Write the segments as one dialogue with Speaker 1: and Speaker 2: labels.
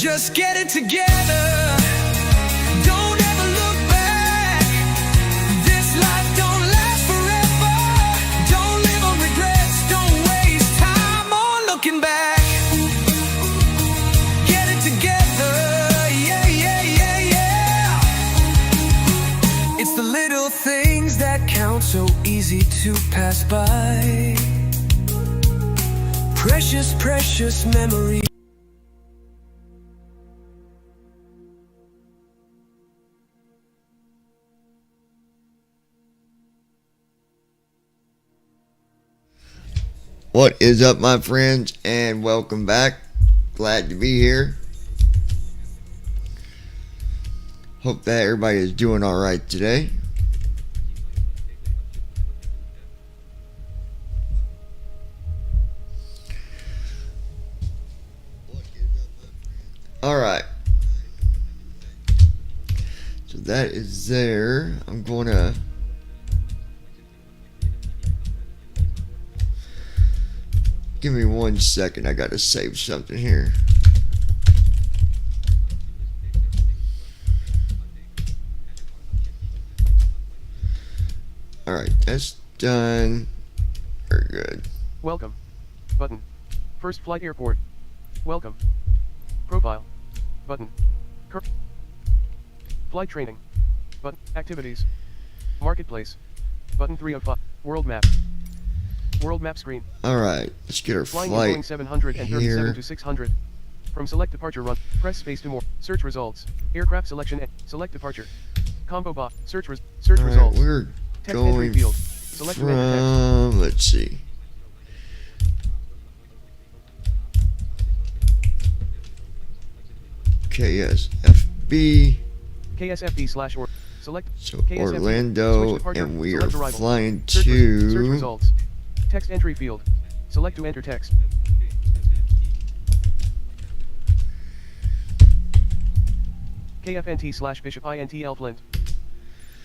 Speaker 1: Just get it together. Don't ever look back. This life don't last forever. Don't live on regrets. Don't waste time on looking back. Get it together. Yeah, yeah, yeah, yeah. It's the little things that count, so easy to pass by. Precious, precious memories.
Speaker 2: What is up, my friends, and welcome back. Glad to be here. Hope that everybody is doing all right today. All right. So that is there. I'm going to give me 1 second. I got to save something here. All right, that's done. Very good.
Speaker 3: Welcome. Button. First flight airport. Welcome. Profile. Button. Flight training. Button. Activities. Marketplace. Button 3 of 5. World map. World map screen.
Speaker 2: All right, let's get our
Speaker 3: Flying
Speaker 2: flight
Speaker 3: Boeing 737
Speaker 2: here.
Speaker 3: to 600. From select departure run. Press space to more. Search results. Aircraft selection. Select departure. Combo bot. Search
Speaker 2: All right,
Speaker 3: results.
Speaker 2: we're
Speaker 3: Text entry
Speaker 2: going
Speaker 3: field. Select to enter
Speaker 2: from, let's see. KSFB.
Speaker 3: KSFB / or select.
Speaker 2: So
Speaker 3: KSFB.
Speaker 2: Orlando,
Speaker 3: Switch departure.
Speaker 2: and we are
Speaker 3: Select arrival.
Speaker 2: flying
Speaker 3: Search
Speaker 2: to
Speaker 3: results. Text entry field. Select to enter text. KFNT / Bishop INTL Flint.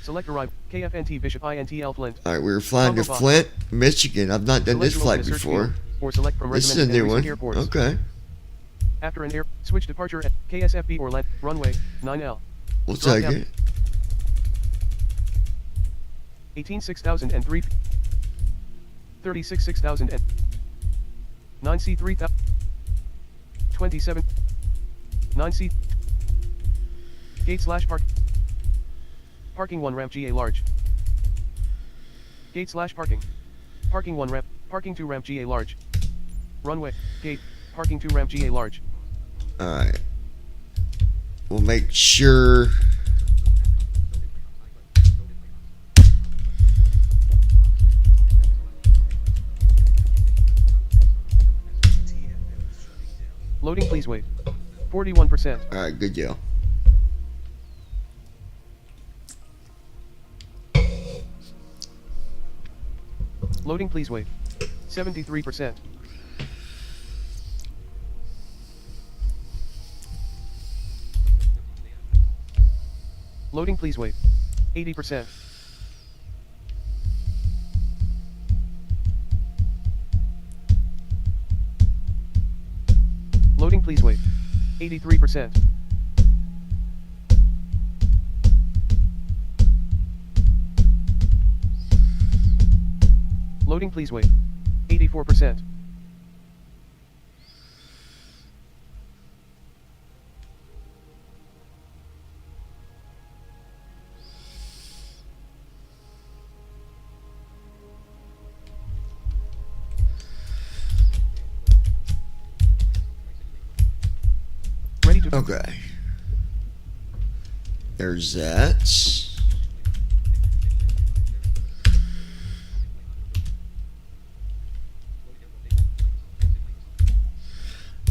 Speaker 3: Select arrival. KFNT Bishop INTL Flint.
Speaker 2: All right, we were flying to
Speaker 3: Combo box.
Speaker 2: Flint, Michigan. I've not done
Speaker 3: Select
Speaker 2: this
Speaker 3: to
Speaker 2: flight
Speaker 3: open a search
Speaker 2: before.
Speaker 3: field, or select from
Speaker 2: This is a
Speaker 3: recommended
Speaker 2: new
Speaker 3: and
Speaker 2: one.
Speaker 3: recent airports.
Speaker 2: Okay,
Speaker 3: After an air, switch departure at KSFB Orlando runway 9L.
Speaker 2: we'll
Speaker 3: Drop
Speaker 2: take
Speaker 3: down.
Speaker 2: it.
Speaker 3: 18 6003 36 6000 and 9C 3000 27 9C gate / park parking 1 ramp GA large gate / parking 1 ramp parking 2 ramp GA large runway gate parking 2 ramp GA large.
Speaker 2: All right, we'll make sure.
Speaker 3: Loading, please wait. 41%.
Speaker 2: All right, good deal.
Speaker 3: Loading, please wait. 73%. Loading, please wait. 80%. Loading, please wait. 83%. Loading, please wait. 84%. Ready to
Speaker 2: Okay. There's that.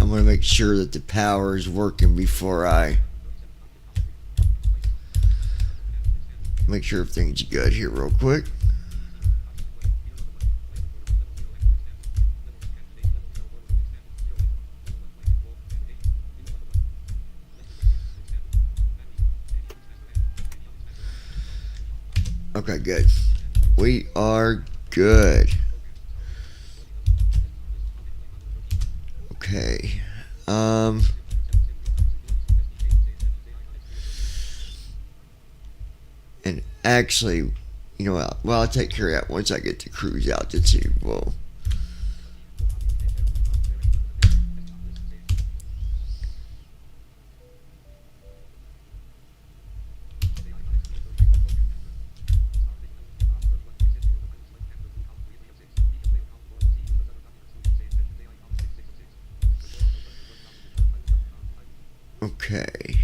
Speaker 2: I'm going to make sure that the power is working before I make sure everything's good here real quick. Okay, good. We are good. Okay. actually, well, I'll take care of that once I get the cruise altitude. Well, okay.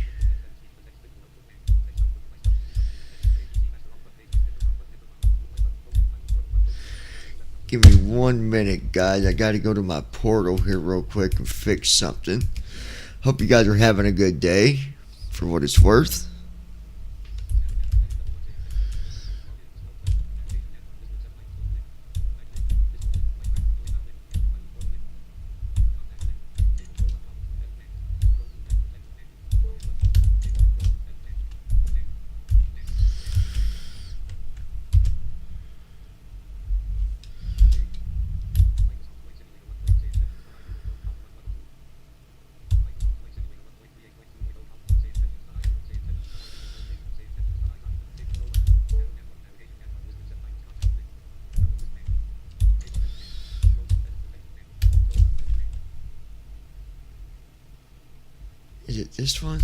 Speaker 2: Give me 1 minute, guys. I got to go to my portal here real quick and fix something. Hope you guys are having a good day, for what it's worth. Is it this one?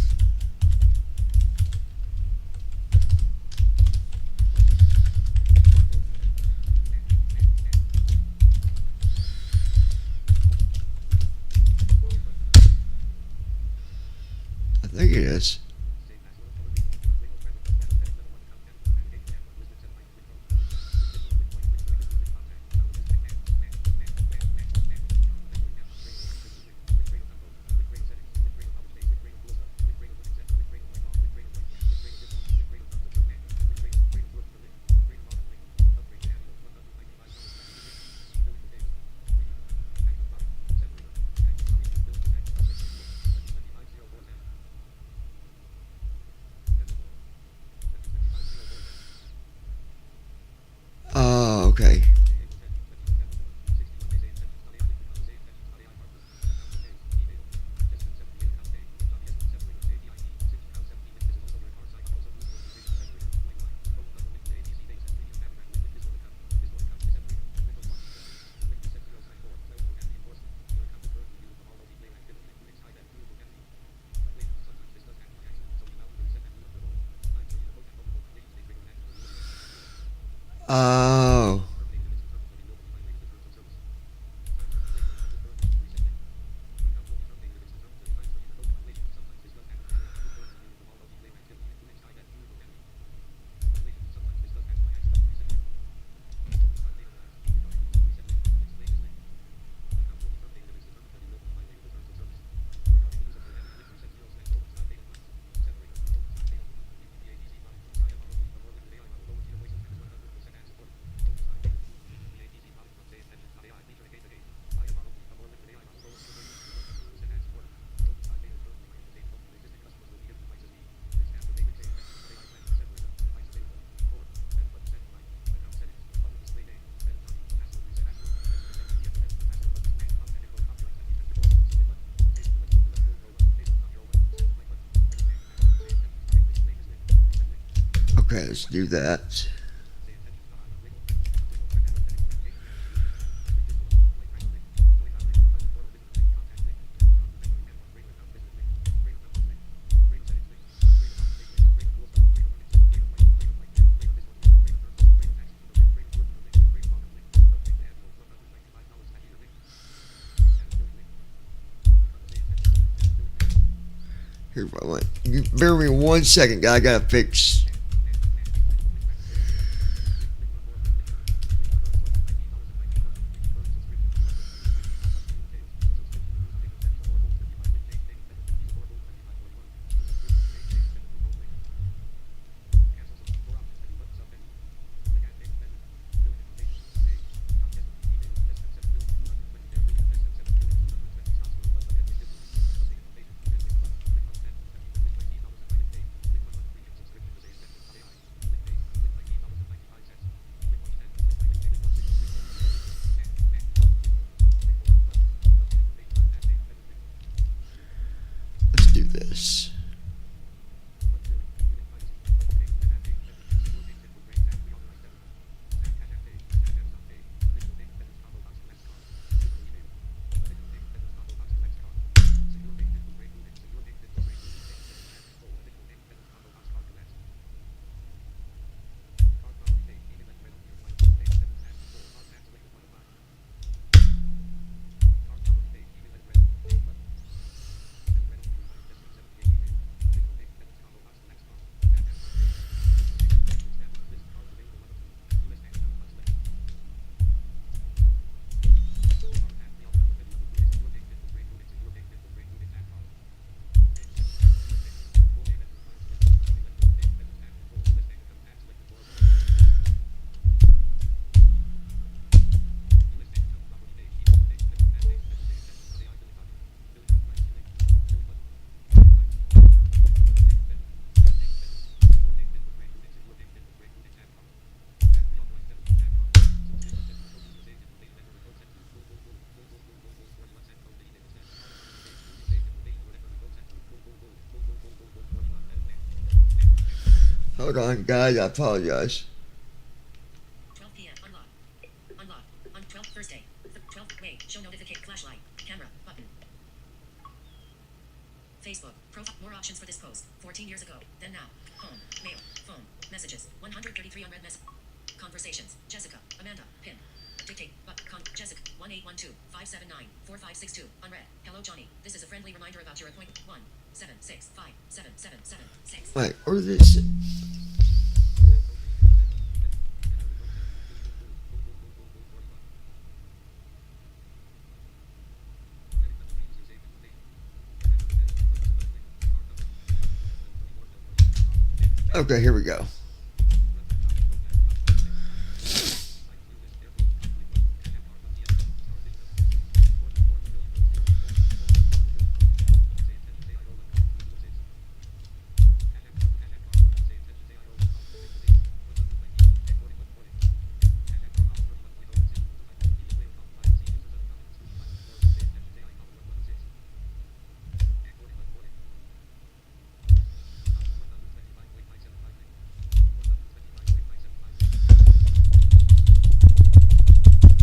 Speaker 2: I think it is. Oh, okay. Oh. Okay, let's do that. Here, bear with me 1 second, guys. I gotta fix. Let's do this. Hold on, guys. I apologize.
Speaker 4: 12 p.m. Unlock. Unlock. On 12 Thursday. 12. Wait. Show notification. Flashlight. Camera. Button. Facebook. Profile. More options for this post. 14 years ago. Then now. Home. Mail. Phone. Messages. 133 unread messages. Conversations. Jessica. Amanda. Pin. Dictate. Jessica. 1812-579-4562. Unread. Hello, Johnny. This is a friendly reminder about your appointment. 1-765-77776.
Speaker 2: Wait, or this. Okay, here we go.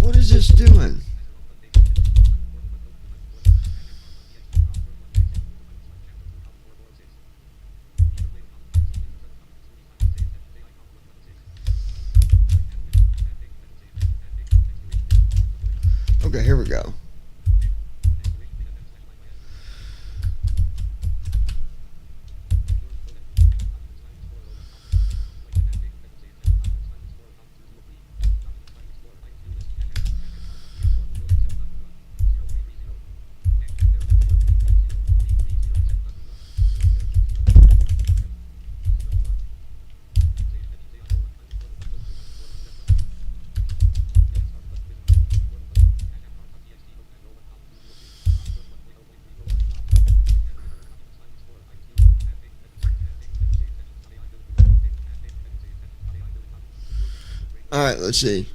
Speaker 2: What is this doing? Okay, here we go. All right, let's see.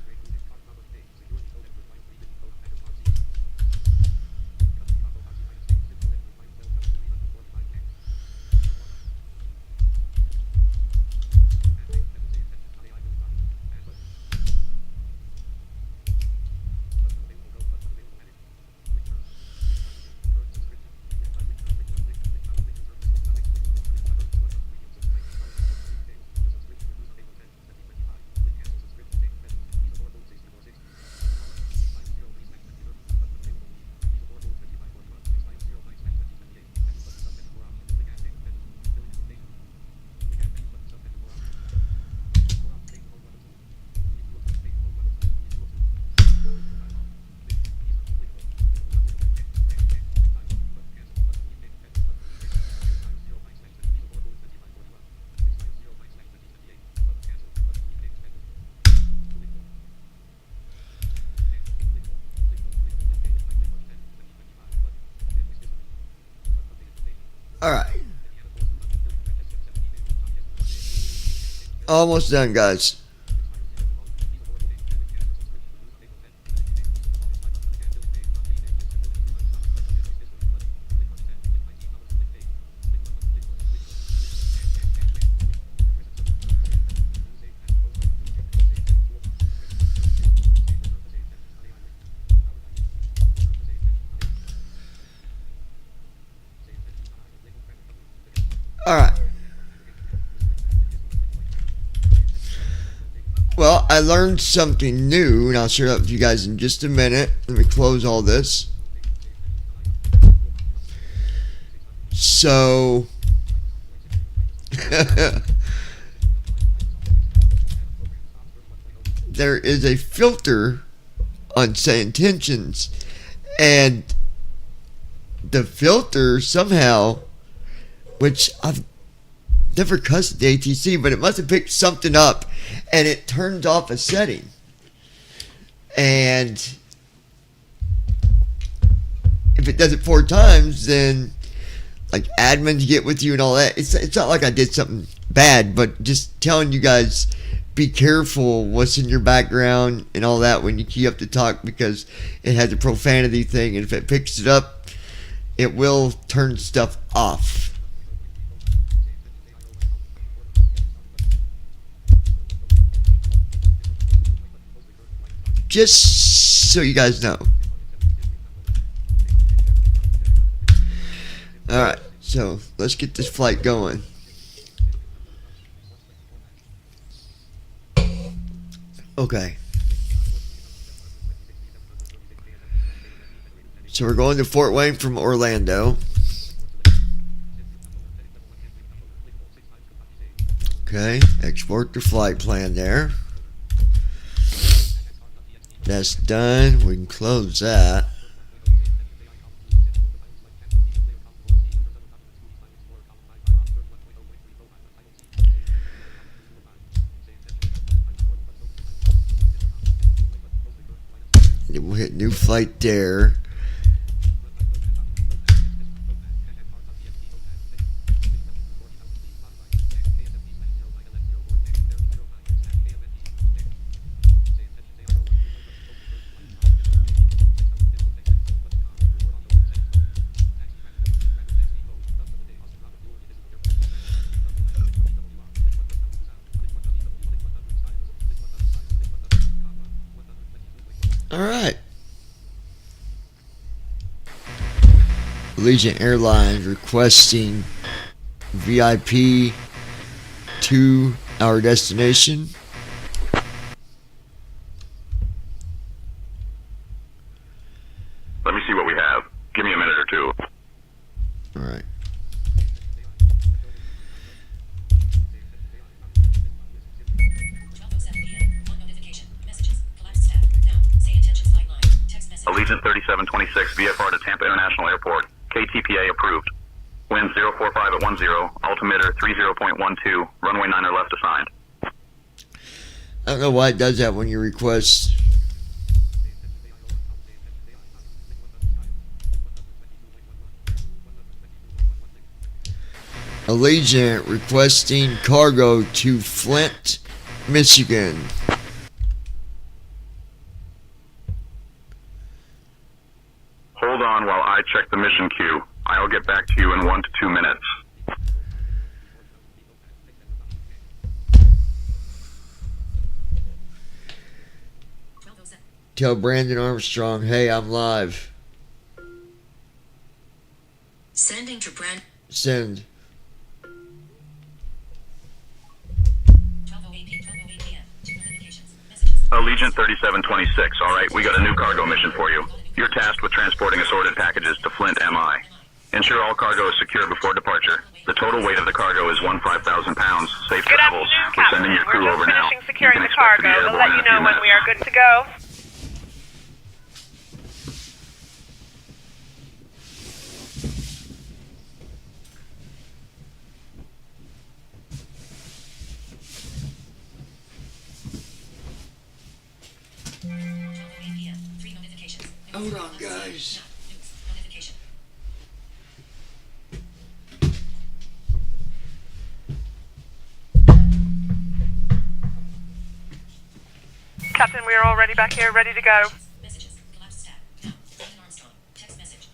Speaker 2: All right. Almost done, guys. All right. Well, I learned something new, and I'll share that with you guys in just a minute. Let me close all this. So, there is a filter on, say, intentions, and the filter somehow, which I've never cussed the ATC, but it must have picked something up and it turned off a setting. And if it does it 4 times, then like admins get with you and all that. It's not like I did something bad, but just telling you guys, be careful what's in your background and all that when you key up to talk, because it has a profanity thing, and if it picks it up, it will turn stuff off. Just so you guys know. Alright, so let's get this flight going. Okay. So we're going to Fort Wayne from Orlando. Okay, export the flight plan there. That's done. We can close that. Then we'll hit new flight there. All right. Allegiant Airlines requesting VIP to our destination.
Speaker 5: Let me see what we have. Give me a minute or two.
Speaker 2: All right.
Speaker 5: Allegiant 3726, VFR to Tampa International Airport. KTPA approved. Wind 045 at 10, altimeter 30.12, runway 9 or left assigned.
Speaker 2: I don't know why it does that when you request. Allegiant requesting cargo to Flint, Michigan.
Speaker 5: Hold on while I check the mission queue. I'll get back to you in 1 to 2 minutes.
Speaker 2: Tell Brandon Armstrong, hey, I'm live.
Speaker 4: Sending to Brand.
Speaker 2: Send.
Speaker 4: 12:08 p.m. Two notifications. Messages.
Speaker 5: Allegiant 3726, alright, we got a new cargo mission for you. You're tasked with transporting assorted packages to Flint, MI. Ensure all cargo is secure before departure. The total weight of the cargo is 15,000 pounds. Safe
Speaker 6: Good
Speaker 5: travels.
Speaker 6: afternoon,
Speaker 5: We're sending
Speaker 6: Captain.
Speaker 5: your crew
Speaker 6: We're
Speaker 5: over
Speaker 6: just
Speaker 5: now.
Speaker 6: finishing securing
Speaker 5: You
Speaker 6: the
Speaker 5: can expect to be
Speaker 6: cargo. We'll let
Speaker 5: airborne
Speaker 6: you
Speaker 5: in a few
Speaker 6: know when we
Speaker 5: minutes.
Speaker 6: are good to go.
Speaker 4: Three notifications.
Speaker 2: Hold on, guys.
Speaker 4: News. Notification.
Speaker 6: Captain, we are all ready back here, ready to go.
Speaker 4: Messages. Collapse stack. Now. Brandon Armstrong. Text message.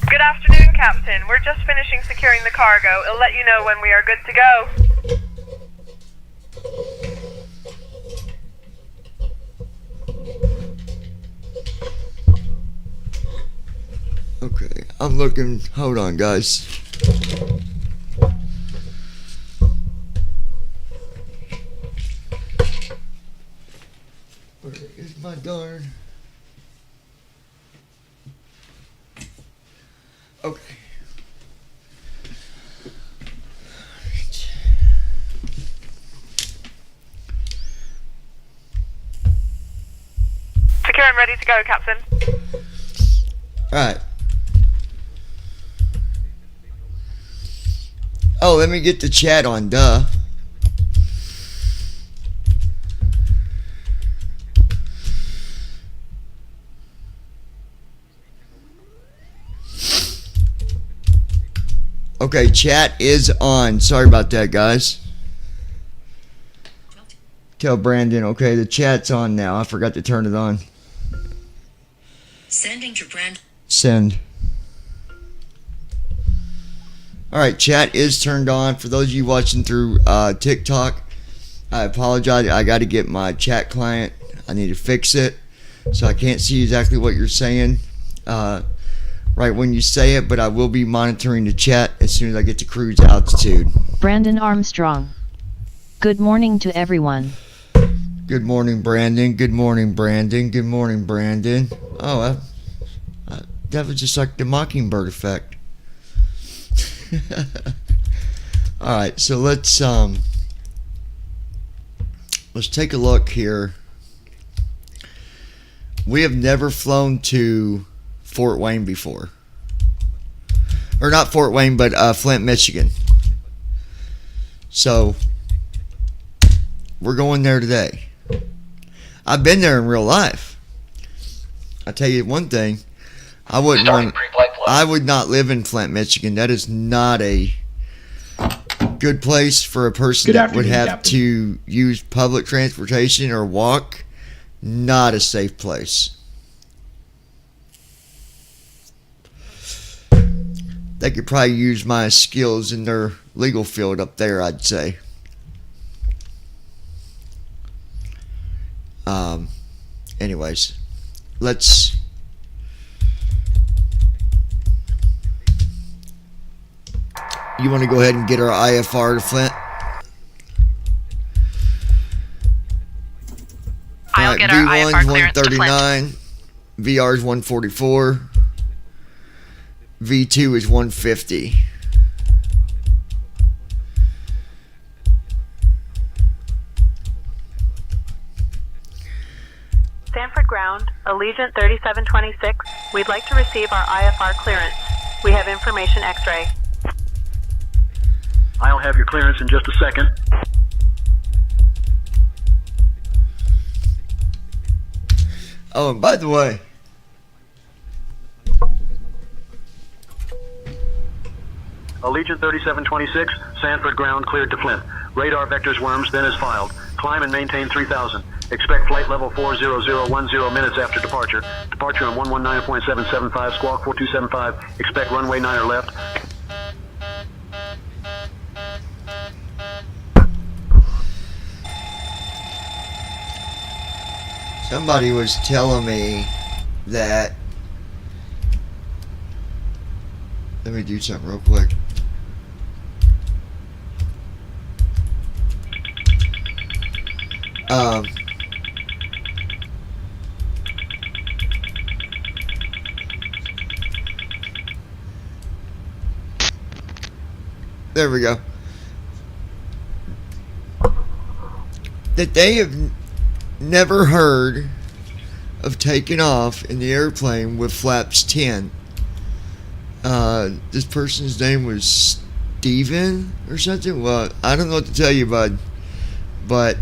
Speaker 6: Good afternoon, Captain. We're just finishing securing the cargo. It'll let you know when we are good to go.
Speaker 2: Okay, I'm looking. Hold on, guys. Where is my darn? Okay.
Speaker 6: Secure and ready to go, Captain.
Speaker 2: Alright. Oh, let me get the chat on, duh. Okay, chat is on. Sorry about that, guys. Tell Brandon, okay, the chat's on now. I forgot to turn it on.
Speaker 4: Sending to Brand.
Speaker 2: Send. All right, chat is turned on. For those of you watching through TikTok, I apologize. I got to get my chat client. I need to fix it, so I can't see exactly what you're saying right when you say it, but I will be monitoring the chat as soon as I get to cruise altitude.
Speaker 7: Brandon Armstrong. Good morning to everyone.
Speaker 2: Good morning, Brandon. Good morning, Brandon. Good morning, Brandon. Oh, that was just like the mockingbird effect. All right, so let's take a look here. We have never flown to Fort Wayne before, or not Fort Wayne, but Flint, Michigan. So we're going there today. I've been there in real life. I tell you one thing, I would not live in Flint, Michigan. That is not a good place for a person that would have to use public transportation or walk. Not a safe place. They could probably use my skills in their legal field up there, I'd say. Anyways, let's you want to go ahead and get our IFR to Flint?
Speaker 6: I'll get our IFR clearance to Flint.
Speaker 2: V1's 139, VR's 144, V2 is 150.
Speaker 6: Sanford Ground, Allegiant 3726. We'd like to receive our IFR clearance. We have information X-ray.
Speaker 8: I'll have your clearance in just a second.
Speaker 2: Oh, and by the way,
Speaker 8: Allegiant 3726, Sanford Ground cleared to Flint. Radar vectors worms then is filed. Climb and maintain 3000. Expect flight level 40010 minutes after departure. Departure on 119.775, squawk 4275. Expect runway 9 or left.
Speaker 2: somebody was telling me that. Let me do something real quick. There we go. That they have never heard of taking off in the airplane with flaps 10. This person's name was Steven or something. Well, I don't know what to tell you, bud, but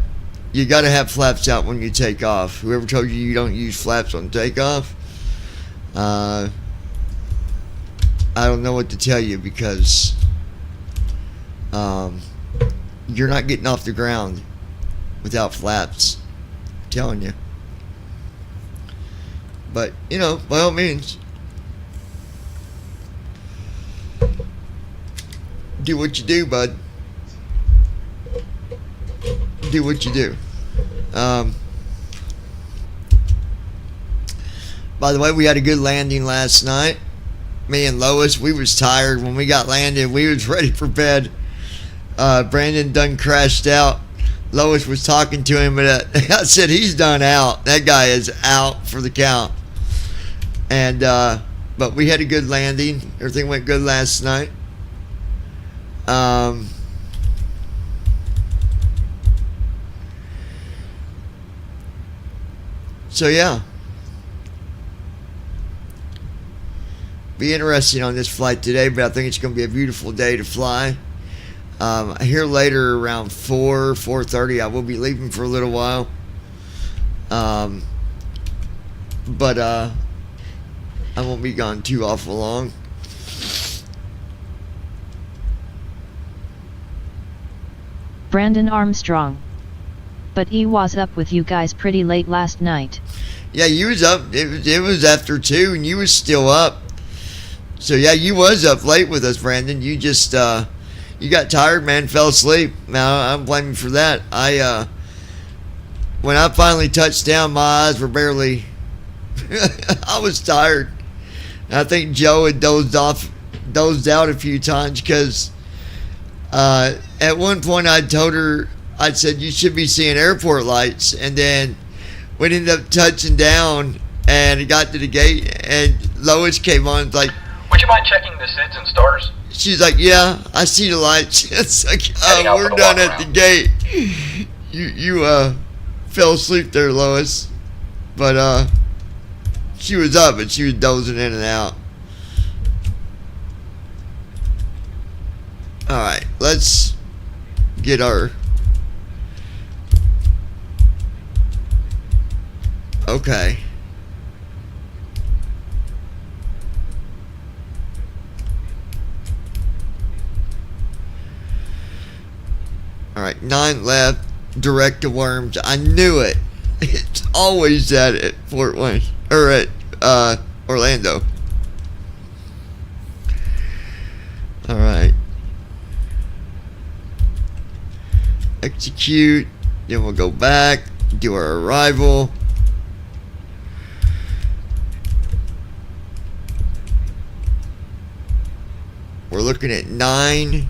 Speaker 2: you got to have flaps out when you take off. Whoever told you you don't use flaps on takeoff, I don't know what to tell you, because you're not getting off the ground without flaps. I'm telling you. But, you know, by all means, do what you do, bud. Do what you do. By the way, we had a good landing last night. Me and Lois, we was tired when we got landed. We was ready for bed. Brandon done crashed out. Lois was talking to him, but I said he's done out. That guy is out for the count. And but we had a good landing. Everything went good last night. So yeah, be interesting on this flight today, but I think it's going to be a beautiful day to fly. I hear later around 4:30 I will be leaving for a little while. But I won't be gone too awful long.
Speaker 7: Brandon Armstrong. But he was up with you guys pretty late last night.
Speaker 2: Yeah, you was up. It was after 2, and you was still up. So yeah, you was up late with us, Brandon. You just you got tired, man. Fell asleep. Now I'm blaming you for that. When I finally touched down, my eyes were barely. I was tired. I think Joe had dozed out a few times because at one point I told her, I said you should be seeing airport lights, and then we ended up touching down and it got to the gate, and Lois came on like,
Speaker 9: would you mind checking the SIDS and stars?
Speaker 2: she's like, yeah, I see the lights. It's like,
Speaker 9: Heading out
Speaker 2: we're
Speaker 9: for the
Speaker 2: done
Speaker 9: walk
Speaker 2: at the
Speaker 9: around.
Speaker 2: gate. You fell asleep there, Lois, but she was up and she was dozing in and out. All right, let's get our. Okay. All right, 9 left. Direct to Worms. I knew it. It's always that at Fort Wayne or at Orlando. All right. Execute. Then we'll go back. Do our arrival. We're looking at 9.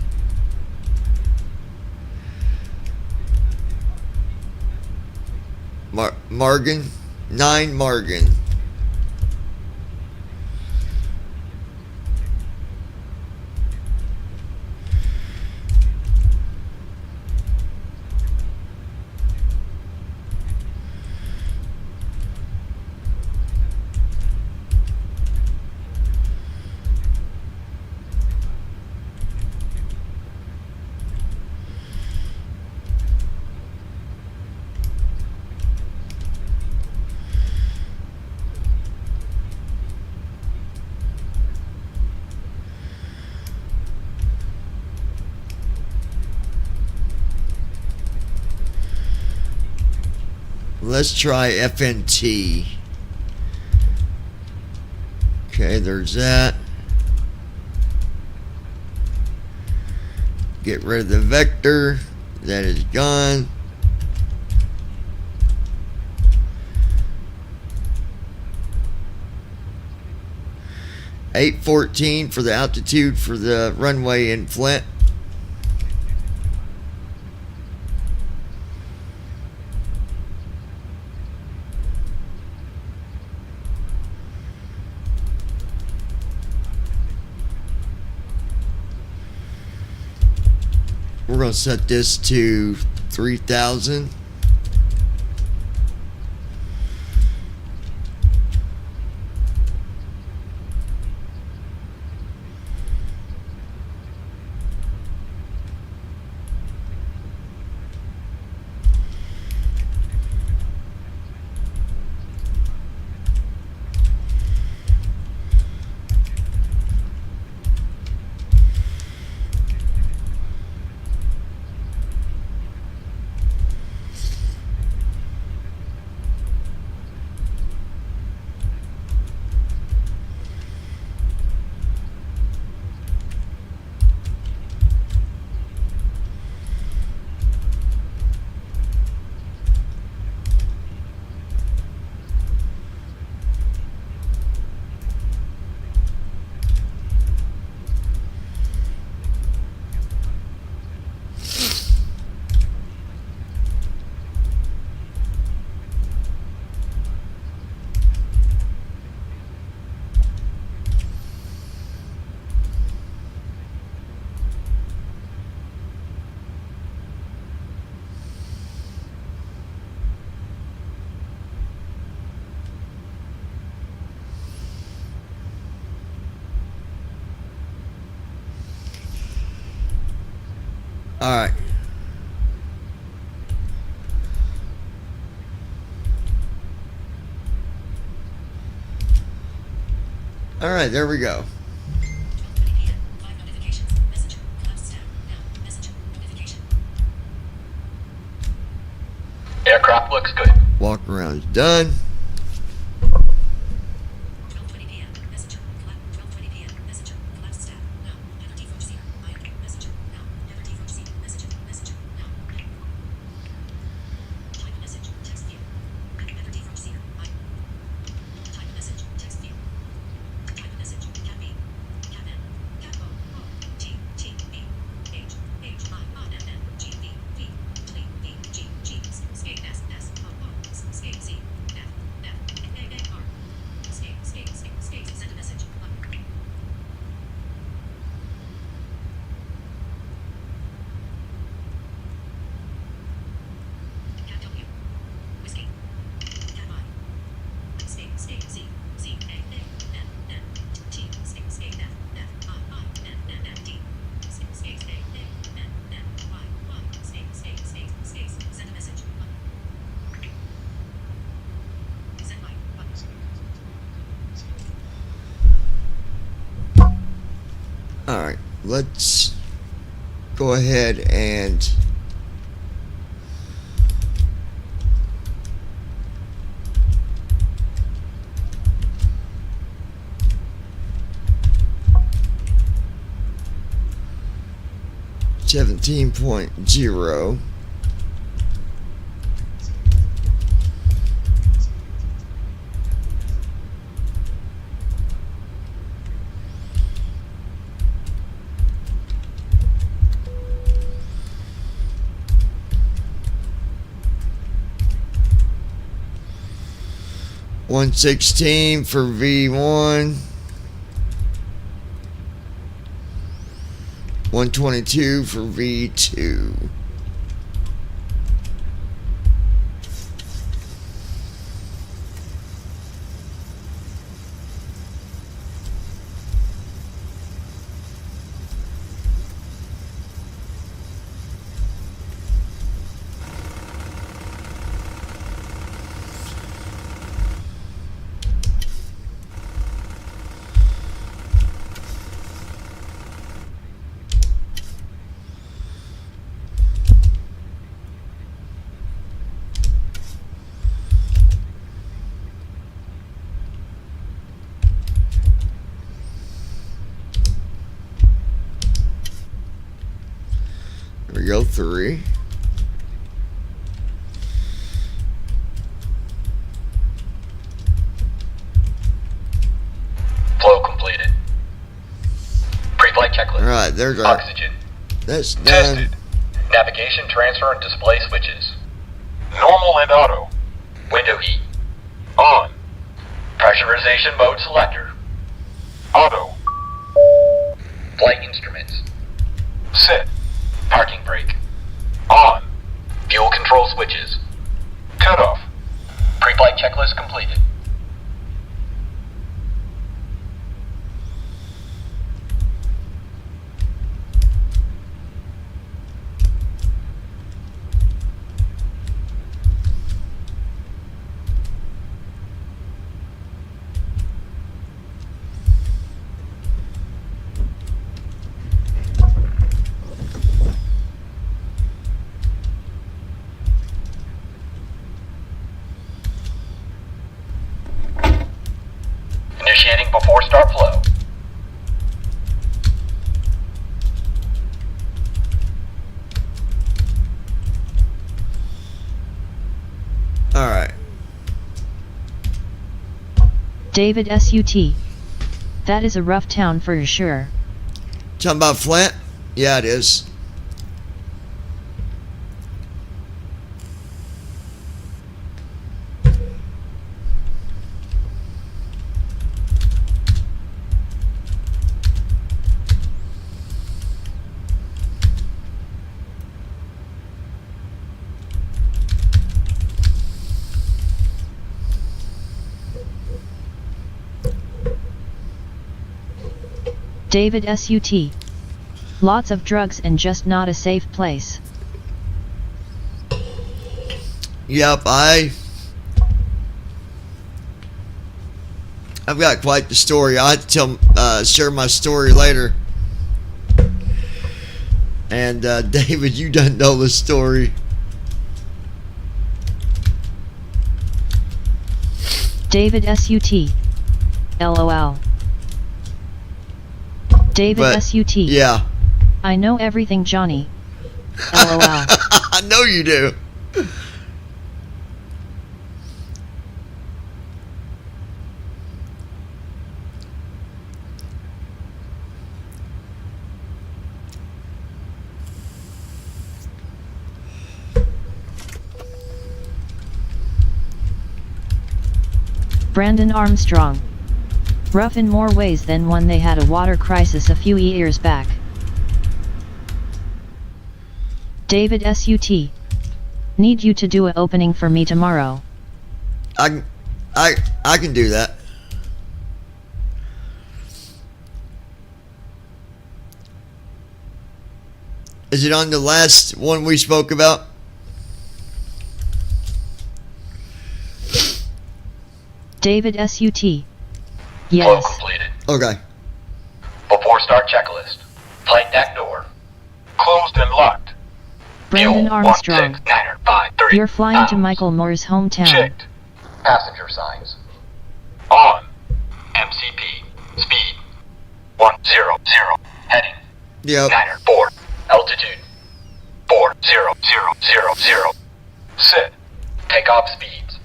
Speaker 2: Margin. 9 Margin. Let's try FNT. Okay, there's that. Get rid of the vector. That is gone. $814 for the altitude for the runway in Flint. We're going to set this to 3,000. All right. All right, there we go.
Speaker 4: 20 p.m. 5 notifications. Messenger. Collapse tab. Now. Messenger. Notification.
Speaker 9: Aircraft looks good.
Speaker 2: Walk around is done.
Speaker 4: 12:20 p.m. Messenger. 12:20 p.m. Messenger.
Speaker 2: Alright, let's go ahead and $17.0. $116 for V1. $122 for V2. There we go, 3.
Speaker 9: Flow completed. Pre-flight checklist.
Speaker 2: Alright, there's our.
Speaker 9: Oxygen.
Speaker 2: That's done.
Speaker 9: Tested. Navigation, transfer, and display switches. Normal and auto. Window heat. On. Pressurization mode selector. Auto. Flight instruments. Set. Parking brake. On. Fuel control switches. Cut off. Pre-flight checklist completed. Initiating before start flow.
Speaker 2: Alright.
Speaker 7: David SUT. That is a rough town for sure.
Speaker 2: Talking about Flint? Yeah, it is.
Speaker 7: David SUT. Lots of drugs and just not a safe place.
Speaker 2: Yep, I've got quite the story. I'll have to share my story later. And David, you don't know the story.
Speaker 7: David SUT. LOL. David
Speaker 2: But,
Speaker 7: SUT.
Speaker 2: Yeah.
Speaker 7: I know everything, Johnny. LOL.
Speaker 2: I know you do.
Speaker 7: Brandon Armstrong. Rough in more ways than one. They had a water crisis a few years back. David SUT. Need you to do a opening for me tomorrow.
Speaker 2: I can do that. Is it on the last one we spoke about?
Speaker 7: David SUT.
Speaker 9: Flow
Speaker 7: Yes.
Speaker 9: completed.
Speaker 2: Okay.
Speaker 9: Before Before start checklist. Flight deck door. Closed and locked.
Speaker 7: Brandon
Speaker 9: Fuel,
Speaker 7: Armstrong.
Speaker 9: 16953.
Speaker 7: You're flying to Michael Moore's hometown.
Speaker 9: Checked. Passenger signs. On. MCP. Speed. 100. Heading.
Speaker 2: Yep.
Speaker 9: 4. Altitude. 40000. Sit. Takeoff speeds.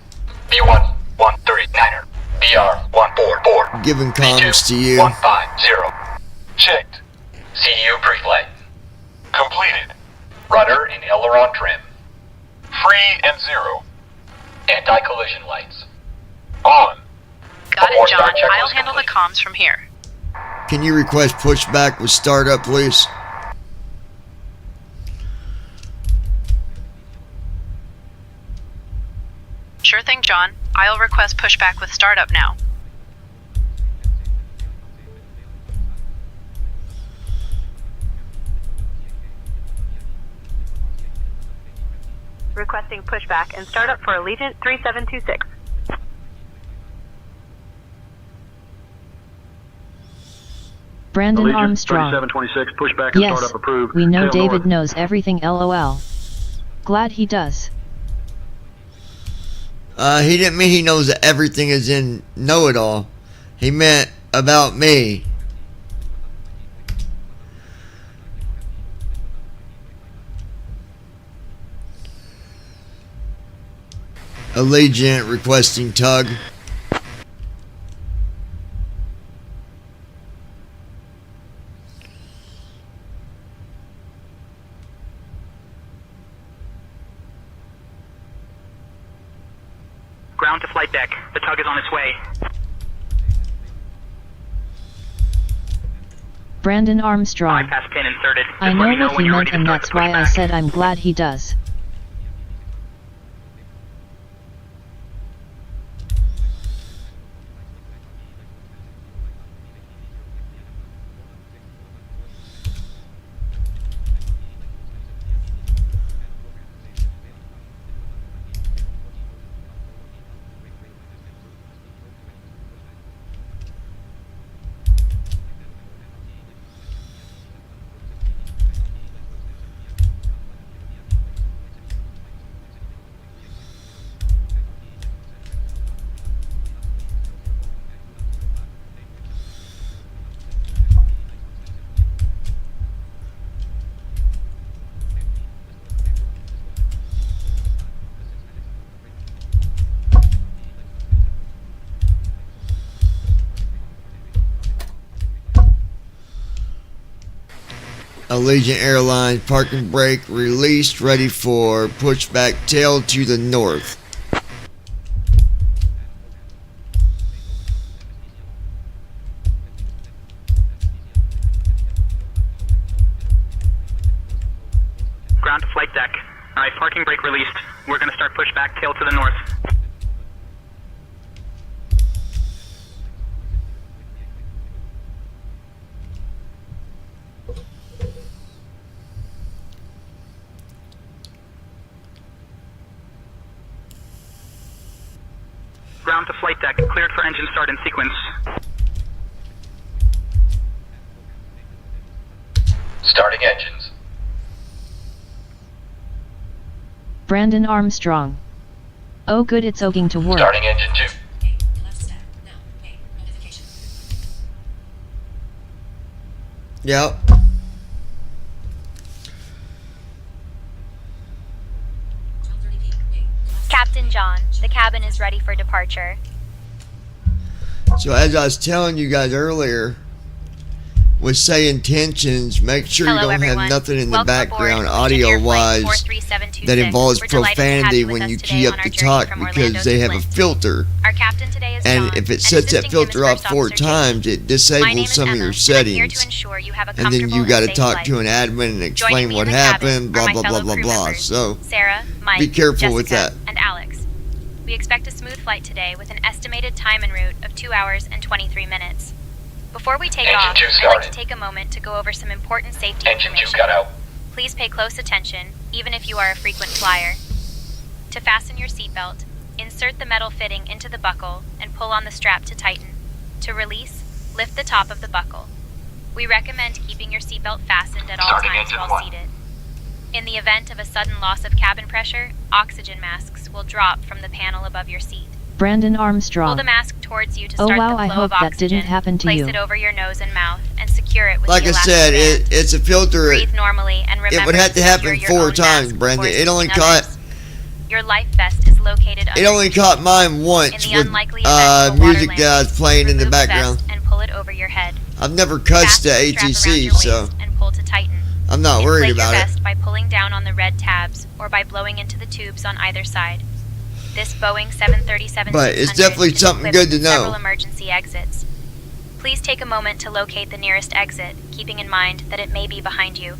Speaker 9: B1 139er. BR 144.
Speaker 2: Giving comms to you.
Speaker 9: 150. Checked. CDU pre-flight. Completed. Rudder and aileron trim. Free and 0. Anti-collision lights. On.
Speaker 6: Got
Speaker 9: Before
Speaker 6: it, John.
Speaker 9: start checklist
Speaker 6: I'll handle the
Speaker 9: complete.
Speaker 6: comms from here.
Speaker 2: Can you request pushback with startup, please?
Speaker 6: Sure thing, John. I'll request pushback with startup now. Requesting pushback and startup for Allegiant 3726.
Speaker 7: Brandon
Speaker 8: Allegiant
Speaker 7: Armstrong.
Speaker 8: 3726, pushback and
Speaker 7: Yes,
Speaker 8: startup approved.
Speaker 7: we know
Speaker 8: Tail
Speaker 7: David
Speaker 8: north.
Speaker 7: knows everything, lol. Glad he does.
Speaker 2: He didn't mean he knows that everything is in know-it-all. He meant about me. Allegiant requesting tug.
Speaker 10: Ground to flight deck. The tug is on its way.
Speaker 7: Brandon Armstrong.
Speaker 10: Bypass pin inserted. Just
Speaker 7: I
Speaker 10: let
Speaker 7: know
Speaker 10: me
Speaker 7: what
Speaker 10: when
Speaker 7: he
Speaker 10: you're
Speaker 7: meant,
Speaker 10: ready to
Speaker 7: and
Speaker 10: start
Speaker 7: that's
Speaker 10: the
Speaker 7: why I
Speaker 10: pushback.
Speaker 7: said I'm glad he does.
Speaker 2: Allegiant Airlines parking brake released, ready for pushback tail to the north.
Speaker 10: Ground to flight deck. Alright, parking brake released. We're gonna start pushback tail to the north. Ground to flight deck. Cleared for engine start in sequence.
Speaker 9: Starting engines.
Speaker 7: Brandon Armstrong. Oh good, it's ogging to work.
Speaker 9: Starting engine 2.
Speaker 4: A. Left step. Now. A. Notification.
Speaker 2: Yep.
Speaker 4: 12:30 p. A. Left
Speaker 11: Captain John, the cabin is ready for departure.
Speaker 2: So as I was telling you guys earlier, with say intentions, make sure you
Speaker 11: Hello,
Speaker 2: don't
Speaker 11: everyone.
Speaker 2: have nothing in the
Speaker 11: Welcome
Speaker 2: background
Speaker 11: aboard Legion Air Flight
Speaker 2: audio-wise
Speaker 11: 43726.
Speaker 2: that involves
Speaker 11: We're delighted to have
Speaker 2: profanity
Speaker 11: you with
Speaker 2: when
Speaker 11: us
Speaker 2: you
Speaker 11: today
Speaker 2: key
Speaker 11: on
Speaker 2: up
Speaker 11: our
Speaker 2: the
Speaker 11: journey
Speaker 2: talk
Speaker 11: from
Speaker 2: because
Speaker 11: Orlando
Speaker 2: they
Speaker 11: to
Speaker 2: have a
Speaker 11: Flint.
Speaker 2: filter.
Speaker 11: Our captain today is
Speaker 2: And
Speaker 11: John,
Speaker 2: if it sets that
Speaker 11: assisting him
Speaker 2: filter
Speaker 11: is
Speaker 2: off
Speaker 11: First
Speaker 2: 4
Speaker 11: Officer James.
Speaker 2: times, it
Speaker 11: My name
Speaker 2: disables
Speaker 11: is
Speaker 2: some of
Speaker 11: Emma,
Speaker 2: your
Speaker 11: and I'm here to
Speaker 2: settings.
Speaker 11: ensure you have a
Speaker 2: And then
Speaker 11: comfortable
Speaker 2: you got to
Speaker 11: and safe
Speaker 2: talk
Speaker 11: flight.
Speaker 2: to an admin and
Speaker 11: Joining
Speaker 2: explain
Speaker 11: me
Speaker 2: what
Speaker 11: in the cabin
Speaker 2: happened,
Speaker 11: are
Speaker 2: blah,
Speaker 11: my
Speaker 2: blah, blah,
Speaker 11: fellow
Speaker 2: blah,
Speaker 11: crew
Speaker 2: blah.
Speaker 11: members,
Speaker 2: So
Speaker 11: Sarah, Mike,
Speaker 2: be careful with
Speaker 11: Jessica,
Speaker 2: that.
Speaker 11: and Alex. We expect a smooth flight today with an estimated time en route of 2 hours and 23 minutes. Before we take
Speaker 9: Engine
Speaker 11: off,
Speaker 9: two
Speaker 11: I'd like to
Speaker 9: started.
Speaker 11: take a moment to go over some important safety
Speaker 9: Engine 2
Speaker 11: information.
Speaker 9: cut out.
Speaker 11: Please pay close attention, even if you are a frequent flyer. To fasten your seatbelt, insert the metal fitting into the buckle and pull on the strap to tighten. To release, lift the top of the buckle. We recommend keeping your seatbelt fastened at all
Speaker 9: Starting
Speaker 11: times
Speaker 9: engine
Speaker 11: while
Speaker 9: one.
Speaker 11: seated. In the event of a sudden loss of cabin pressure, oxygen masks will drop from the panel above your seat.
Speaker 7: Brandon
Speaker 11: Pull
Speaker 7: Armstrong.
Speaker 11: the mask towards you to
Speaker 7: Oh
Speaker 11: start
Speaker 7: wow,
Speaker 11: the flow
Speaker 7: I hope
Speaker 11: of
Speaker 7: that
Speaker 11: oxygen.
Speaker 7: didn't happen to
Speaker 11: Place
Speaker 7: you.
Speaker 11: it over your nose and mouth and secure it with
Speaker 2: Like
Speaker 11: the
Speaker 2: I
Speaker 11: elastic
Speaker 2: said,
Speaker 11: band.
Speaker 2: it's a filter.
Speaker 11: Breathe normally and remember
Speaker 2: It would have to
Speaker 11: secure
Speaker 2: happen
Speaker 11: your
Speaker 2: 4
Speaker 11: own
Speaker 2: times,
Speaker 11: mask
Speaker 2: Brandon.
Speaker 11: before
Speaker 2: It only
Speaker 11: assisting
Speaker 2: caught.
Speaker 11: others. Your life vest is located under
Speaker 2: It only
Speaker 11: the
Speaker 2: caught
Speaker 11: seat.
Speaker 2: mine once
Speaker 11: In the
Speaker 2: with
Speaker 11: unlikely event of a
Speaker 2: music
Speaker 11: water
Speaker 2: that I was playing in the
Speaker 11: remove
Speaker 2: background.
Speaker 11: vest and pull it over your head.
Speaker 2: I've never cussed the
Speaker 11: Fasten the strap around
Speaker 2: ATC,
Speaker 11: your
Speaker 2: so
Speaker 11: waist and pull to tighten.
Speaker 2: I'm not worried
Speaker 11: Inflate
Speaker 2: about
Speaker 11: your
Speaker 2: it.
Speaker 11: vest by pulling down on the red tabs or by blowing into the tubes on either side. This Boeing 737
Speaker 2: But it's definitely something good to know.
Speaker 11: Several emergency exits. Please take a moment to locate the nearest exit, keeping in mind that it may be behind you.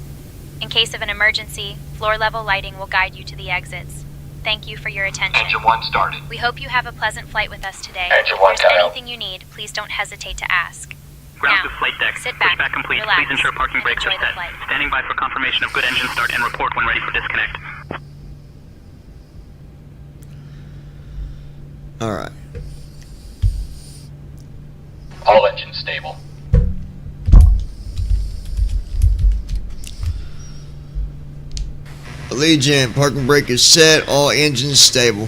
Speaker 11: In case of an emergency, floor-level lighting will guide you to the exits. Thank you for your attention.
Speaker 9: Engine 1 started.
Speaker 11: We hope you have a pleasant flight with us today.
Speaker 9: Engine
Speaker 11: If
Speaker 9: one
Speaker 11: there's
Speaker 9: cut out.
Speaker 11: anything you need, please don't hesitate to ask.
Speaker 10: Ground
Speaker 11: Now,
Speaker 10: to flight deck.
Speaker 11: sit back,
Speaker 10: Pushback complete.
Speaker 11: relax,
Speaker 10: Please ensure parking
Speaker 11: and
Speaker 10: brakes are
Speaker 11: enjoy the
Speaker 10: set.
Speaker 11: flight.
Speaker 10: Standing by for confirmation of good engine start and report when ready for disconnect.
Speaker 2: Alright.
Speaker 9: All engines stable.
Speaker 2: Allegiant, parking brake is set, all engines stable.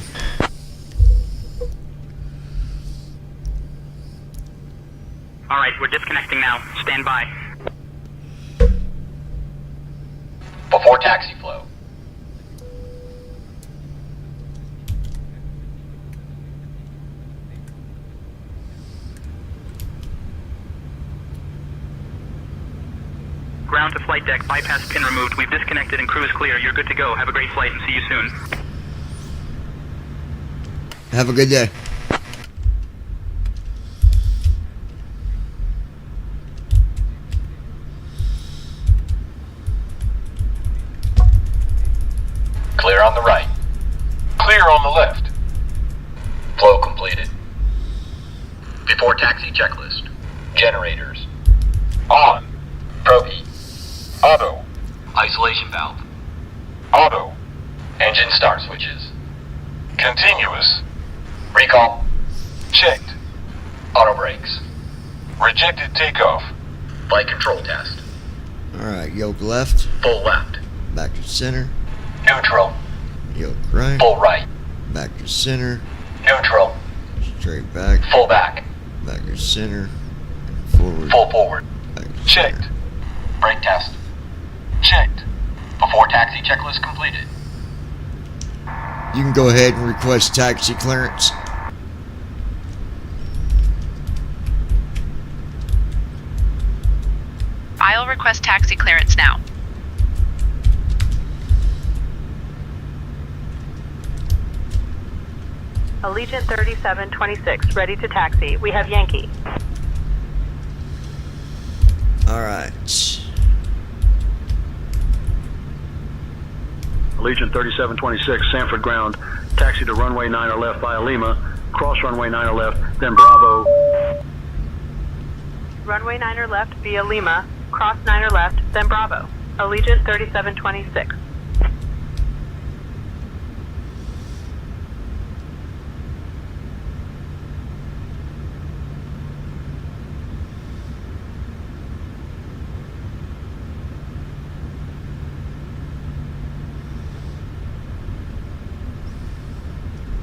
Speaker 10: Alright, we're disconnecting now. Stand by.
Speaker 9: Before taxi flow.
Speaker 10: Ground to flight deck. Bypass pin removed. We've disconnected and crew is clear. You're good to go. Have a great flight and see you soon.
Speaker 2: Have a good day.
Speaker 9: Clear on the right. Clear on the left. Flow completed. Before taxi checklist. Generators. On. Probe. Auto. Isolation valve. Auto. Engine start switches. Continuous. Recall. Checked. Auto brakes. Rejected takeoff. Flight control test.
Speaker 2: Alright, yoke left,
Speaker 9: Full left.
Speaker 2: back to center,
Speaker 9: Neutral.
Speaker 2: yoke right,
Speaker 9: Full right.
Speaker 2: back to center,
Speaker 9: Neutral.
Speaker 2: straight back,
Speaker 9: Full back.
Speaker 2: back to center, forward,
Speaker 9: Full forward.
Speaker 2: back to
Speaker 9: Checked.
Speaker 2: center.
Speaker 9: Brake test. Checked. Before taxi checklist completed.
Speaker 2: You can go ahead and request taxi clearance.
Speaker 6: I'll request taxi clearance now. Allegiant 3726, ready to taxi. We have Yankee.
Speaker 2: Alright.
Speaker 8: Allegiant 3726, Sanford ground. Taxi to runway 9 or left via Lima. Cross runway 9 or left, then Bravo.
Speaker 6: Runway 9 or left via Lima. Cross 9 or left, then Bravo. Allegiant 3726.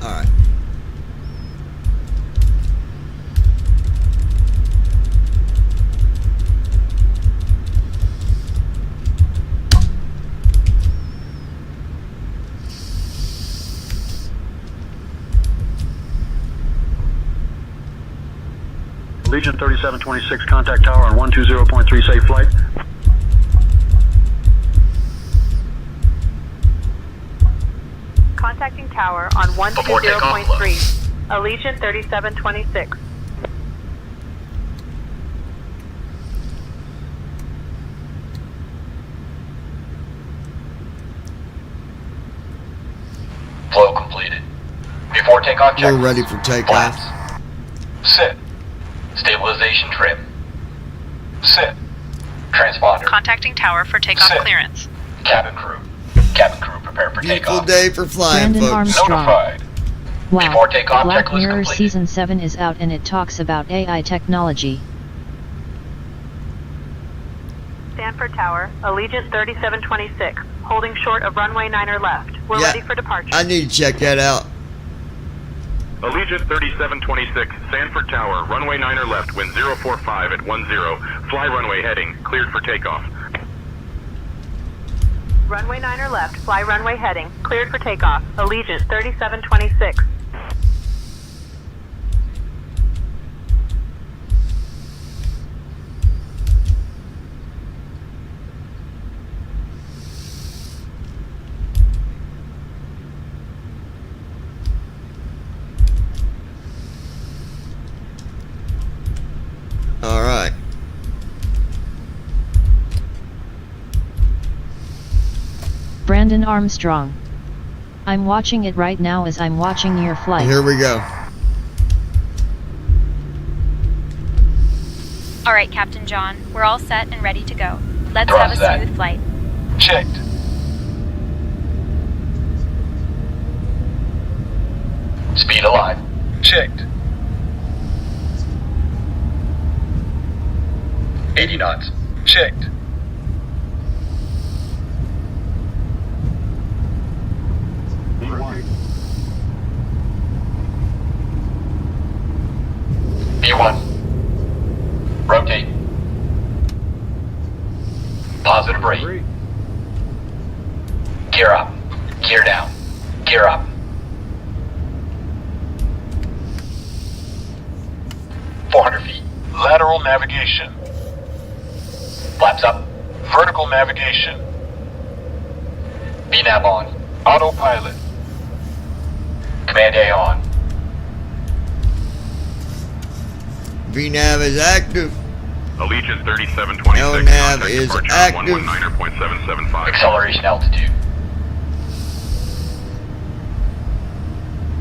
Speaker 2: Alright.
Speaker 8: Allegiant 3726, contact tower on 120.3, safe flight.
Speaker 6: Contacting tower on
Speaker 9: Before takeoff,
Speaker 6: 120.3. Allegiant 3726.
Speaker 9: Flow completed. Before takeoff
Speaker 2: We're
Speaker 9: checklist.
Speaker 2: ready for takeoff.
Speaker 9: Flaps. Sit. Stabilization trim. Sit. Transponder.
Speaker 6: Contacting tower for takeoff
Speaker 9: Sit.
Speaker 6: clearance.
Speaker 9: Cabin crew. Cabin crew prepare for
Speaker 2: Beautiful
Speaker 9: takeoff.
Speaker 2: day for flying,
Speaker 7: Brandon
Speaker 2: folks.
Speaker 7: Armstrong.
Speaker 9: Notified.
Speaker 7: Wow,
Speaker 9: Before takeoff
Speaker 7: Black
Speaker 9: checklist
Speaker 7: Mirror
Speaker 9: completed.
Speaker 7: Season 7 is out and it talks about AI technology.
Speaker 6: Sanford Tower, Allegiant 3726, holding short of runway 9er left. We're
Speaker 2: Yeah,
Speaker 6: ready for departure.
Speaker 2: I need to check that out.
Speaker 5: Allegiant 3726, Sanford Tower, runway 9er left, wind 045 at 10, fly runway heading, cleared for takeoff.
Speaker 6: Runway 9er left, fly runway heading, cleared for takeoff. Allegiant 3726.
Speaker 2: All right.
Speaker 7: Brandon Armstrong. I'm watching it right now as I'm watching your flight.
Speaker 2: Here we go.
Speaker 11: Alright, Captain John, we're all set and ready to go. Let's
Speaker 9: Roger
Speaker 11: have a
Speaker 9: that.
Speaker 11: smooth flight.
Speaker 9: Checked. Speed alive. Checked. 80 knots. Checked. B1. Rotate. Positive rate. Gear up. Gear down. Gear up. .400 feet. Lateral navigation. Flaps up. Vertical navigation. VNAV on. Autopilot. Command A on.
Speaker 2: VNAV is active.
Speaker 5: Allegiant 3726,
Speaker 2: LNAV
Speaker 5: contact
Speaker 2: is
Speaker 5: departure
Speaker 2: active.
Speaker 5: 119.775.
Speaker 9: Acceleration altitude.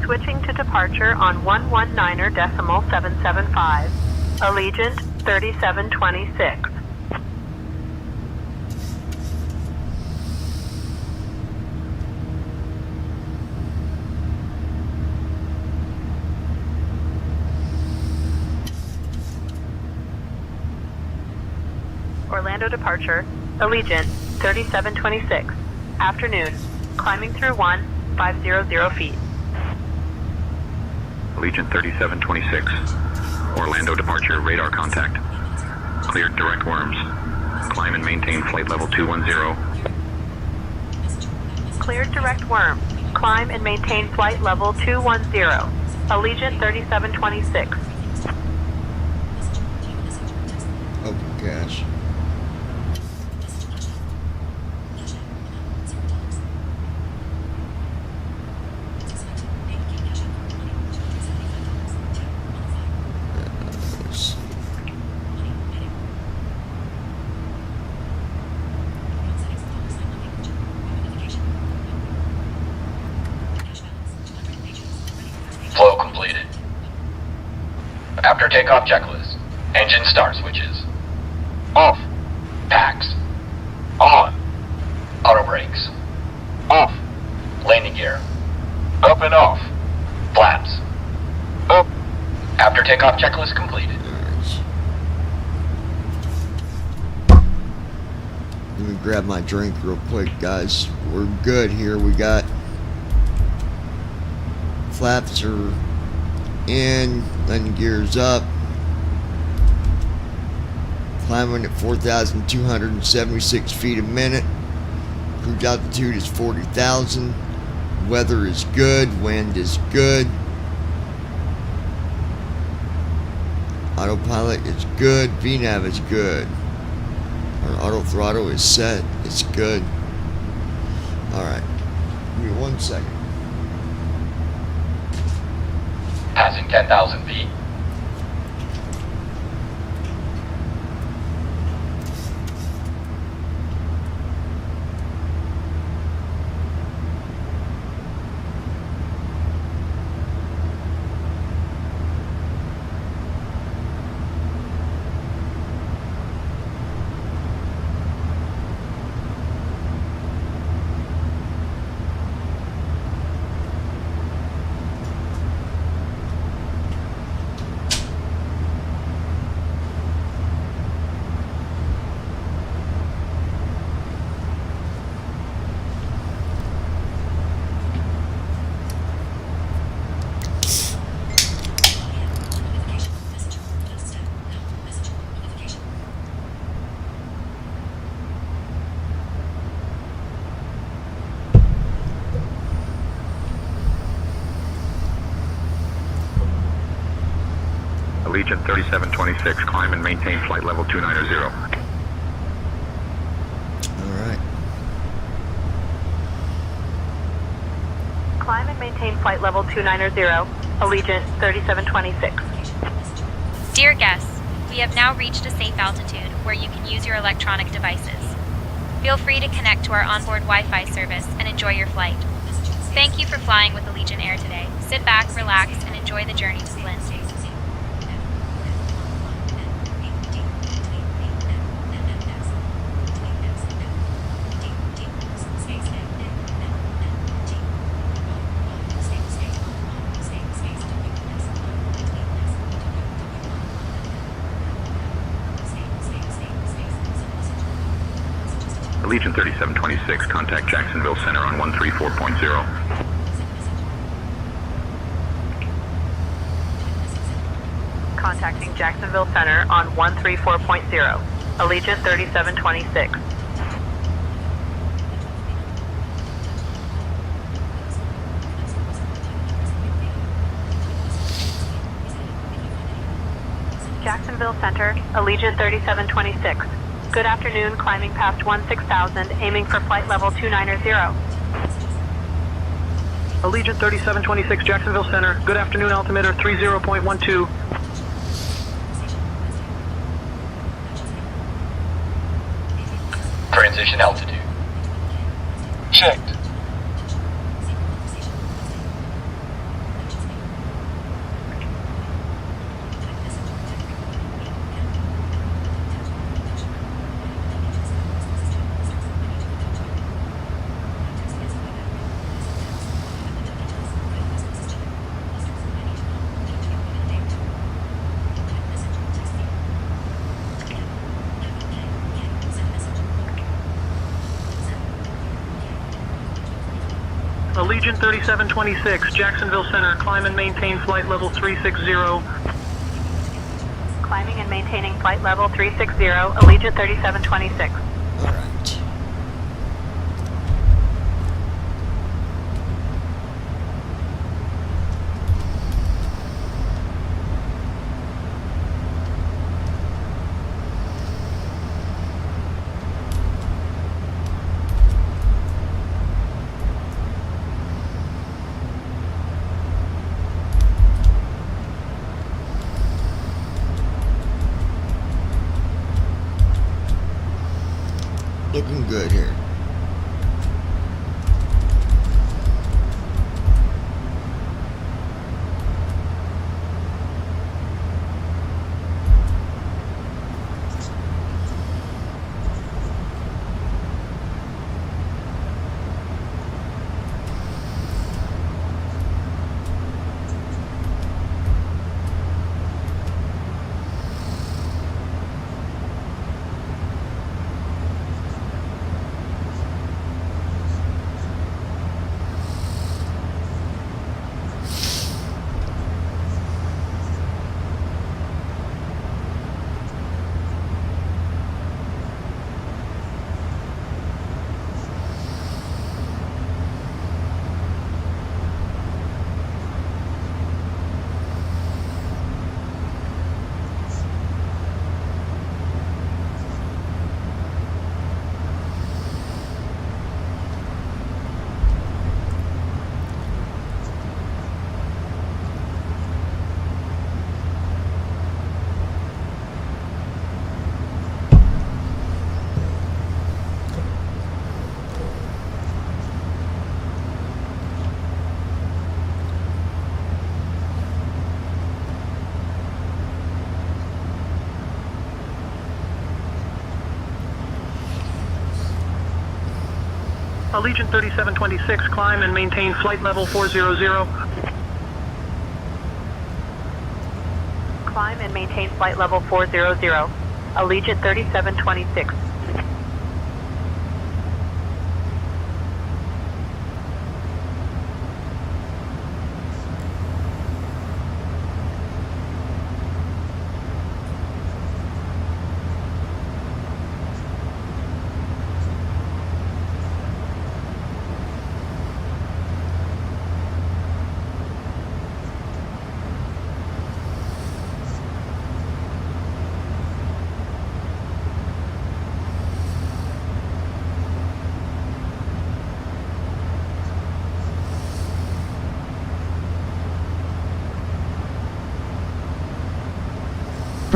Speaker 6: Switching to departure on 119.775. Allegiant 3726. Orlando departure, Allegiant 3726. Afternoon, climbing through 1500 feet.
Speaker 5: Allegiant 3726, Orlando departure, radar contact. Cleared direct worms. Climb and maintain flight level 210.
Speaker 6: Cleared direct worm. Climb and maintain flight level 210. Allegiant 3726.
Speaker 2: Oh gosh.
Speaker 9: Flow completed. After takeoff checklist. Engine start switches. Off. Packs. On. Auto brakes. Off. Landing gear. Up and off. Flaps. Up. After takeoff checklist completed.
Speaker 2: Let me grab my drink real quick, guys. We're good here. We got flaps are in, landing gears up, climbing at 4,276 feet a minute. Cruise altitude is 40,000. Weather is good. Wind is good. Autopilot is good. VNAV is good. Our auto throttle is set. It's good. Alright. Give me 1 second.
Speaker 9: Passing 10,000 feet.
Speaker 5: Allegiant 3726, climb and maintain flight level 290.
Speaker 2: Alright.
Speaker 6: Climb and maintain flight level 290, Allegiant 3726.
Speaker 11: Dear guests, we have now reached a safe altitude where you can use your electronic devices. Feel free to connect to our onboard Wi-Fi service and enjoy your flight. Thank you for flying with Allegiant Air today. Sit back, relax, and enjoy the journey to Flint.
Speaker 5: Allegiant 3726, contact Jacksonville Center on 134.0.
Speaker 6: Contacting Jacksonville Center on 134.0. Allegiant 3726. Jacksonville Center, Allegiant 3726. Good afternoon, climbing past 16,000, aiming for flight level 290.
Speaker 8: Allegiant 3726, Jacksonville Center. Good afternoon, altimeter 30.12.
Speaker 9: Transition altitude. Checked.
Speaker 8: Allegiant 3726, Jacksonville Center. Climb and maintain flight level 360.
Speaker 6: Climbing and maintaining flight level 360, Allegiant 3726.
Speaker 2: Alright. Looking good here.
Speaker 8: Allegiant 3726, climb and maintain flight level 400.
Speaker 6: Climb and maintain flight level 400, Allegiant 3726.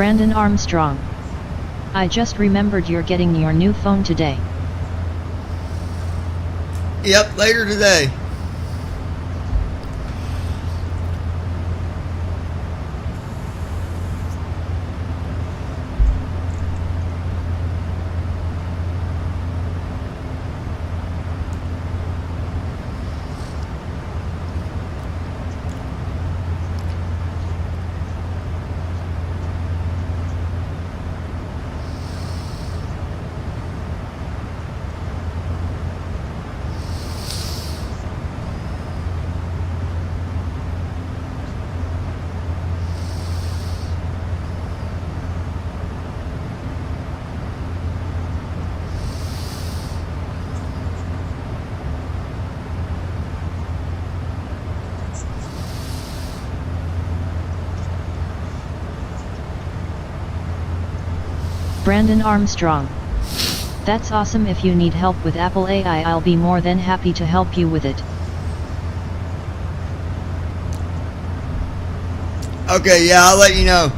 Speaker 7: Brandon Armstrong. I just remembered you're getting your new phone today.
Speaker 2: Yep, later today.
Speaker 7: Brandon Armstrong. That's awesome. If you need help with Apple AI, I'll be more than happy to help you with it.
Speaker 2: Okay, yeah, I'll let you know.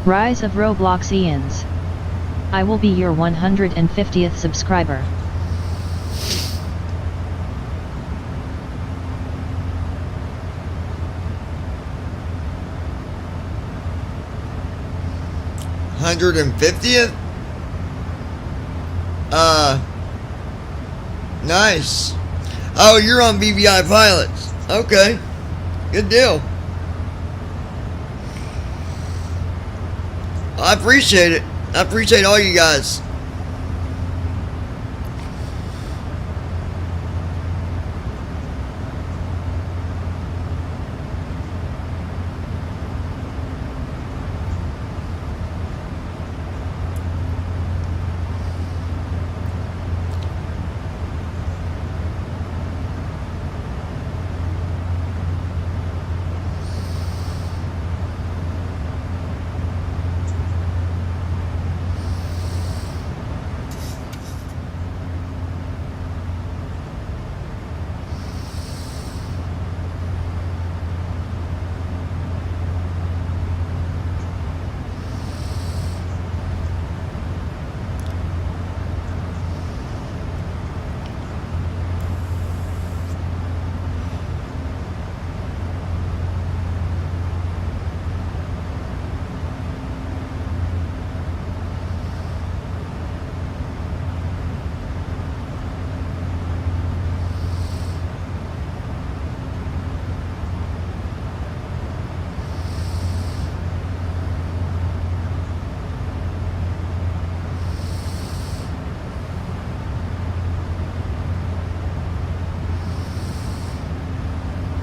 Speaker 7: Rise of Roblox Ians. I will be your 150th subscriber.
Speaker 2: $150th? Nice. Oh, you're on BVI Pilots. Okay. Good deal. I appreciate it. I appreciate all you guys.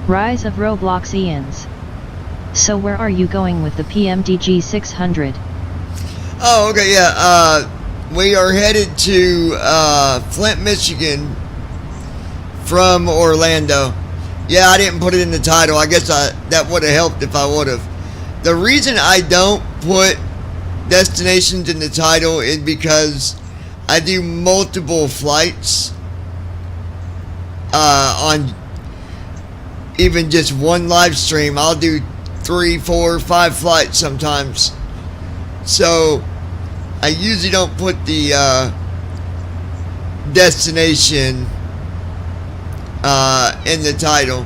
Speaker 7: Rise of Roblox Ians. So where are you going with the pmdg 600?
Speaker 2: Oh, okay, yeah. We are headed to Flint, Michigan from Orlando. Yeah, I didn't put it in the title. I guess that would have helped if I would have. The reason I don't put destinations in the title is because I do multiple flights on even just one live stream. I'll do 3, 4, 5 flights sometimes. So I usually don't put the destination in the title.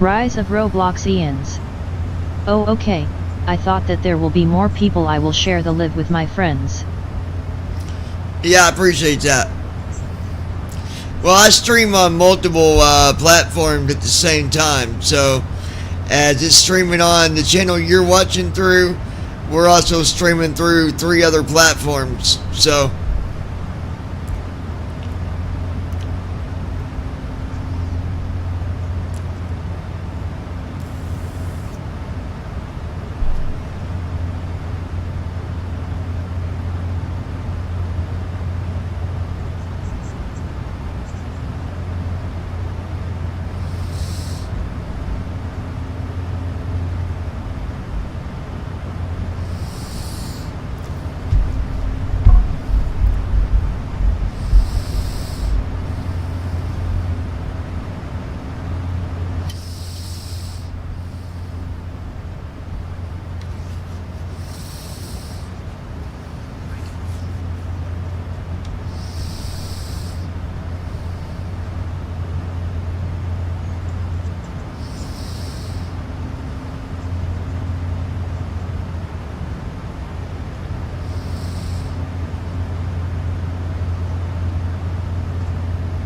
Speaker 7: Rise of Roblox Ians. Oh okay, I thought that there will be more people. I will share the live with my friends.
Speaker 2: Yeah, I appreciate that. Well, I stream on multiple platforms at the same time, so as it's streaming on the channel you're watching through, we're also streaming through 3 other platforms, so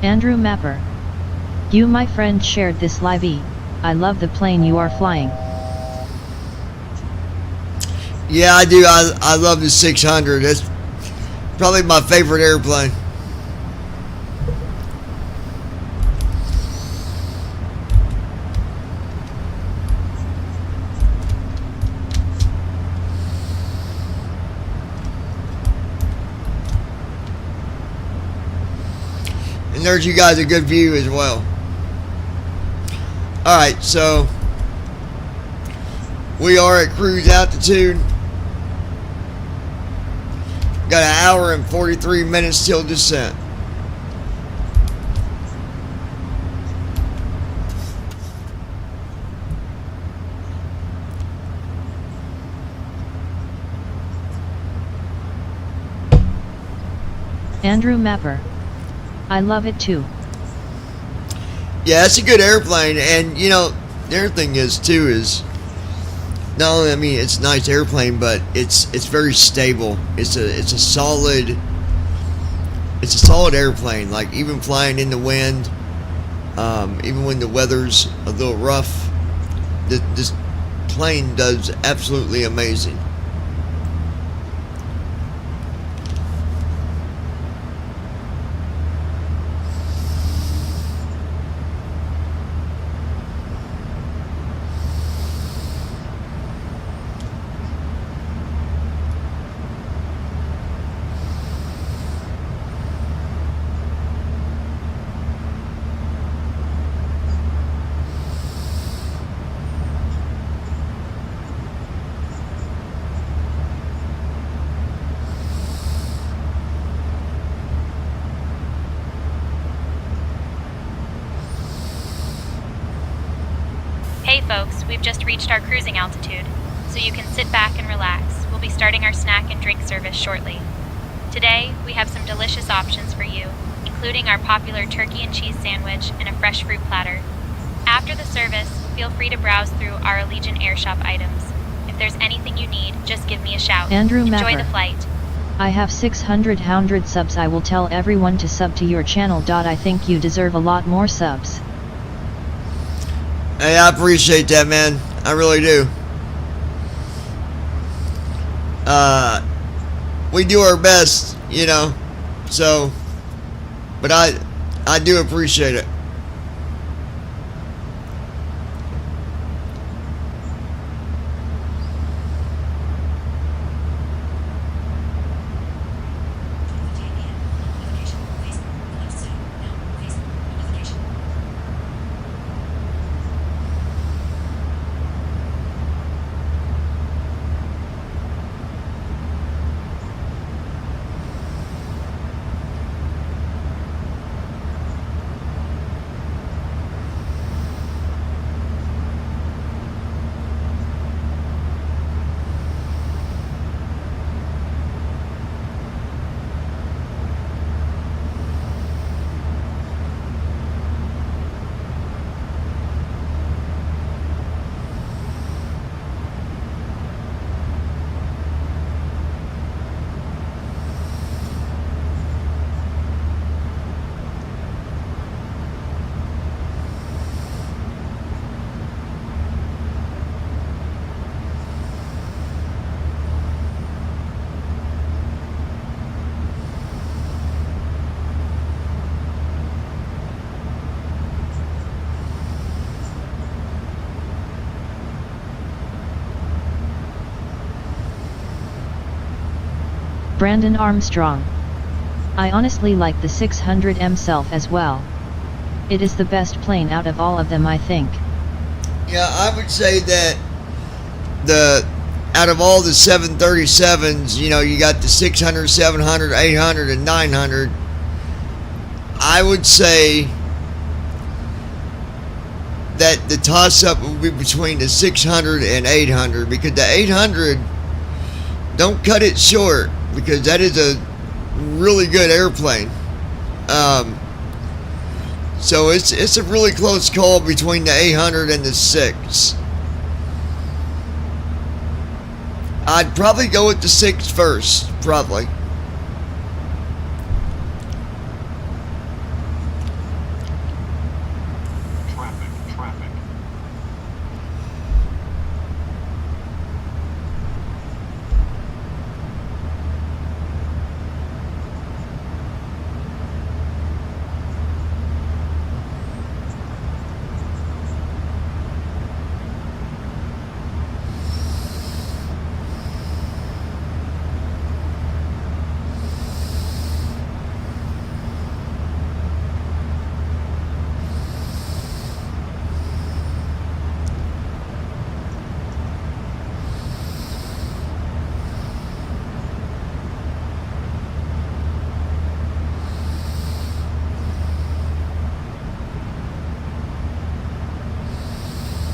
Speaker 7: Andrew Mapper. You my friend shared this live. I love the plane you are flying.
Speaker 2: yeah, I do. I love the 600. That's probably my favorite airplane. And there's you guys a good view as well. Alright, so we are at cruise altitude. Got an hour and 43 minutes till descent.
Speaker 7: Andrew Mapper. I love it too.
Speaker 2: Yeah, it's a good airplane, and you know, the other thing is too is not only, I mean, it's a nice airplane, but it's very stable. It's a solid airplane. Like even flying in the wind, even when the weather's a little rough, this plane does absolutely amazing.
Speaker 11: we've just reached our cruising altitude, so you can sit back and relax. We'll be starting our snack and drink service shortly. Today, we have some delicious options for you, including our popular turkey and cheese sandwich and a fresh fruit platter. After the service, feel free to browse through our Allegiant Airshop items. If there's anything you need, just give me a shout.
Speaker 7: Andrew
Speaker 11: Enjoy
Speaker 7: Mapper.
Speaker 11: the flight.
Speaker 7: I have 600 subs. I will tell everyone to sub to your channel. I think you deserve a lot more subs.
Speaker 2: Hey, I appreciate that, man. I really do. We do our best, you know. So, but I do appreciate it.
Speaker 7: Brandon Armstrong. I honestly like the 600M Self as well. It is the best plane out of all of them, I think.
Speaker 2: Yeah, I would say that out of all the 737s, you know, you got the 600, 700, 800, and 900. I would say that the toss-up would be between the 600 and 800, because the 800, don't cut it short, because that is a really good airplane. So it's a really close call between the 800 and the 6. I'd probably go with the 6 first, probably.
Speaker 9: Traffic.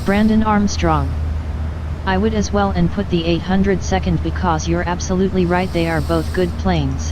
Speaker 7: Brandon Armstrong. I would as well and put the 800 second, because you're absolutely right, they are both good planes.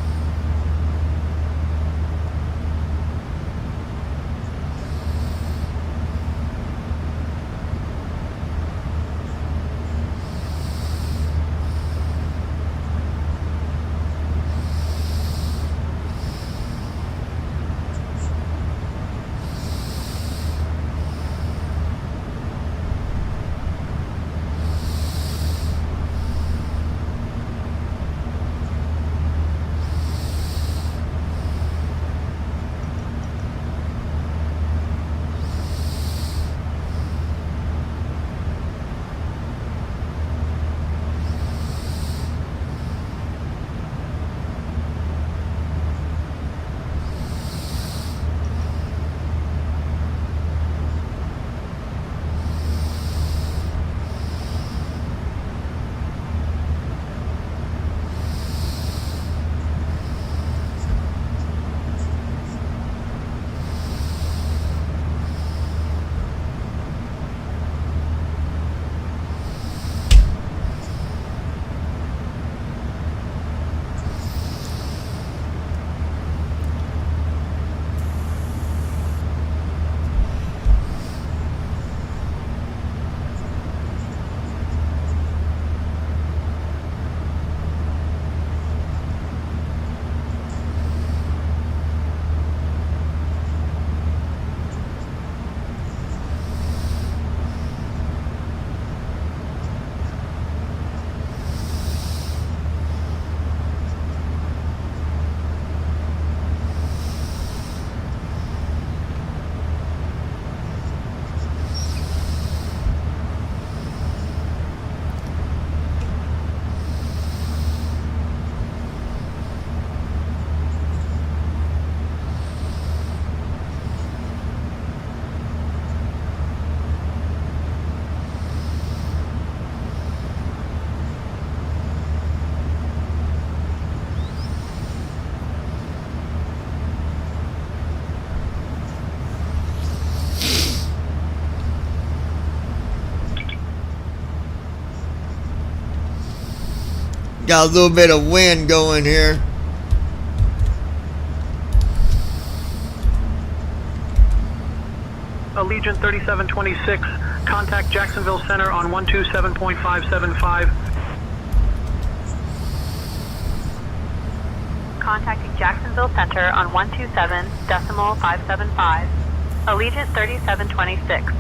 Speaker 2: Got a little bit of wind going here.
Speaker 8: Allegiant 3726, contact Jacksonville Center on 127.575. Contacting Jacksonville Center on 127.575. Allegiant 3726.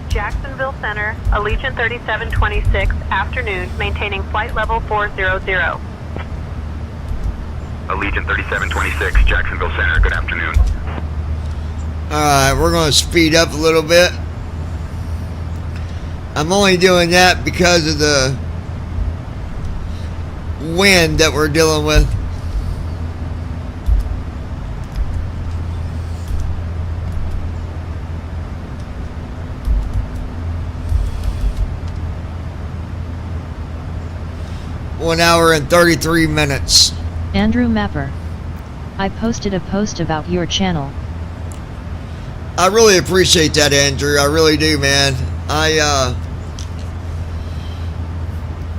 Speaker 8: Jacksonville Center, Allegiant 3726, afternoon, maintaining flight level 400.
Speaker 5: Allegiant 3726, Jacksonville Center, good afternoon.
Speaker 2: Alright, we're going to speed up a little bit. I'm only doing that because of the wind that we're dealing with. One hour and 33 minutes.
Speaker 7: Andrew Mapper. I posted a post about your channel.
Speaker 2: I really appreciate that, Andrew. I really do, man.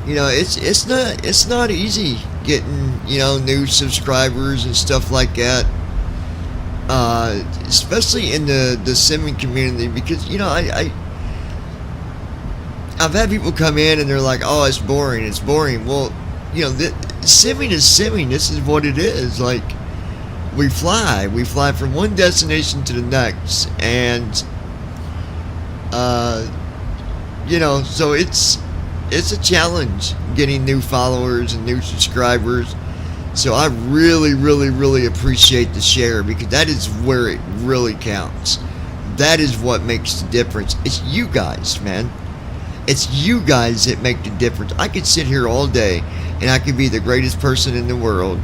Speaker 2: You know, it's not easy getting, you know, new subscribers and stuff like that. Especially in the simming community, because, you know, I've had people come in and they're like, "Oh, it's boring. It's boring." Well, you know, simming is simming. This is what it is. Like, we fly from one destination to the next, and you know, so it's a challenge getting new followers and new subscribers. So I really appreciate the share, because that is where it really counts. That is what makes the difference. It's you guys, man. It's you guys that make the difference. I could sit here all day and I could be the greatest person in the world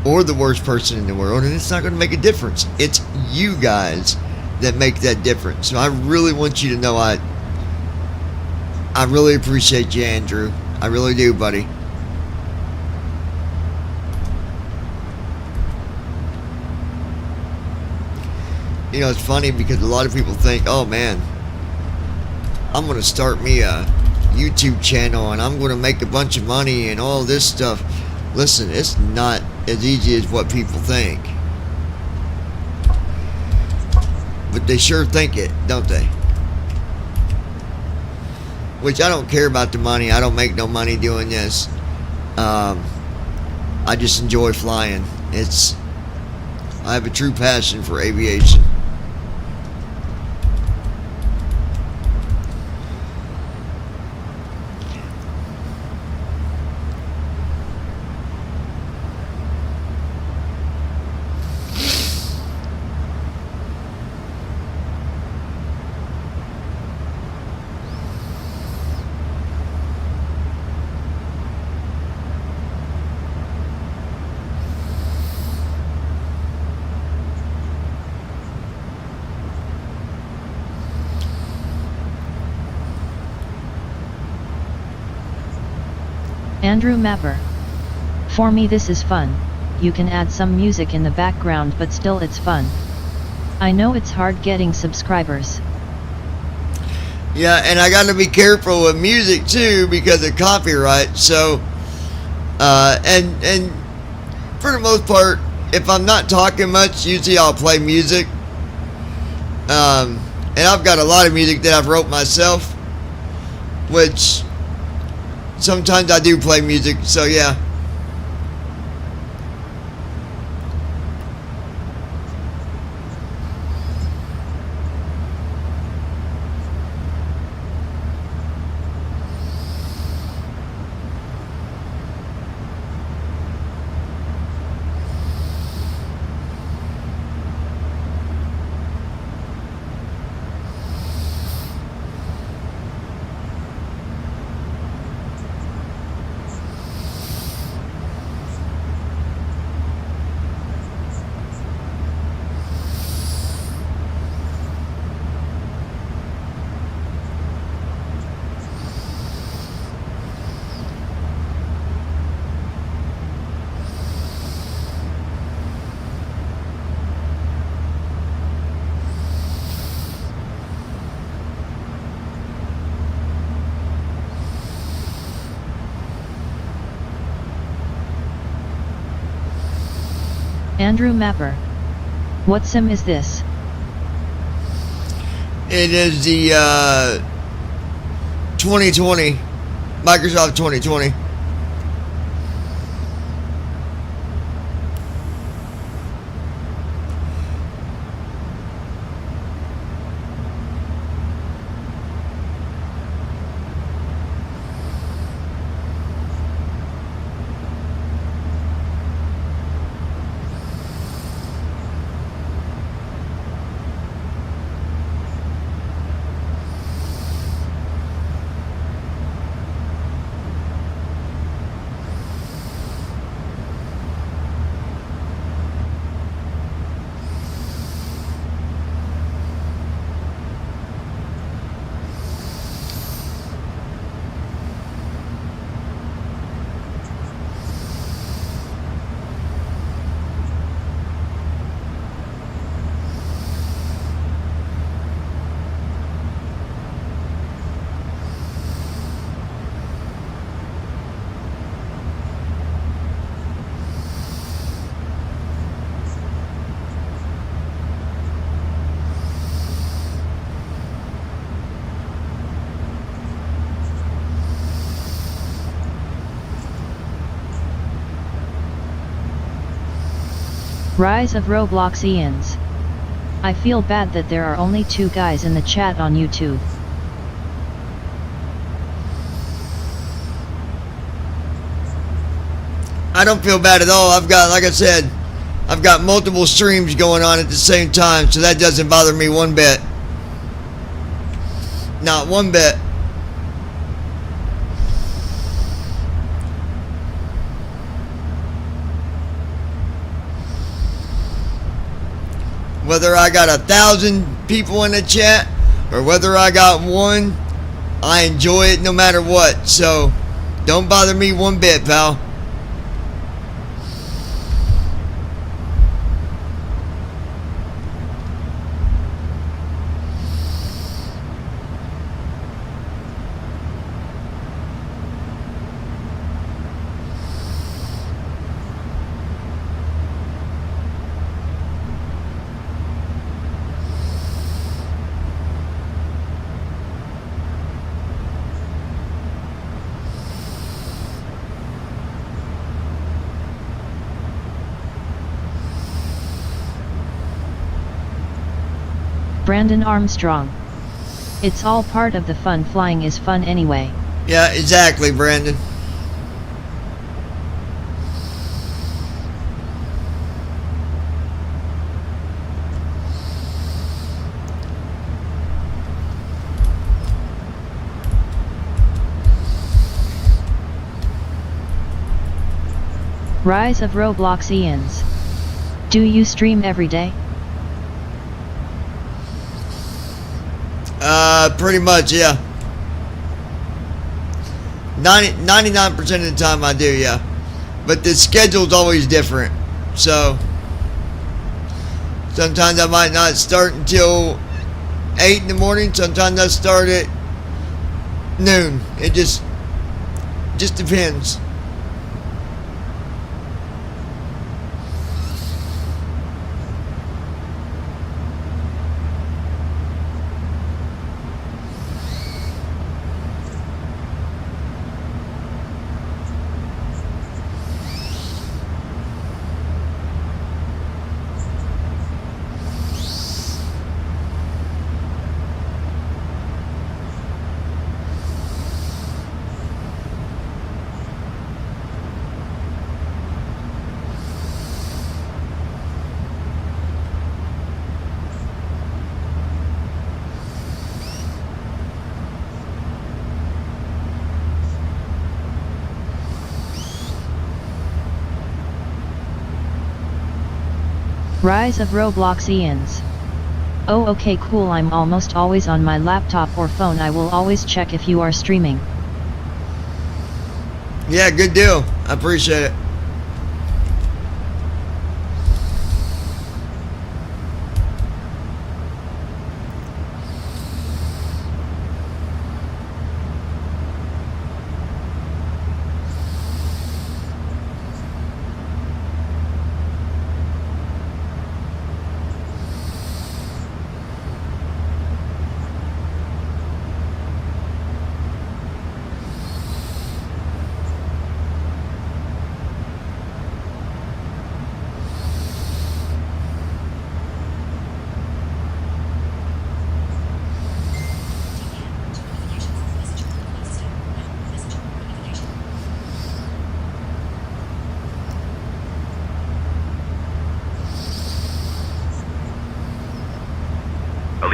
Speaker 2: or the worst person in the world, and it's not going to make a difference. It's you guys that make that difference. So I really want you to know I really appreciate you, Andrew. I really do, buddy. You know, it's funny because a lot of people think, "Oh man, I'm going to start me a YouTube channel and I'm going to make a bunch of money and all this stuff." Listen, it's not as easy as what people think. But they sure think it, don't they? Which, I don't care about the money. I don't make no money doing this. I just enjoy flying. I have a true passion for aviation.
Speaker 7: Andrew Mapper. For me this is fun. You can add some music in the background, but still it's fun. I know it's hard getting subscribers.
Speaker 2: Yeah, and I got to be careful with music too because of copyright. So, and for the most part, if I'm not talking much, usually I'll play music. And I've got a lot of music that I've wrote myself, which sometimes I do play music. So yeah.
Speaker 7: Andrew Mapper. What sim is this?
Speaker 2: It is the 2020, Microsoft 2020.
Speaker 7: Rise of Robloxians. I feel bad that there are only 2 guys in the chat on YouTube.
Speaker 2: I don't feel bad at all. I've got, like I said, I've got multiple streams going on at the same time, so that doesn't bother me one bit. Not one bit. Whether I got 1,000 people in the chat or whether I got 1, I enjoy it no matter what. So don't bother me one bit, pal.
Speaker 7: Brandon Armstrong. It's all part of the fun. Flying is fun anyway.
Speaker 2: Yeah, exactly, Brandon.
Speaker 7: Rise of Robloxians. Do you stream every day?
Speaker 2: Pretty much, yeah. 99% of the time I do, yeah. But the schedule's always different. So sometimes I might not start until 8 in the morning. Sometimes I start at noon. It just depends.
Speaker 7: Rise of Robloxians. Oh, okay, cool. I'm almost always on my laptop or phone. I will always check if you are streaming.
Speaker 2: Yeah, good deal. I appreciate it.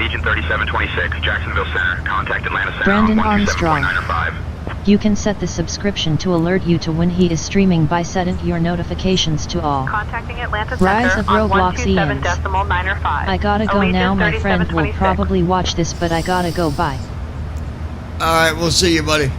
Speaker 5: Allegiant 3726, Jacksonville Center. Contact Atlanta Center
Speaker 7: Brandon
Speaker 5: on
Speaker 7: Armstrong.
Speaker 5: 127.905.
Speaker 7: You can set the subscription to alert you to when he is streaming by setting your notifications to all.
Speaker 6: Contacting Atlanta
Speaker 7: Rise
Speaker 6: Center
Speaker 7: of
Speaker 6: on
Speaker 7: Roblox
Speaker 6: 127.905.
Speaker 7: I gotta go now. My friend will probably watch this, but I gotta go. Bye.
Speaker 2: Alright, we'll see you, buddy.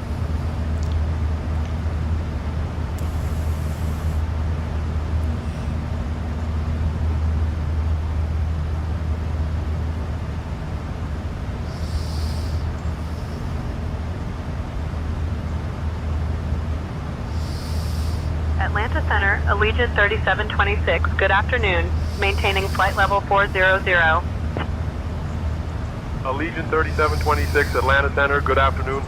Speaker 6: Atlanta Center, Allegiant 3726. Good afternoon. Maintaining flight level 400.
Speaker 12: Allegiant 3726, Atlanta Center. Good afternoon.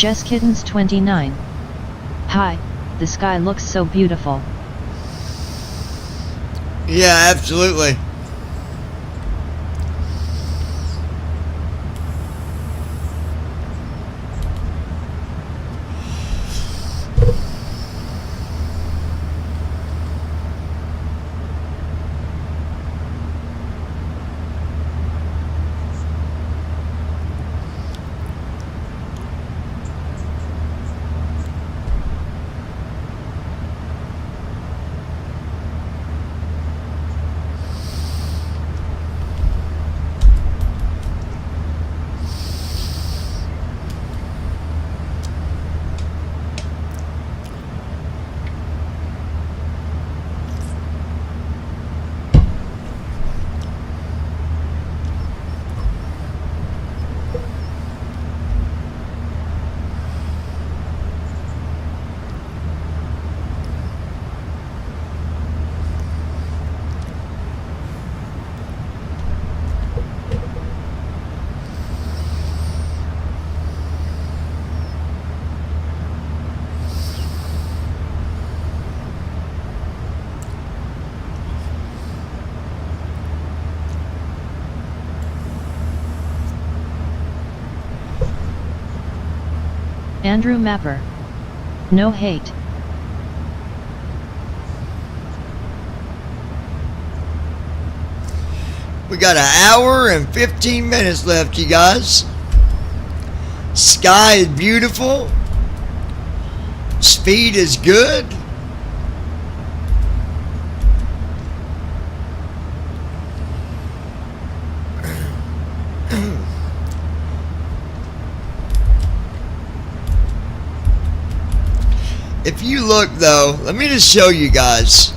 Speaker 7: Jess Kittens 29. Hi, the sky looks so beautiful.
Speaker 2: Yeah, absolutely.
Speaker 7: Andrew Mapper. No hate.
Speaker 2: We got an hour and 15 minutes left, you guys. Sky is beautiful. Speed is good. If you look though, let me just show you guys.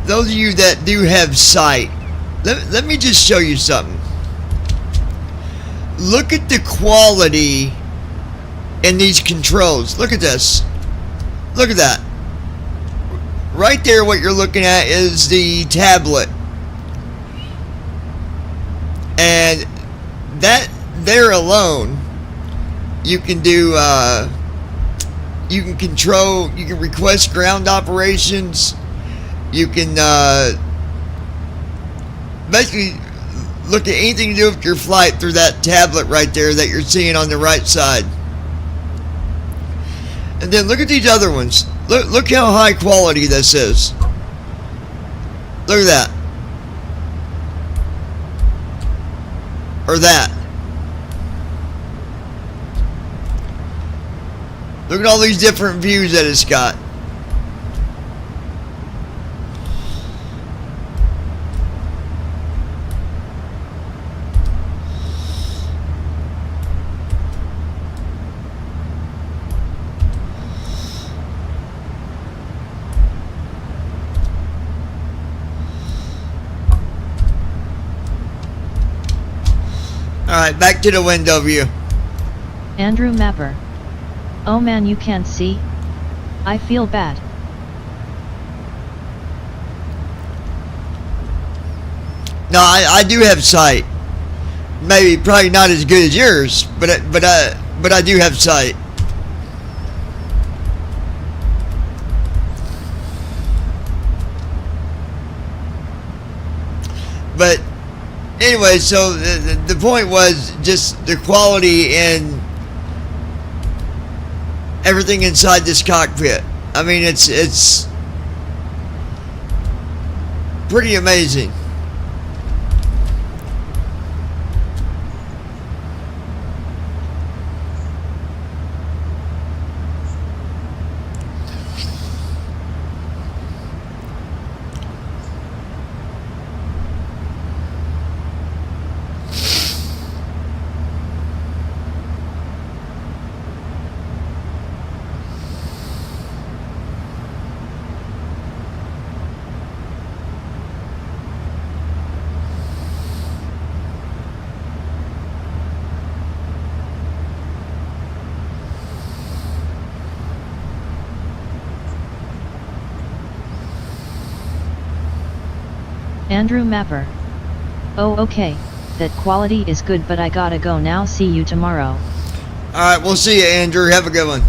Speaker 2: Those of you that do have sight, let me just show you something. Look at the quality in these controls. Look at this. Look at that. Right there, what you're looking at is the tablet. And that there alone, you can do, you can control, you can request ground operations. You can basically look at anything to do with your flight through that tablet right there that you're seeing on the right side. And then look at these other ones. Look how high quality this is. Look at that. Or that. Look at all these different views that it's got. Alright, back to the window view.
Speaker 7: Andrew Mapper. Oh man, you can't see? I feel bad.
Speaker 2: No, I do have sight. Maybe probably not as good as yours, but I do have sight. But anyway, so the point was just the quality in everything inside this cockpit. I mean, it's pretty amazing.
Speaker 7: Andrew Mapper. Oh okay, that quality is good, but I gotta go now. See you tomorrow.
Speaker 2: Alright, we'll see you, Andrew. Have a good one.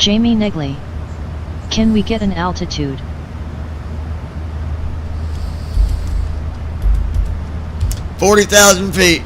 Speaker 7: Jamie Negley. Can we get an altitude?
Speaker 2: $40,000 feet.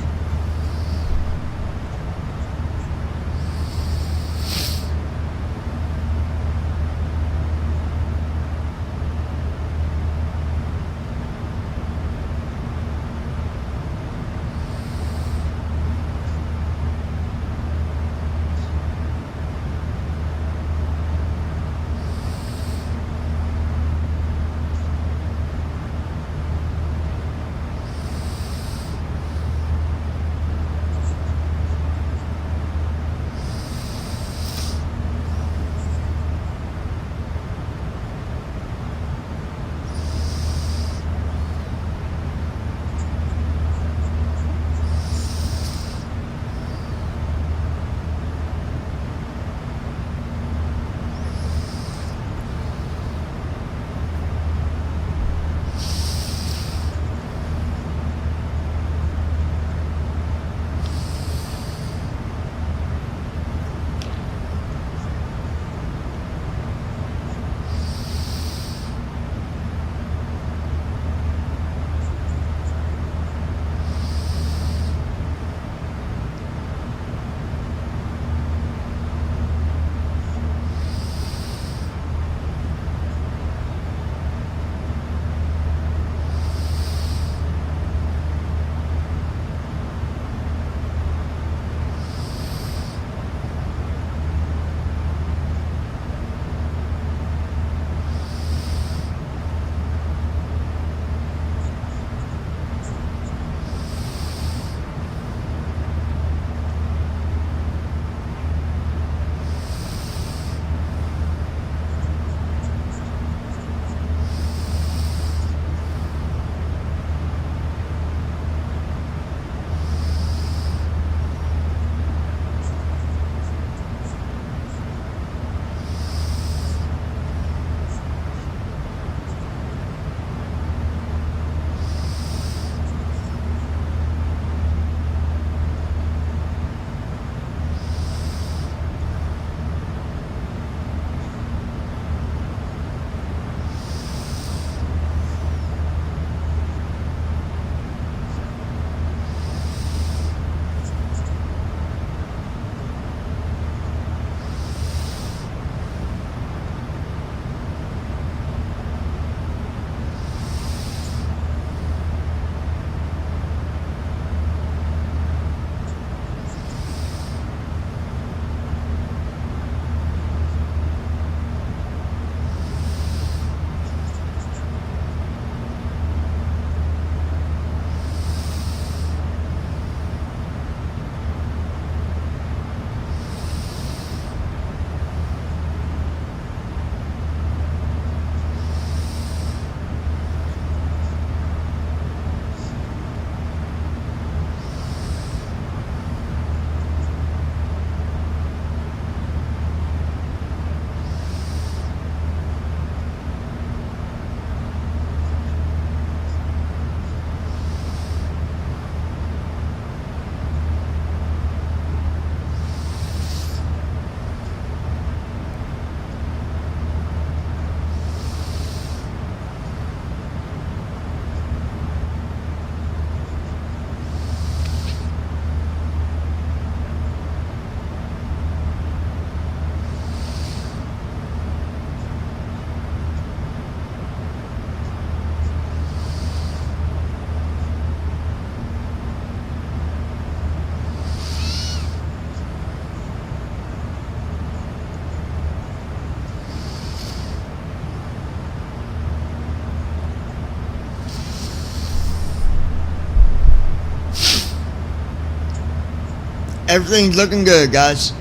Speaker 2: Everything's looking good, guys.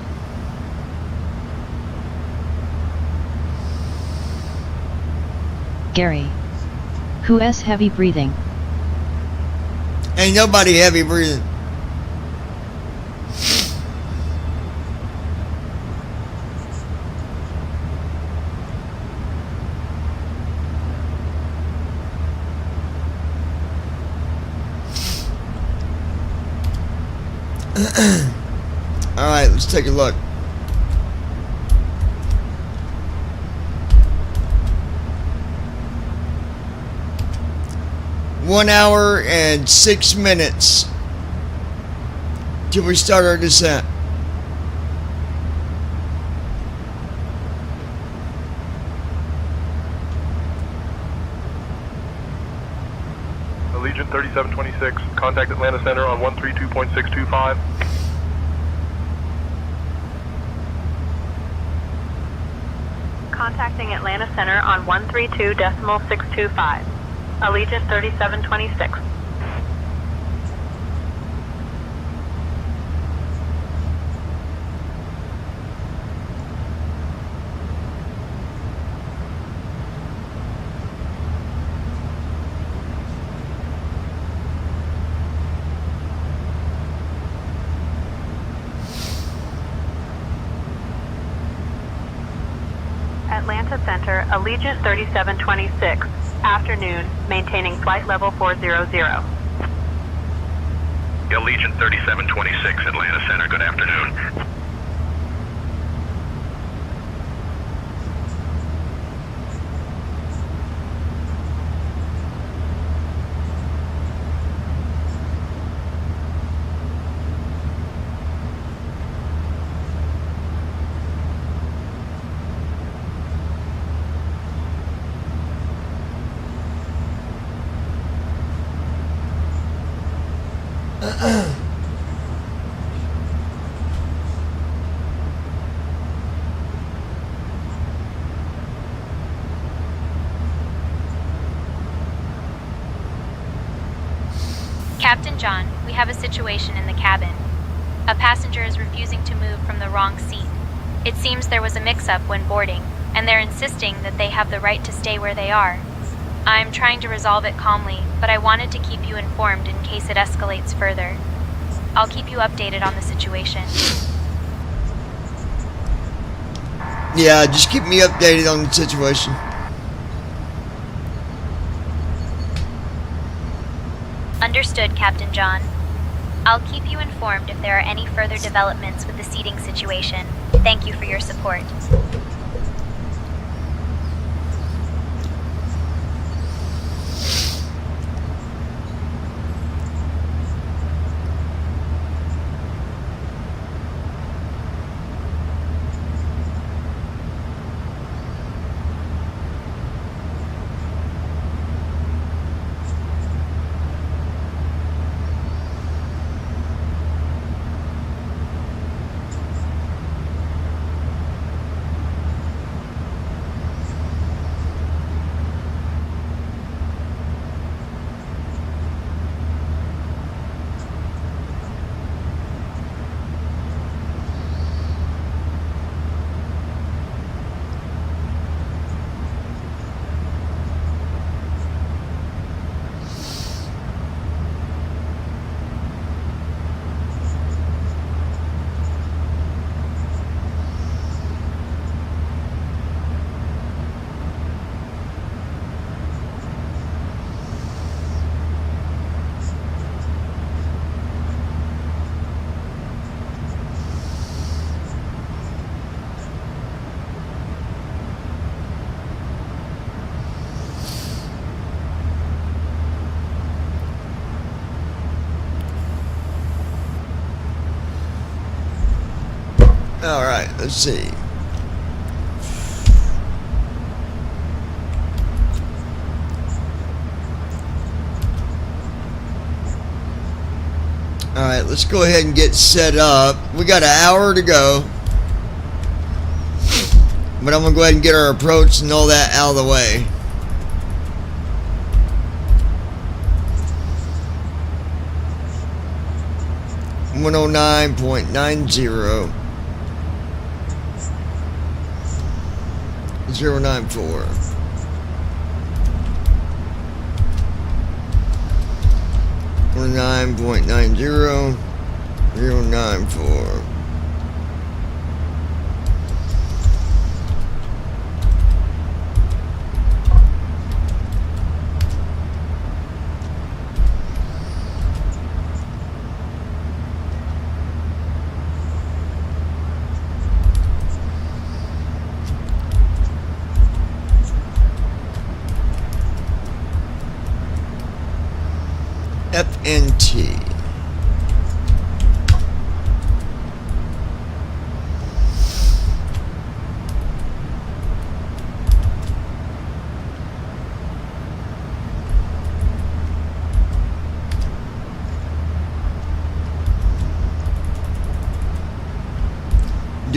Speaker 7: Gary. Who's heavy breathing?
Speaker 2: Ain't nobody heavy breathing. Alright, let's take a look. 1 hour and 6 minutes till we start our descent.
Speaker 12: Allegiant 3726, contact Atlanta Center on 132.625.
Speaker 6: Contacting Atlanta Center on 132.625. Allegiant 3726. Atlanta Center, Allegiant 3726. Afternoon, maintaining flight level 400.
Speaker 5: Allegiant 3726, Atlanta Center, good afternoon.
Speaker 11: Captain John, we have a situation in the cabin. A passenger is refusing to move from the wrong seat. It seems there was a mix-up when boarding, and they're insisting that they have the right to stay where they are. I'm trying to resolve it calmly, but I wanted to keep you informed in case it escalates further. I'll keep you updated on the situation.
Speaker 2: Yeah, just keep me updated on the situation.
Speaker 11: Understood, Captain John. I'll keep you informed if there are any further developments with the seating situation. Thank you for your support.
Speaker 2: Alright, let's see. Alright, let's go ahead and get set up. We got an hour to go. But I'm going to go ahead and get our approach and all that out of the way. (109.90) 094. Or 9.90 094.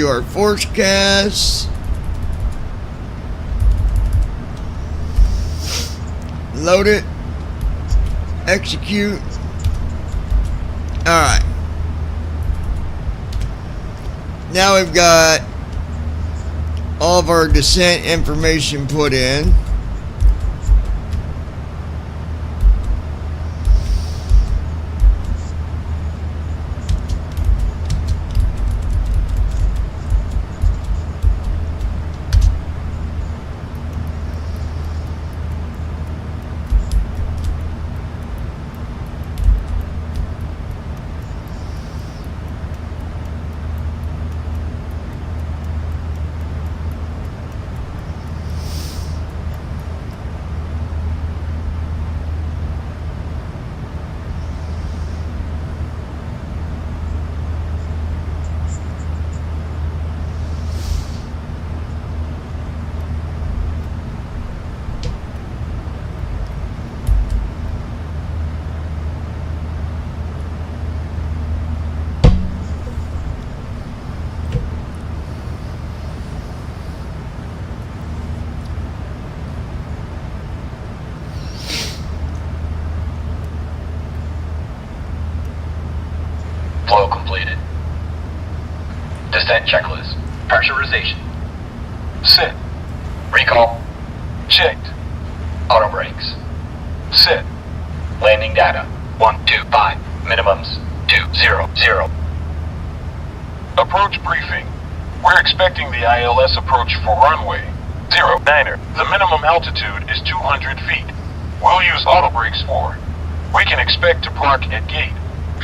Speaker 2: do our forecast. Load it. Execute. Alright. Now we've got all of our descent information put in.
Speaker 9: Flow completed. Descent checklist. Pressurization. Set. Recall. Checked. Auto brakes. Set. Landing data. 125. Minimums. 200.
Speaker 13: Approach briefing. We're expecting the ILS approach for runway 09er. The minimum altitude is 200 feet. We'll use auto brakes 4. We can expect to park at gate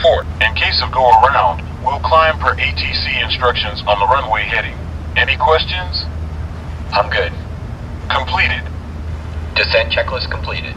Speaker 13: 4. In case of go around, we'll climb per ATC instructions on the runway heading. Any questions?
Speaker 9: I'm good.
Speaker 13: Completed.
Speaker 9: Descent checklist completed.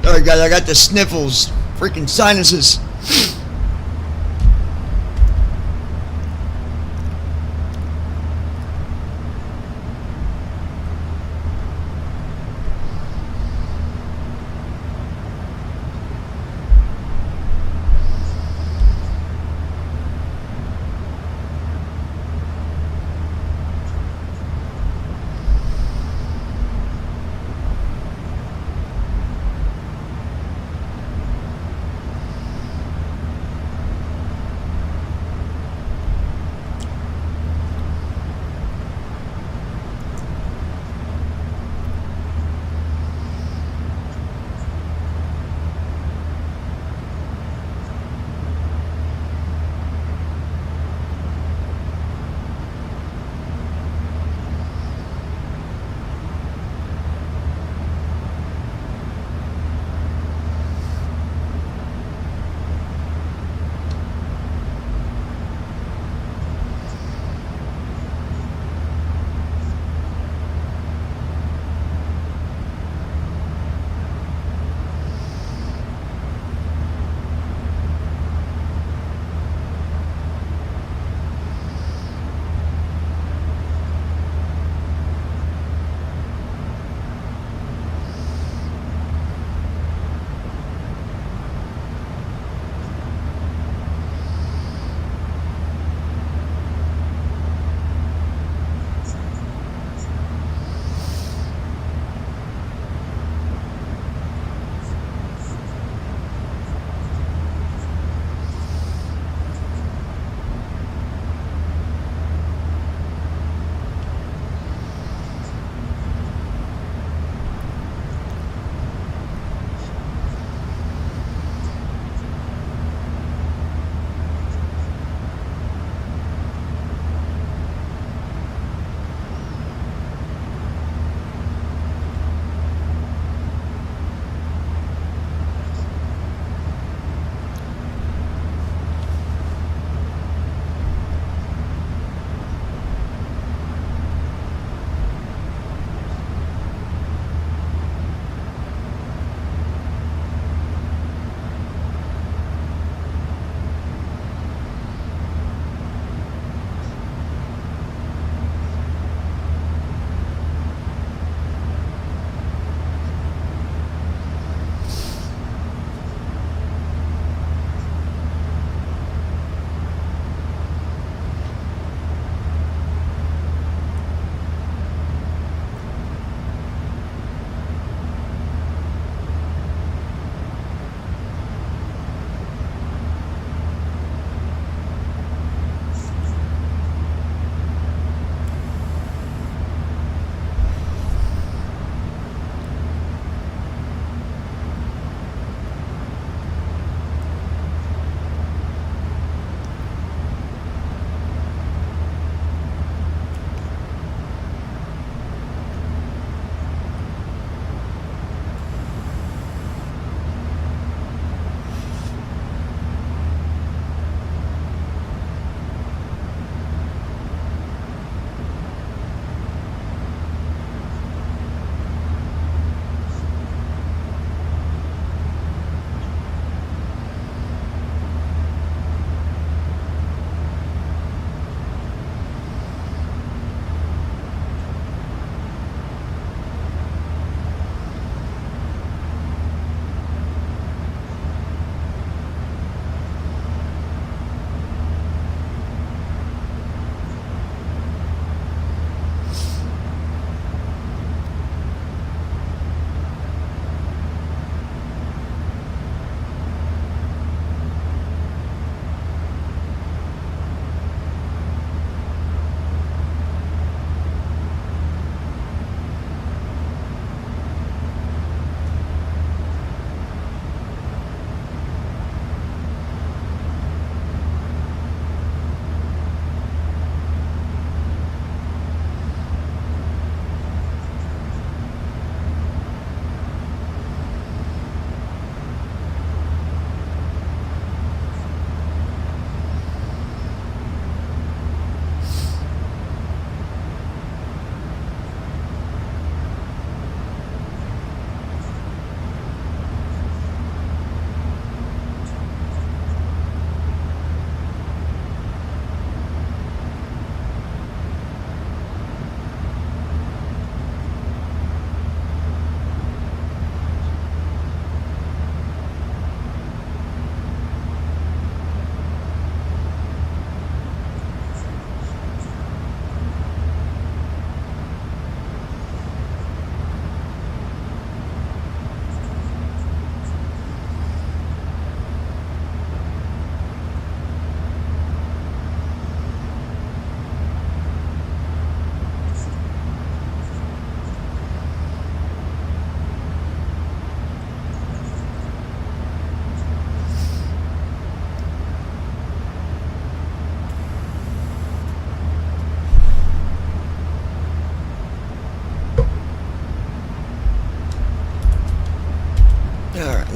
Speaker 2: Alright guys, I got the sniffles. Freaking sinuses.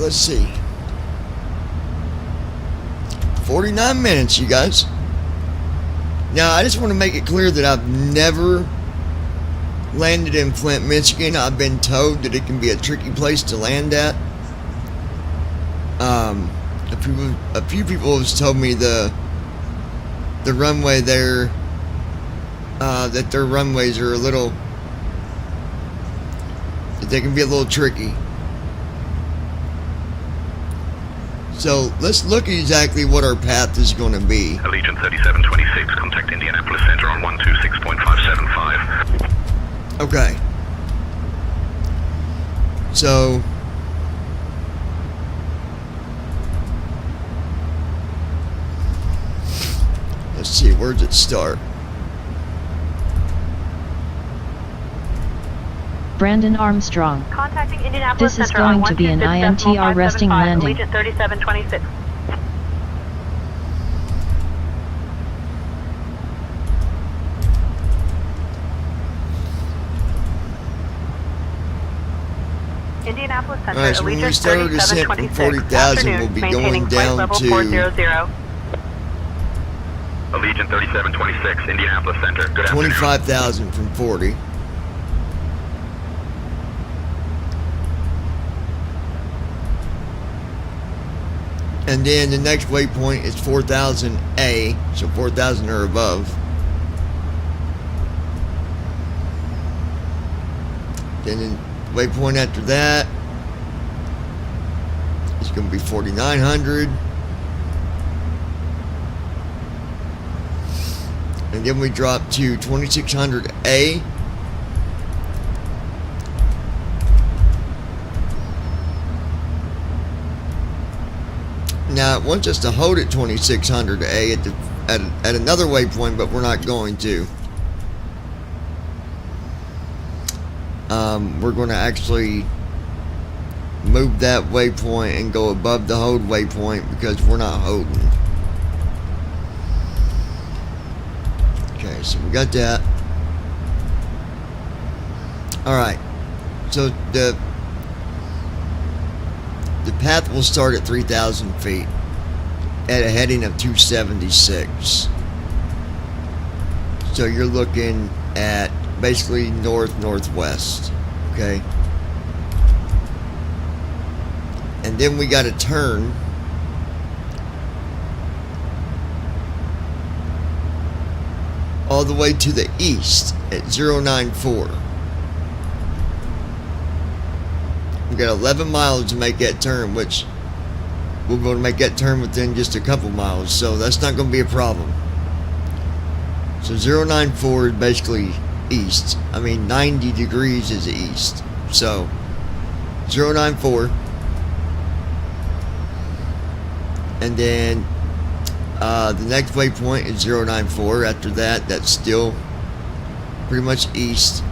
Speaker 2: let's see. 49 minutes, you guys. Now, I just want to make it clear that I've never landed in Flint, Michigan. I've been told that it can be a tricky place to land at. A few people have told me the runway there, that their runways are that they can be a little tricky. So let's look at exactly what our path is going to be.
Speaker 5: Allegiant 3726, contact Indianapolis Center on 126.575.
Speaker 2: Okay. So let's see, where's it start?
Speaker 7: Brandon Armstrong.
Speaker 6: Contacting Indianapolis
Speaker 7: This is
Speaker 6: Center on
Speaker 7: going to be an INTR resting
Speaker 6: 126.575,
Speaker 7: landing.
Speaker 6: Allegiant 3726. Indianapolis Center,
Speaker 2: Alright, so when we
Speaker 6: Allegiant
Speaker 2: start our descent from
Speaker 6: 3726.
Speaker 2: 40,000, we'll be
Speaker 6: Maintaining
Speaker 2: going
Speaker 6: flight
Speaker 2: down
Speaker 6: level
Speaker 2: to
Speaker 6: 400.
Speaker 5: Allegiant 3726, Indianapolis Center. Good afternoon.
Speaker 2: 25,000 from 40. And then the next waypoint is 4,000A, so 4,000 or above. Then the waypoint after that is going to be 4,900. And then we drop to 2,600A. Now it wants us to hold at 2,600A at another waypoint, but we're not going to. We're going to actually move that waypoint and go above the hold waypoint because we're not holding. Okay, so we got that. Alright, so the path will start at 3,000 feet at a heading of 276. So you're looking at basically north-northwest, okay? And then we got to turn all the way to the east at 094. We got 11 miles to make that turn, which we're going to make that turn within just a couple miles, so that's not going to be a problem. So 094 is basically east. I mean, 90 degrees is east. So 094, and then the next waypoint is 094. After that, that's still pretty much east.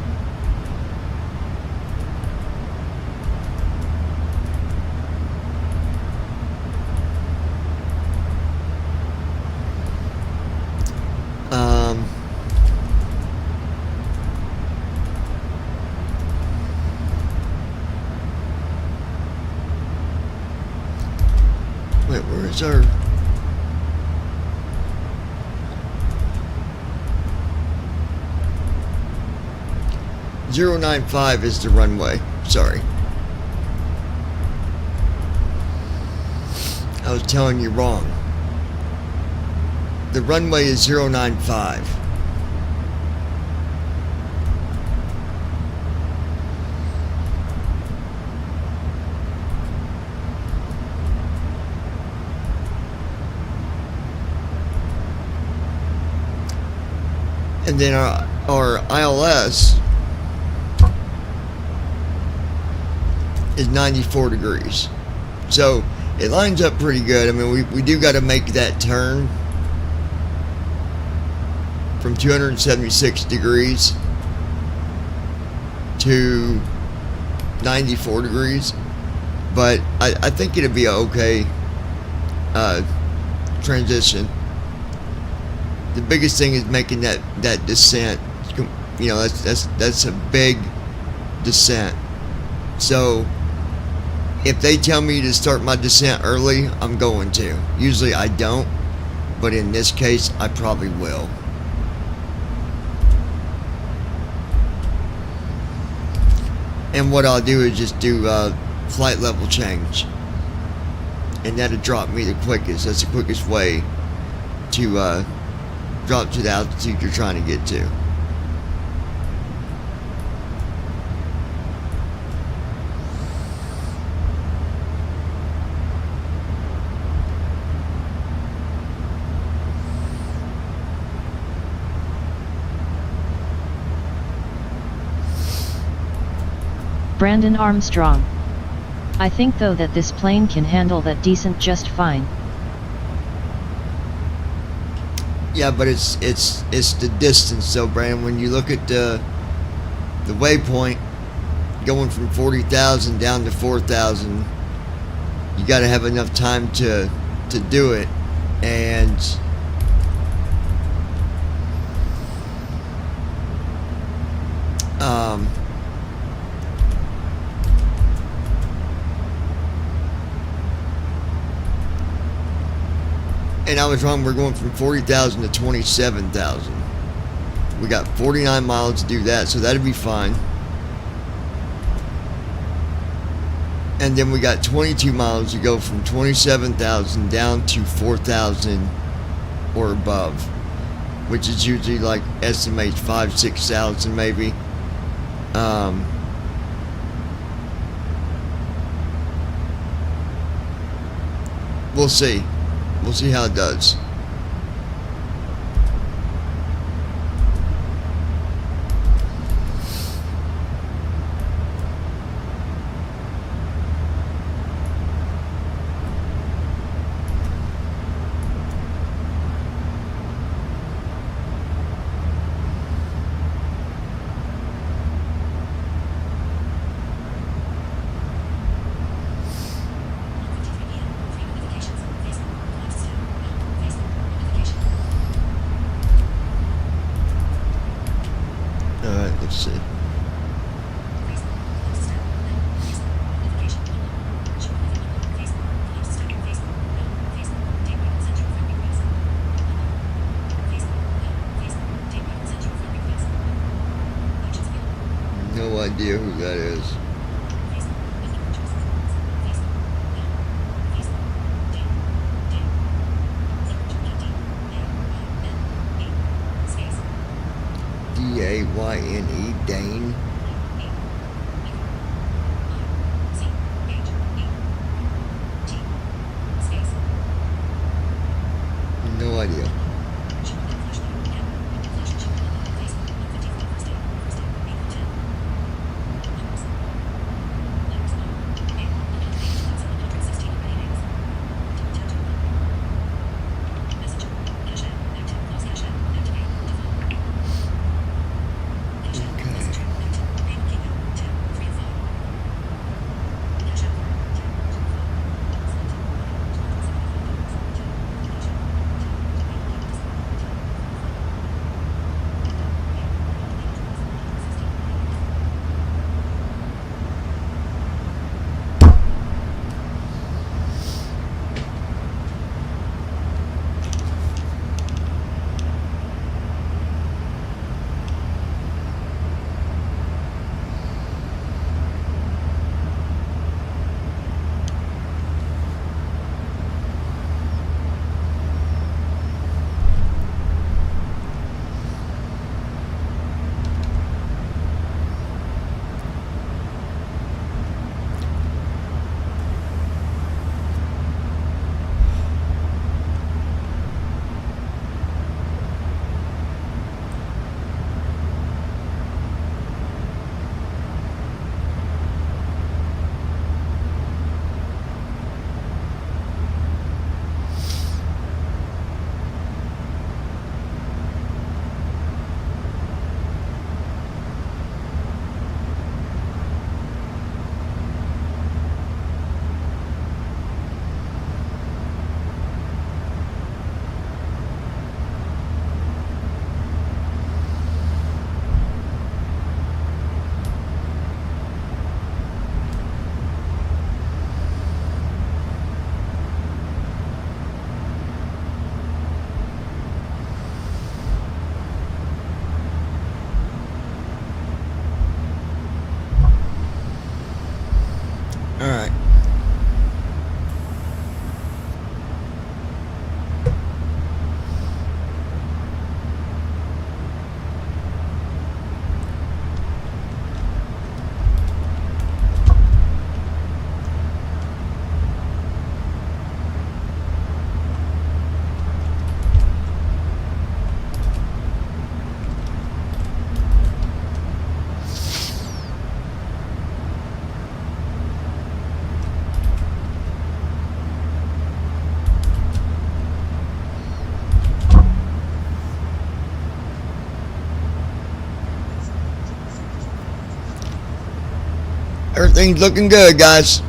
Speaker 2: Wait, where is our... .095 is the runway. Sorry. I was telling you wrong. The runway is 095. And then our ILS is 94 degrees. So it lines up pretty good. I mean, we do got to make that turn from 276 degrees to 94 degrees. But I think it'll be an okay transition. The biggest thing is making that descent. You know, that's a big descent. So if they tell me to start my descent early, I'm going to. Usually I don't, but in this case, I probably will. And what I'll do is just do flight level change. And that'll drop me the quickest. That's the quickest way to drop to the altitude you're trying to get to.
Speaker 7: Brandon Armstrong. I think though that this plane can handle that descent just fine.
Speaker 2: Yeah, but it's the distance though, Brandon. When you look at the waypoint, going from 40,000 down to 4,000, you got to have enough time to do it, and and I was wrong. We're going from 40,000 to 27,000. We got 49 miles to do that, so that'd be fine. And then we got 22 miles to go from 27,000 down to 4,000 or above, which is usually like estimates 5,000-6,000 maybe. We'll see. We'll see how it does. Alright, let's see. No idea who that is. D-A-Y-N-E, Dane. No idea. Everything's looking good, guys.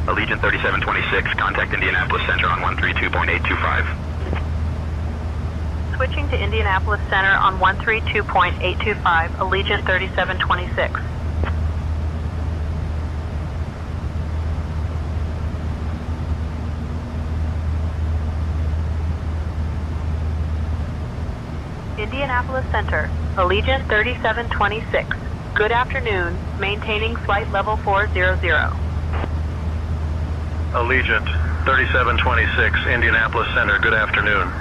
Speaker 5: Allegiant 3726, contact Indianapolis Center on 132.825.
Speaker 6: Switching to Indianapolis Center on 132.825, Allegiant 3726. Indianapolis Center, Allegiant 3726. Good afternoon, maintaining flight level 400.
Speaker 8: Allegiant 3726, Indianapolis Center, good afternoon.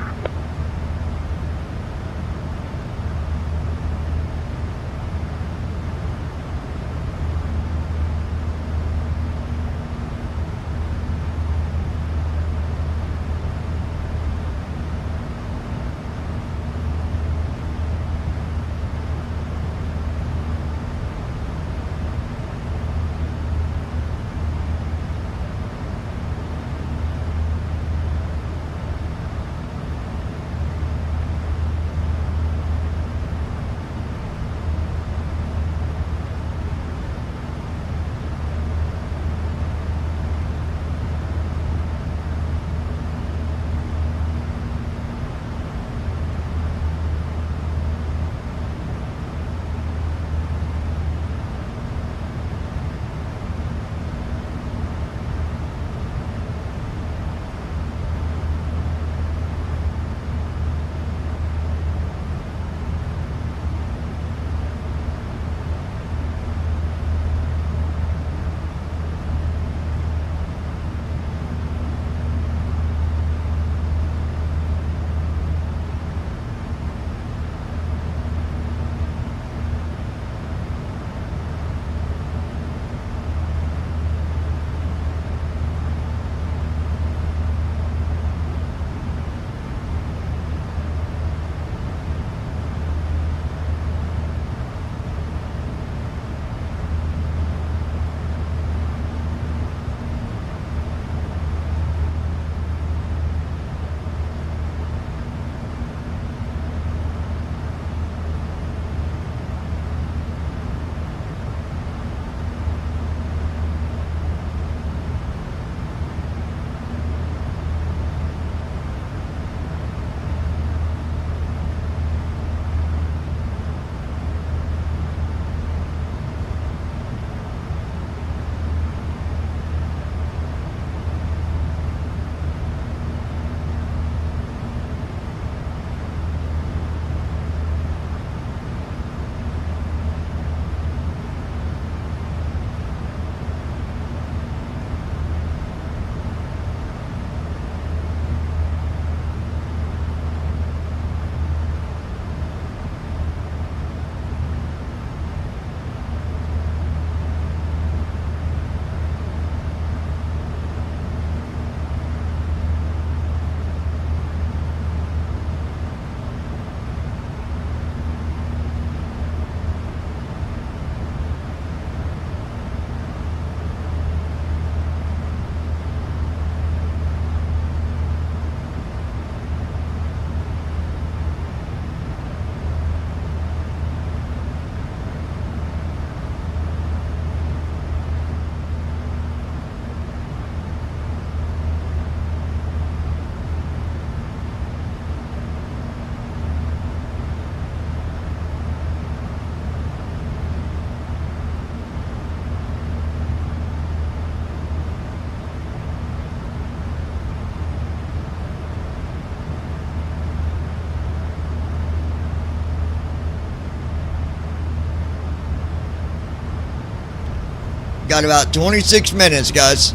Speaker 2: Got about 26 minutes, guys.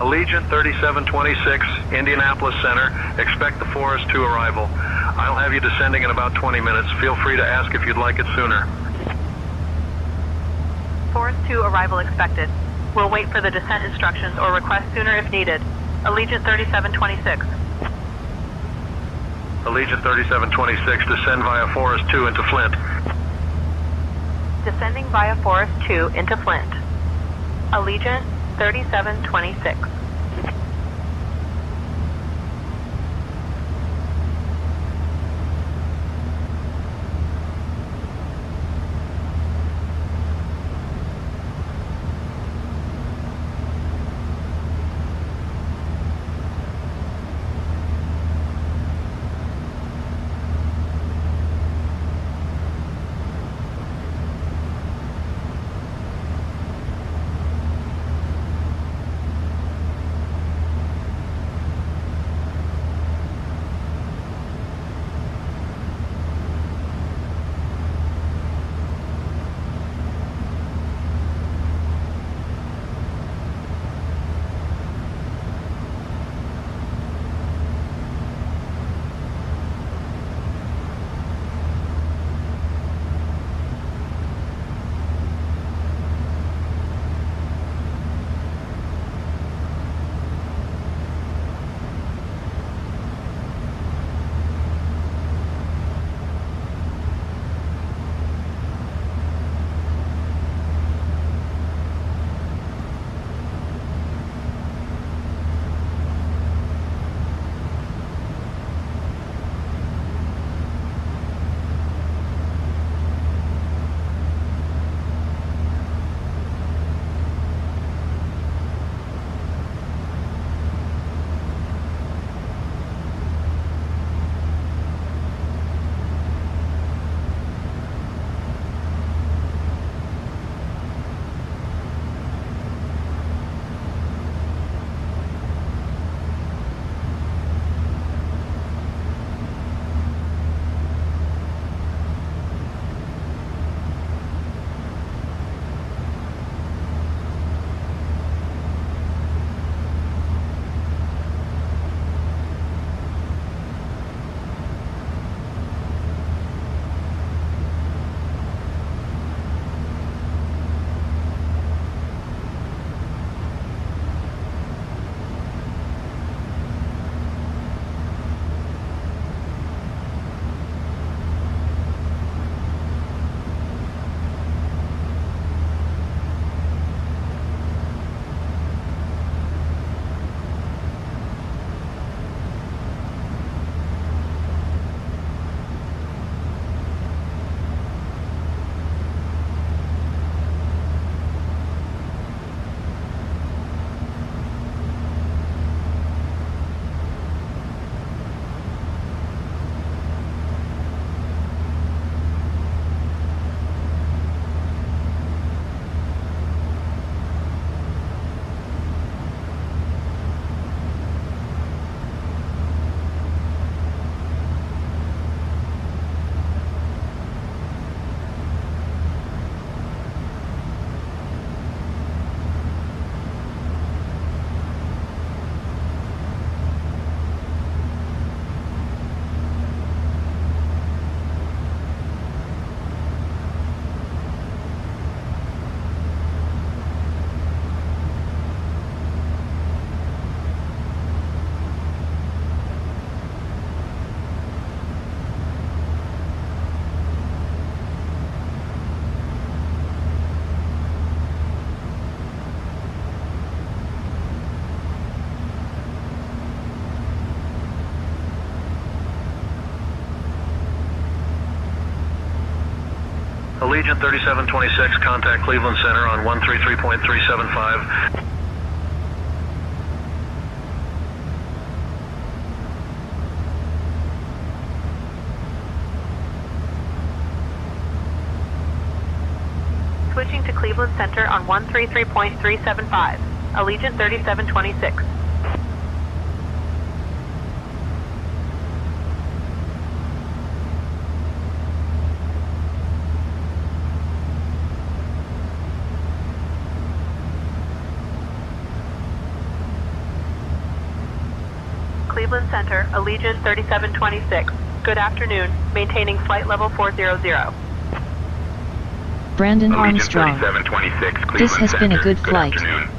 Speaker 12: Allegiant 3726, Indianapolis Center. Expect the Forest 2 arrival. I'll have you descending in about 20 minutes. Feel free to ask if you'd like it sooner.
Speaker 6: Forest 2 arrival expected. We'll wait for the descent instructions or request sooner if needed. Allegiant 3726.
Speaker 12: Allegiant 3726, descend via Forest 2 into Flint.
Speaker 6: Descending via Forest 2 into Flint. Allegiant 3726.
Speaker 12: Allegiant 3726, contact Cleveland Center on 133.375.
Speaker 6: Switching to Cleveland Center on 133.375. Allegiant 3726. Cleveland Center, Allegiant 3726. Good afternoon. Maintaining flight level 400.
Speaker 7: Brandon
Speaker 5: Allegiant
Speaker 7: Armstrong.
Speaker 5: 3726, Cleveland
Speaker 7: This has been a
Speaker 5: Center.
Speaker 7: good flight.
Speaker 5: Afternoon.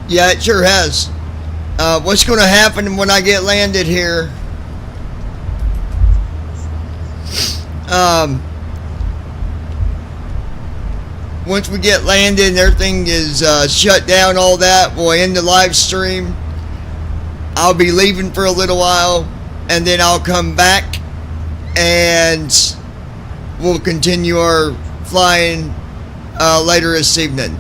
Speaker 2: Yeah, it sure has. What's going to happen when I get landed here? Once we get landed and everything is shut down, all that, we'll end the live stream. I'll be leaving for a little while, and then I'll come back, and we'll continue our flying later this evening.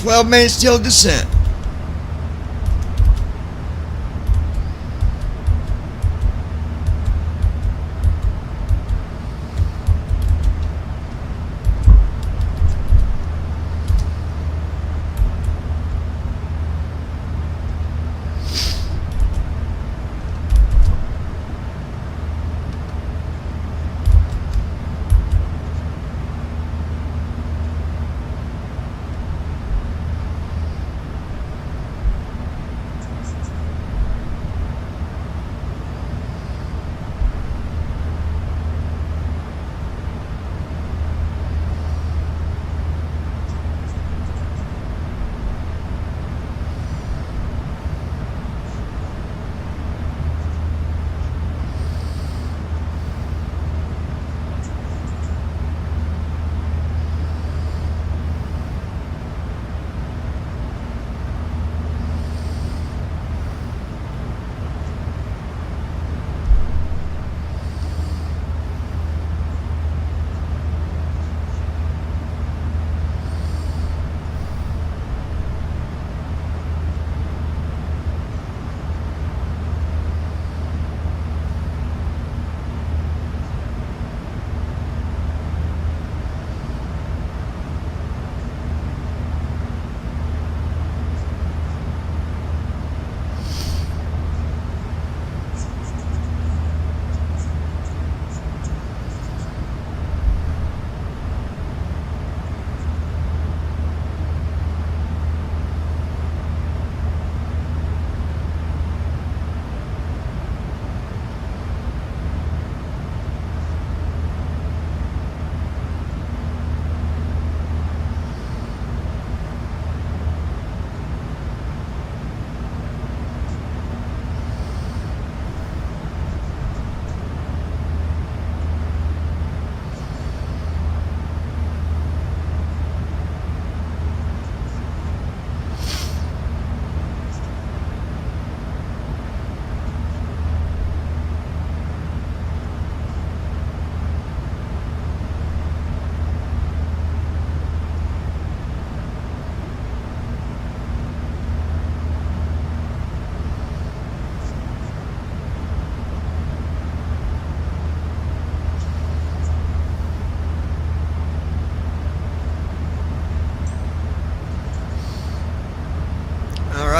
Speaker 2: 12 minutes till descent.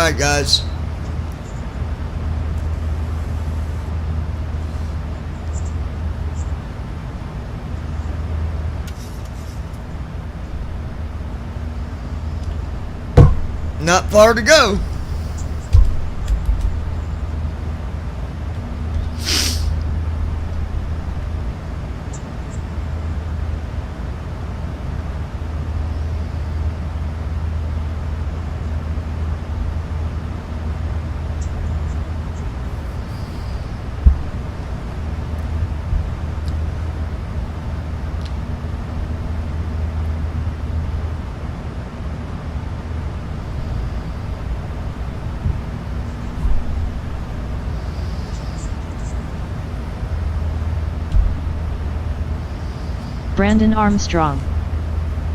Speaker 2: Alright, guys. Not far to go.
Speaker 7: Brandon Armstrong.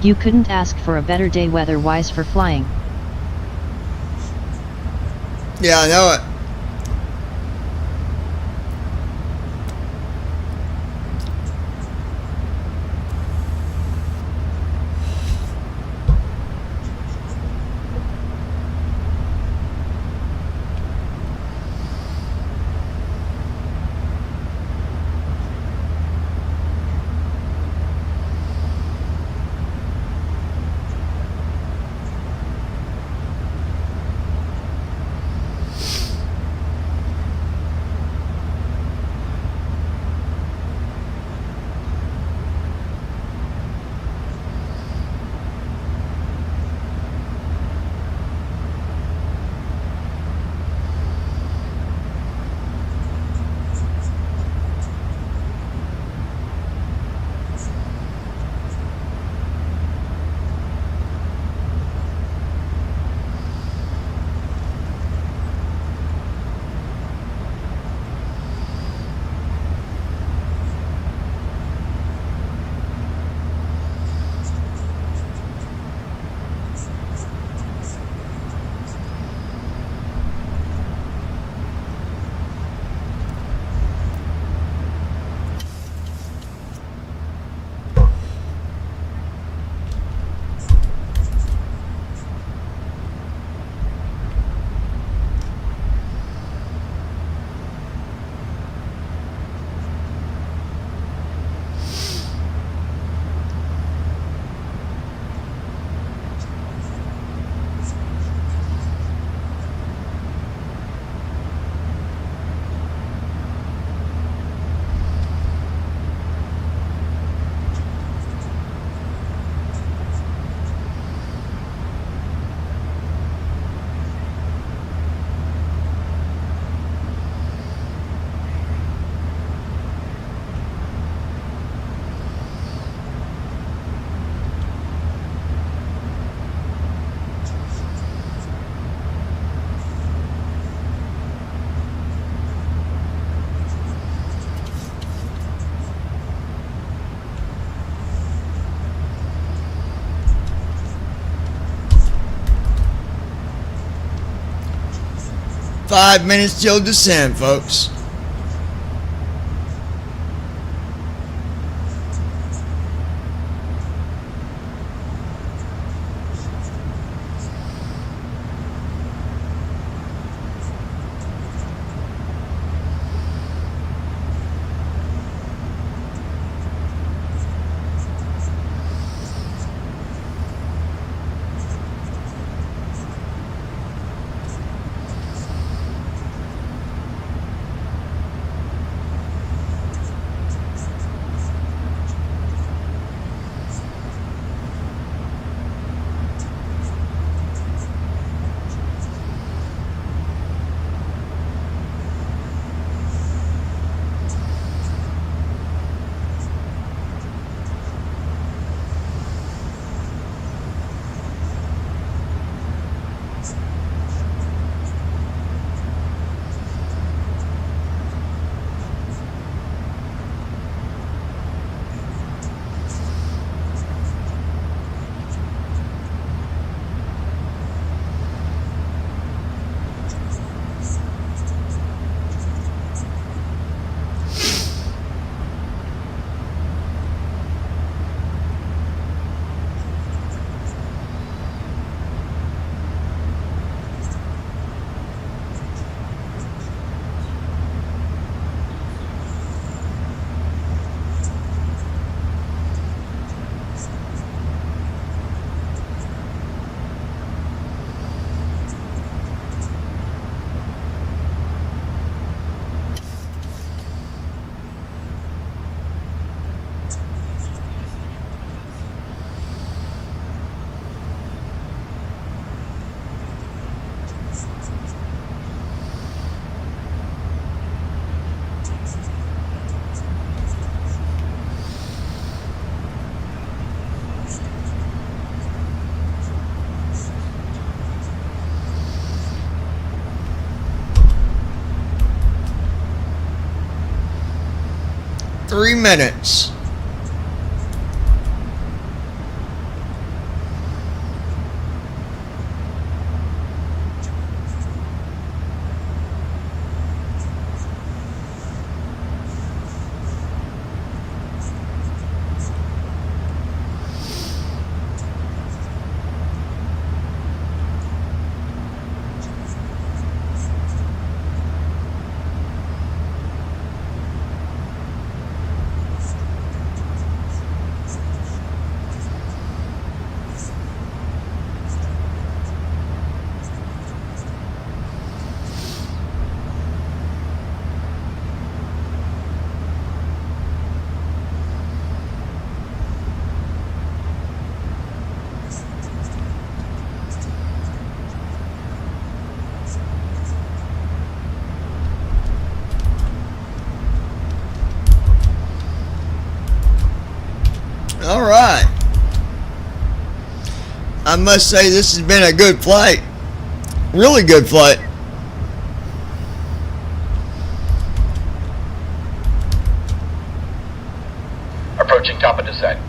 Speaker 7: You couldn't ask for a better day weather-wise for flying.
Speaker 2: Yeah, I know it. 5 minutes till descent, folks. Three minutes. All right. I must say this has been a good flight. Really good flight.
Speaker 9: Approaching top of descent.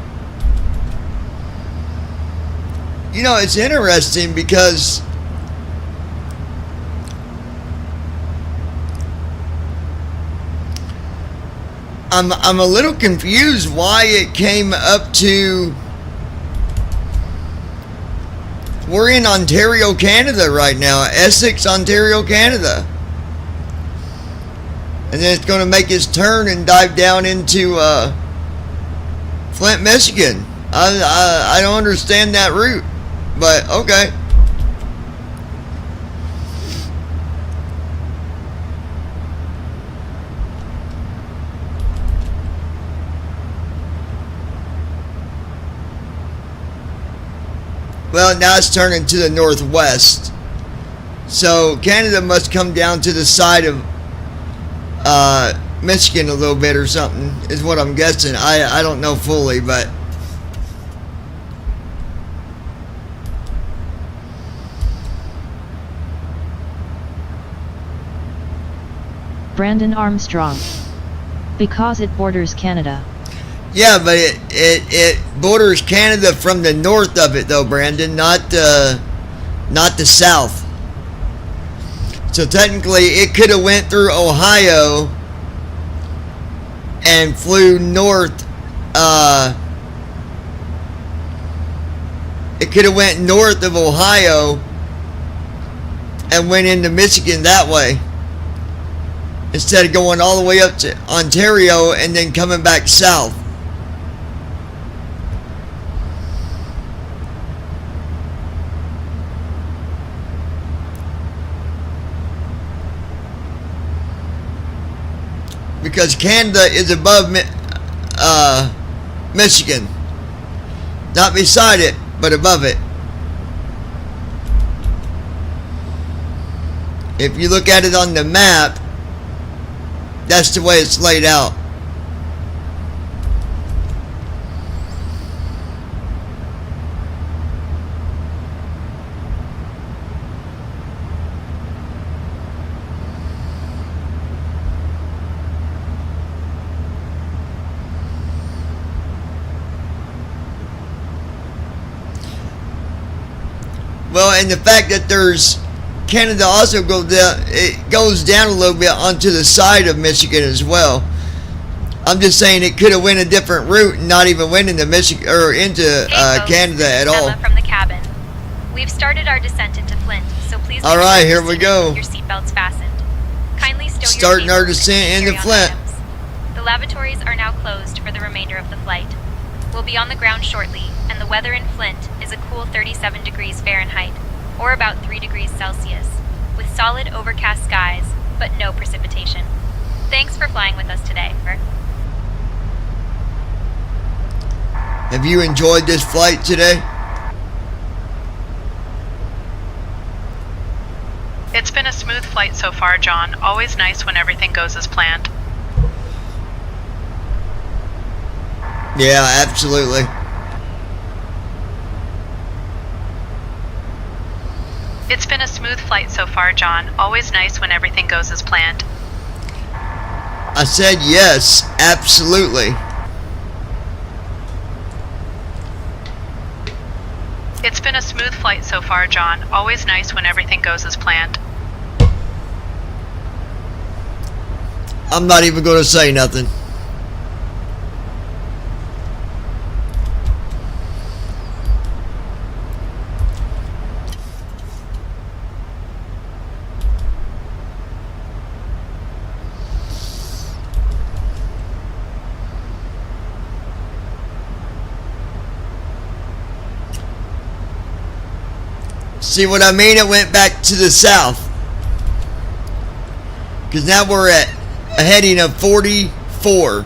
Speaker 2: You know, it's interesting because I'm a little confused why it came up to. We're in Ontario, Canada right now, Essex, Ontario, Canada, and then it's going to make its turn and dive down into Flint, Michigan. I don't understand that route, but okay. Well, now it's turning to the northwest. So Canada must come down to the side of Michigan a little bit or something, is what I'm guessing. I don't know fully, but
Speaker 7: Brandon Armstrong. Because it borders Canada.
Speaker 2: yeah, but it borders Canada from the north of it, though, Brandon, not the south. So technically, it could have went through Ohio and flew north. It could have went north of Ohio and went into Michigan that way, instead of going all the way up to Ontario and then coming back south. Because Canada is above Michigan. Not beside it, but above it. If you look at it on the map, that's the way it's laid out. Well, and the fact that there's Canada also goes down, it goes down a little bit onto the side of Michigan as well. I'm just saying it could have went a different route and not even went into Michigan or into Canada at all.
Speaker 11: Emma from the cabin. We've started our descent into Flint, so please.
Speaker 2: All right, here we go.
Speaker 11: Your seatbelts fastened. Kindly stow
Speaker 2: Starting
Speaker 11: your
Speaker 2: our
Speaker 11: cables
Speaker 2: descent
Speaker 11: and
Speaker 2: into
Speaker 11: carry-on
Speaker 2: Flint.
Speaker 11: items. The lavatories are now closed for the remainder of the flight. We'll be on the ground shortly, and the weather in Flint is a cool 37 degrees Fahrenheit, or about 3 degrees Celsius, with solid overcast skies, but no precipitation. Thanks for flying with us today.
Speaker 2: Have you enjoyed this flight today?
Speaker 6: It's been a smooth flight so far, John. Always nice when everything goes as planned.
Speaker 2: Yeah, absolutely.
Speaker 6: It's been a smooth flight so far, John. Always nice when everything goes as planned.
Speaker 2: I said yes, absolutely.
Speaker 6: It's been a smooth flight so far, John. Always nice when everything goes as planned.
Speaker 2: I'm not even going to say nothing. See what I mean? It went back to the south. Because now we're at a heading of 44.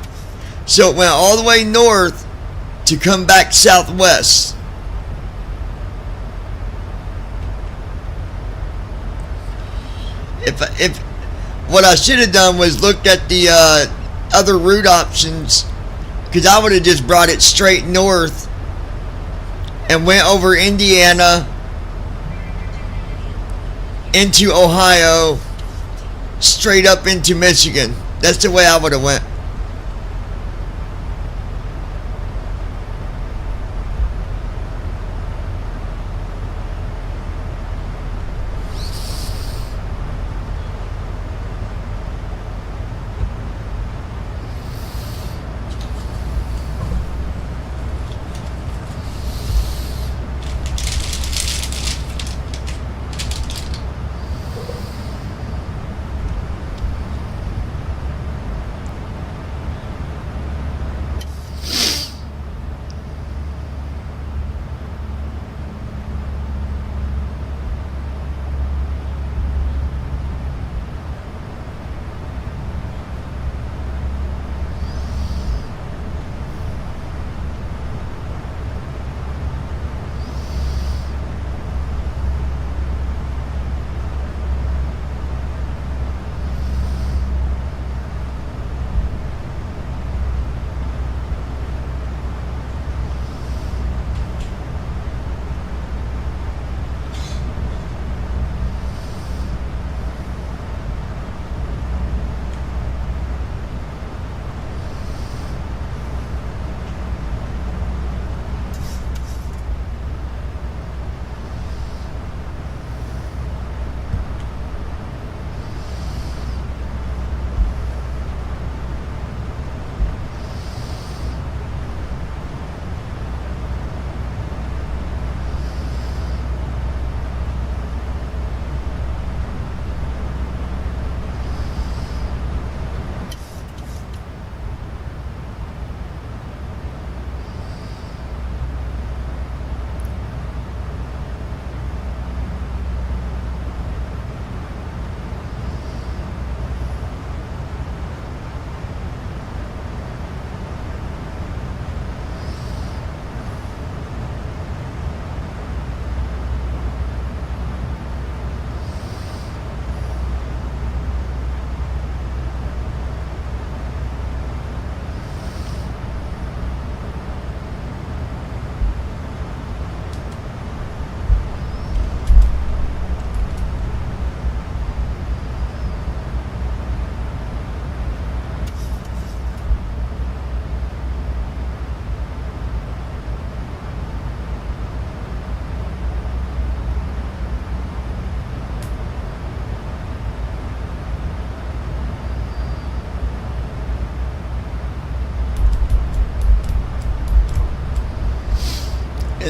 Speaker 2: So it went all the way north to come back southwest. If what I should have done was looked at the other route options, because I would have just brought it straight north and went over Indiana into Ohio, straight up into Michigan. That's the way I would have went.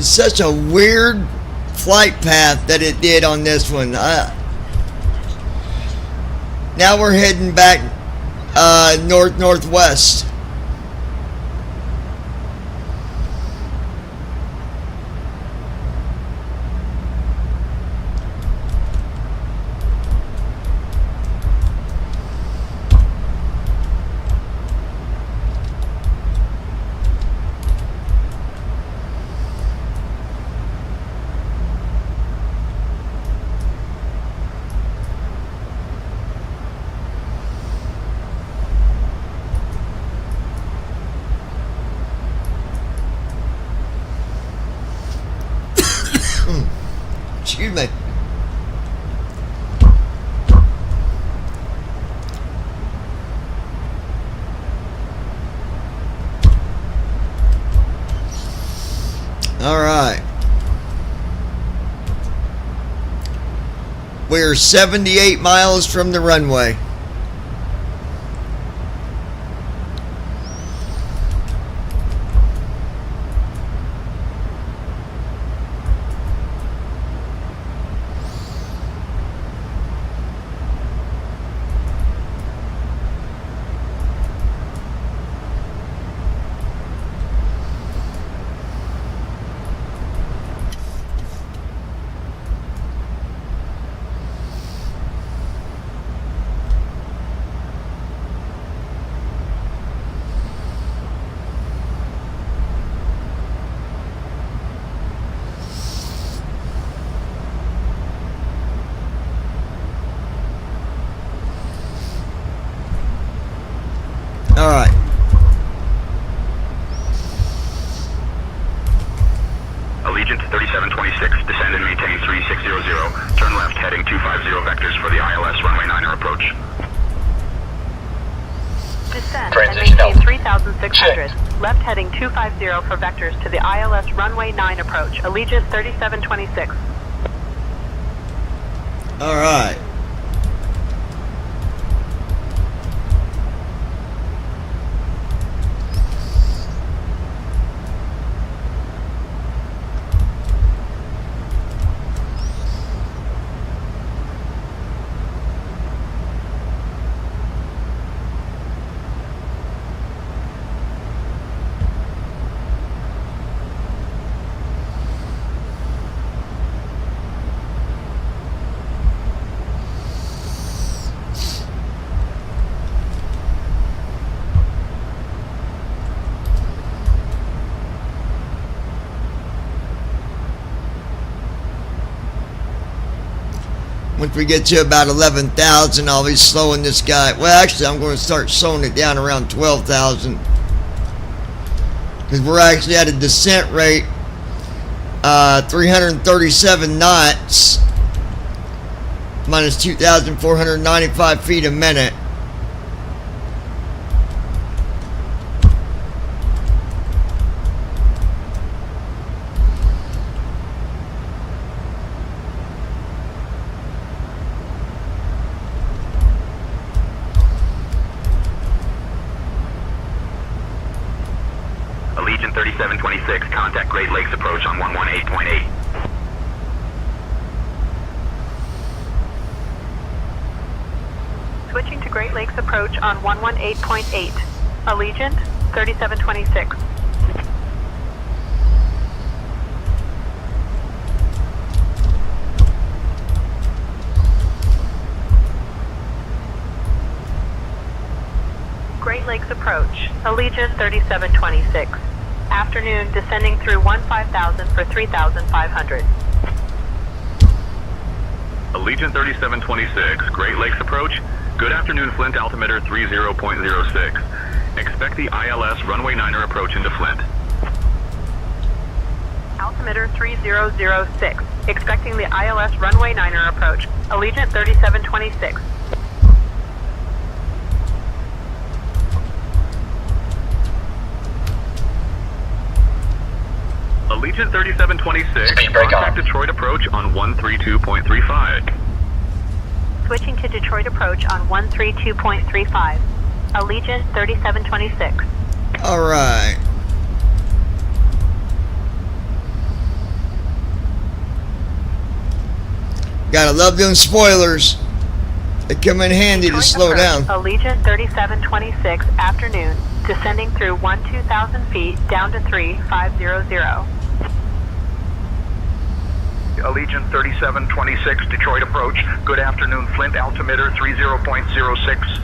Speaker 2: such a weird flight path that it did on this one. Now we're heading back northwest. Excuse me. All right. We're 78 miles from the runway. All right.
Speaker 5: Allegiant 3726, descend and maintain 3600. Turn left heading 250 vectors for the ILS runway 9er approach.
Speaker 6: Descend
Speaker 9: Transition
Speaker 6: and maintain
Speaker 9: out.
Speaker 6: 3,600. Left heading 250 for vectors to the ILS runway 9 approach. Allegiant 3726.
Speaker 2: All right. Once we get to about 11,000, I'll be slowing this guy. Well, actually, I'm going to start slowing it down around 12,000. Because we're actually at a descent rate, 337 knots, minus 2,495 feet a minute.
Speaker 5: Allegiant 3726, contact Great Lakes approach on 118.8.
Speaker 6: Switching to Great Lakes approach on 118.8. Allegiant 3726. Great Lakes approach. Allegiant 3726. Afternoon descending through 15,000 for 3,500.
Speaker 5: Allegiant 3726, Great Lakes approach. Good afternoon, Flint, altimeter 30.06. Expect the ILS runway 9er approach into Flint.
Speaker 6: Altimeter 3006. Expecting the ILS runway 9er approach. Allegiant 3726.
Speaker 5: Allegiant 3726,
Speaker 9: Speed break
Speaker 5: contact
Speaker 9: on.
Speaker 5: Detroit approach on 132.35.
Speaker 6: Switching to Detroit approach on 132.35. Allegiant 3726.
Speaker 2: All right. Gotta love them spoilers. They come in handy to
Speaker 6: Detroit
Speaker 2: slow
Speaker 6: approach,
Speaker 2: down.
Speaker 6: Allegiant 3726, afternoon, descending through 2,000 feet down to 3500.
Speaker 5: Allegiant 3726, Detroit approach. Good afternoon, Flint altimeter 30.06.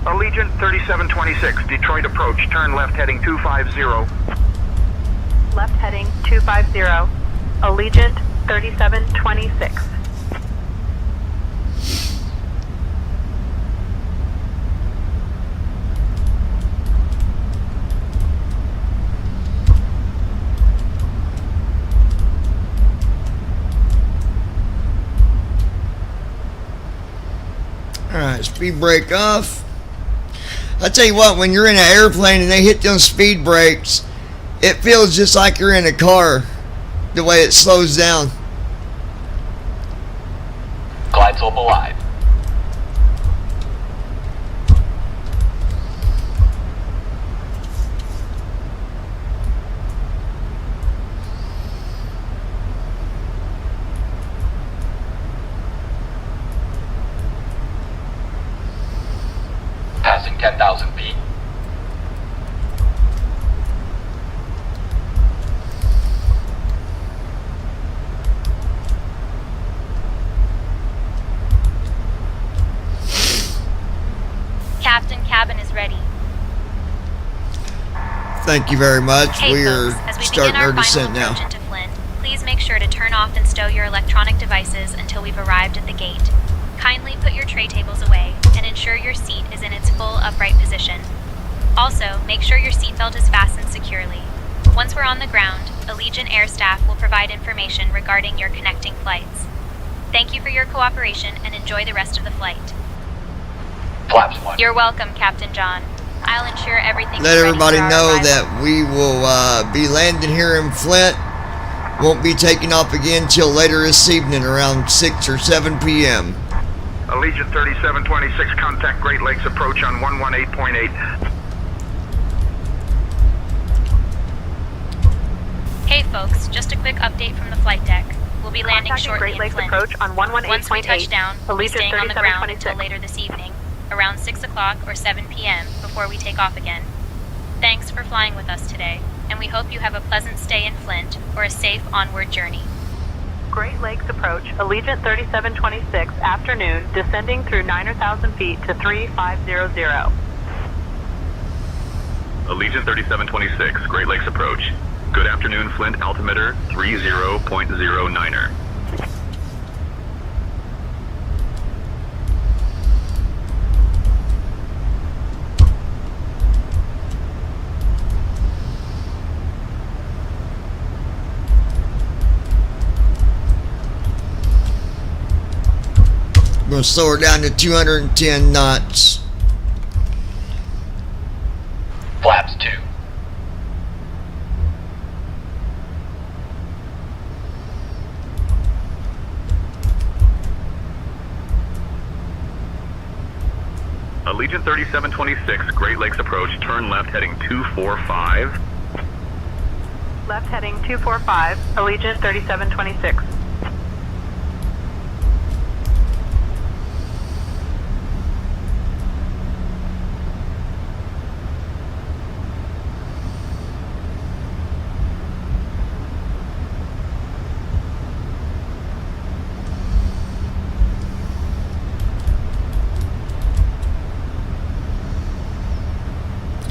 Speaker 5: Allegiant 3726, Detroit approach. Turn left heading 250.
Speaker 6: Left heading 250. Allegiant 3726.
Speaker 2: Alright, speed brake off. I tell you what, when you're in an airplane and they hit those speed brakes, it feels just like you're in a car, the way it slows down.
Speaker 9: Glide slope alive. Passing 10,000 feet.
Speaker 11: Captain, cabin is ready.
Speaker 2: Thank you very much.
Speaker 11: Hey
Speaker 2: We are
Speaker 11: folks, as we
Speaker 2: starting
Speaker 11: begin our
Speaker 2: our
Speaker 11: final
Speaker 2: descent
Speaker 11: approach
Speaker 2: now.
Speaker 11: into Flint, please make sure to turn off and stow your electronic devices until we've arrived at the gate. Kindly put your tray tables away and ensure your seat is in its full upright position. Also, make sure your seatbelt is fastened securely. Once we're on the ground, Allegiant Air Staff will provide information regarding your connecting flights. Thank you for your cooperation and enjoy the rest of the flight.
Speaker 9: Flaps 1.
Speaker 11: You're welcome, Captain John. I'll ensure everything
Speaker 2: Let
Speaker 11: is ready
Speaker 2: everybody
Speaker 11: for our
Speaker 2: know
Speaker 11: arrival.
Speaker 2: that we will be landing here in Flint. Won't be taking off again till later this evening around 6 or 7 p.m.
Speaker 5: Allegiant 3726, contact Great Lakes approach on 118.8.
Speaker 11: Hey folks, just a quick update from the flight deck. We'll be landing
Speaker 6: Contacting
Speaker 11: shortly
Speaker 6: Great
Speaker 11: in
Speaker 6: Lakes
Speaker 11: Flint.
Speaker 6: approach on 118.8.
Speaker 11: Once we touch down, we'll be
Speaker 6: Allegiant
Speaker 11: staying on the ground
Speaker 6: 3726.
Speaker 11: until later this evening, around 6 o'clock or 7 p.m. before we take off again. Thanks for flying with us today, and we hope you have a pleasant stay in Flint or a safe onward journey.
Speaker 6: Great Lakes approach, Allegiant 3726, afternoon, descending through 9,000 feet to 3500.
Speaker 5: Allegiant 3726, Great Lakes approach. Good afternoon, Flint altimeter 30.09er.
Speaker 2: I'm going to slow her down to 210 knots.
Speaker 9: Flaps 2.
Speaker 5: Allegiant 3726, Great Lakes approach, turn left heading 245.
Speaker 6: Left heading 245, Allegiant 3726.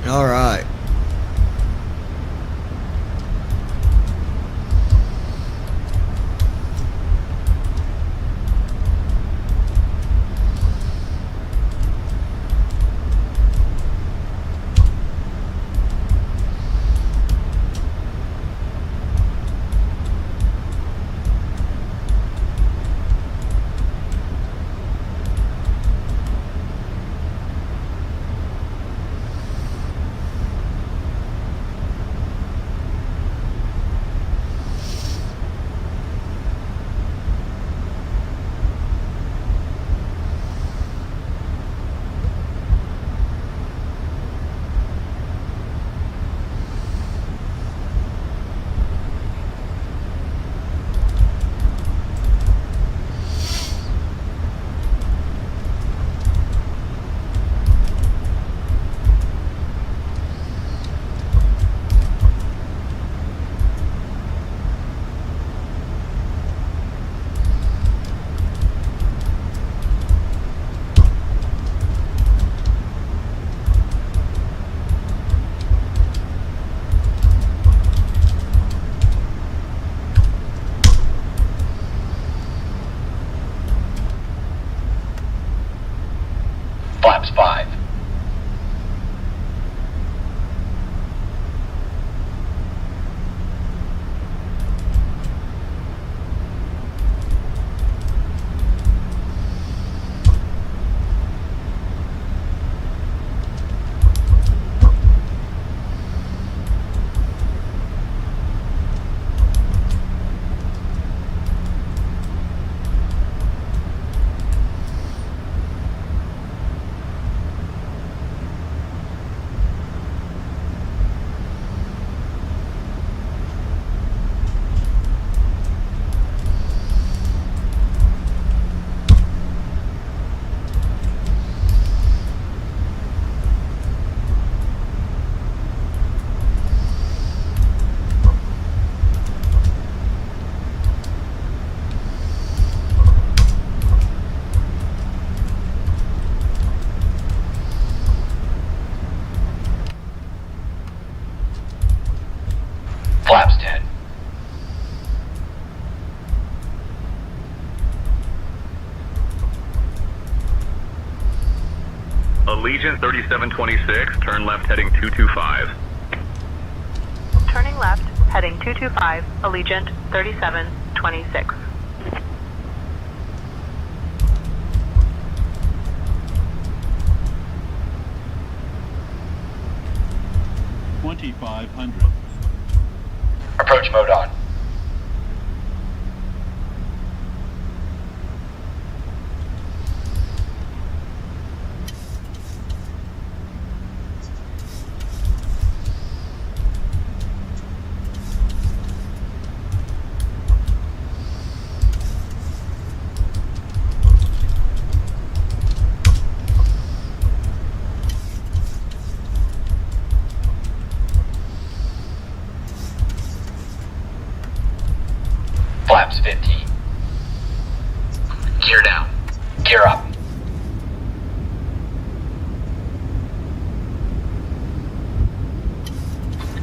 Speaker 2: All right.
Speaker 9: Flaps 5. Flaps 10.
Speaker 5: Allegiant 3726, turn left heading 225.
Speaker 6: Turning left, heading 225, Allegiant 3726.
Speaker 9: Approach mode on. Flaps 15. Gear down. Gear up.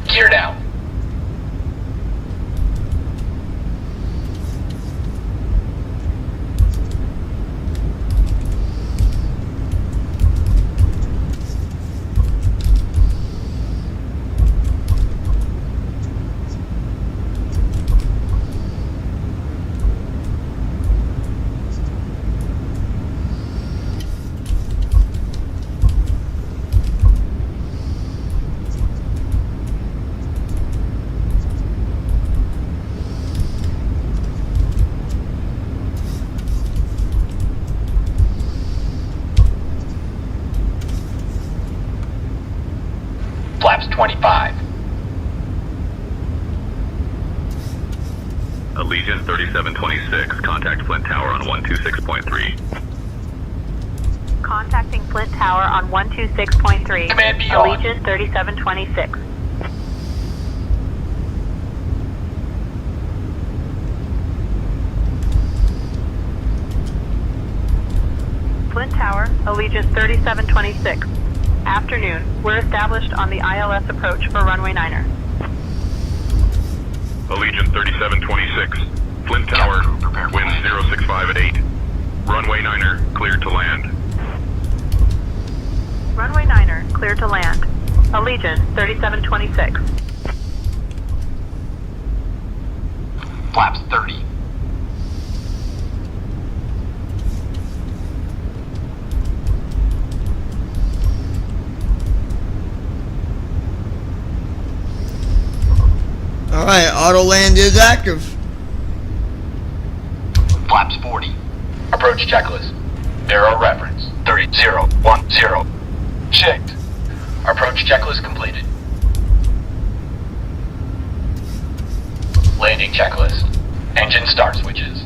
Speaker 9: Gear down. Flaps 25.
Speaker 5: Allegiant 3726, contact Flint Tower on 126.3.
Speaker 6: Contacting Flint Tower on 126.3.
Speaker 9: Command be on.
Speaker 6: Allegiant 3726. Flint Tower, Allegiant 3726. Afternoon. We're established on the ILS approach for runway 9er.
Speaker 5: Allegiant 3726, Flint Tower, wind 065 at 8. Runway 9er, cleared to land.
Speaker 6: Runway 9er, clear to land. Allegiant 3726.
Speaker 9: Flaps 30.
Speaker 2: All right, auto land is active.
Speaker 9: Flaps 40. Approach checklist. Arrow reference 3010. Checked. Approach checklist completed. Landing checklist. Engine start switches.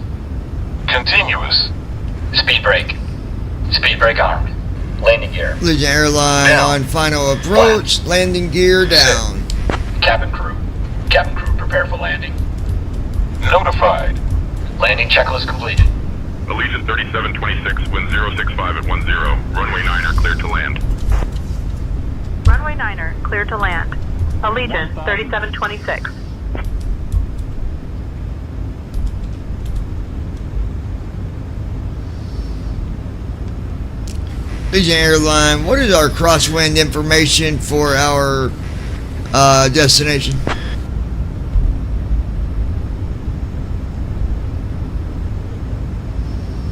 Speaker 13: Continuous.
Speaker 9: Speed brake. Speed brake armed. Landing gear.
Speaker 2: Allegiant Airline
Speaker 9: Down.
Speaker 2: on final approach. Landing gear down.
Speaker 9: Cabin crew. Cabin crew prepare for landing.
Speaker 13: Notified.
Speaker 9: Landing checklist completed.
Speaker 5: Allegiant 3726, wind 065 at 10. Runway 9er, cleared to land.
Speaker 6: Runway 9er, clear to land. Allegiant 3726.
Speaker 2: Allegiant Airline, what is our crosswind information for our destination?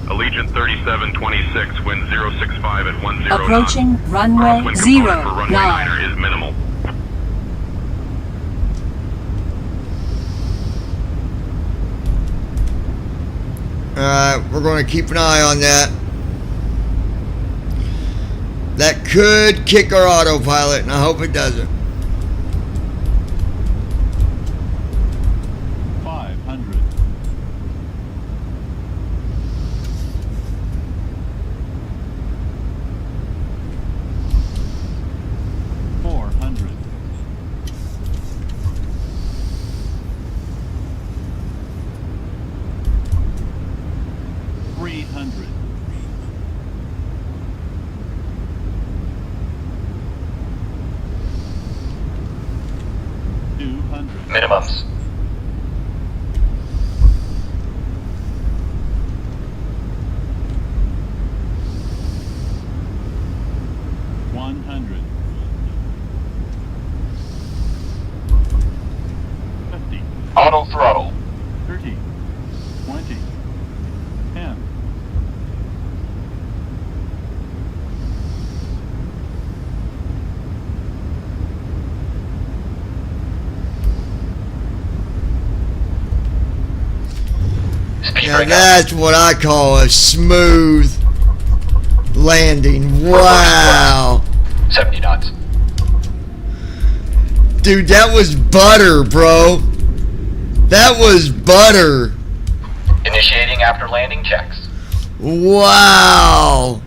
Speaker 5: Allegiant 3726, wind 065 at 10 knots.
Speaker 14: Approaching runway
Speaker 5: Crosswind component for
Speaker 14: 09.
Speaker 5: runway 9er is minimal.
Speaker 2: Alright, we're going to keep an eye on that. That could kick our autopilot, and I hope it doesn't.
Speaker 15: 500. 400. 300. 200.
Speaker 9: Minimums.
Speaker 15: 100. 50.
Speaker 13: Auto throttle.
Speaker 15: 30. 20. 10.
Speaker 9: Speed
Speaker 2: Now
Speaker 9: breakout.
Speaker 2: that's what I call a smooth landing. Wow.
Speaker 9: 70 knots.
Speaker 2: Dude, that was butter, bro. That was butter.
Speaker 9: Initiating after landing checks.
Speaker 2: Wow.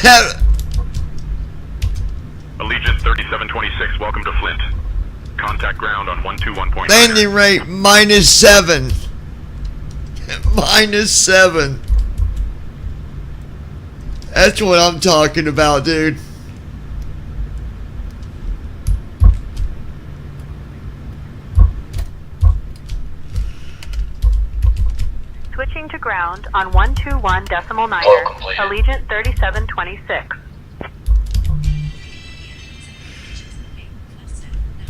Speaker 2: That,
Speaker 5: Allegiant 3726, welcome to Flint. Contact ground on 121.9.
Speaker 2: landing rate -7. -7. That's what I'm talking about, dude.
Speaker 6: Switching to ground on 121.9er,
Speaker 9: Flow completed.
Speaker 6: Allegiant 3726.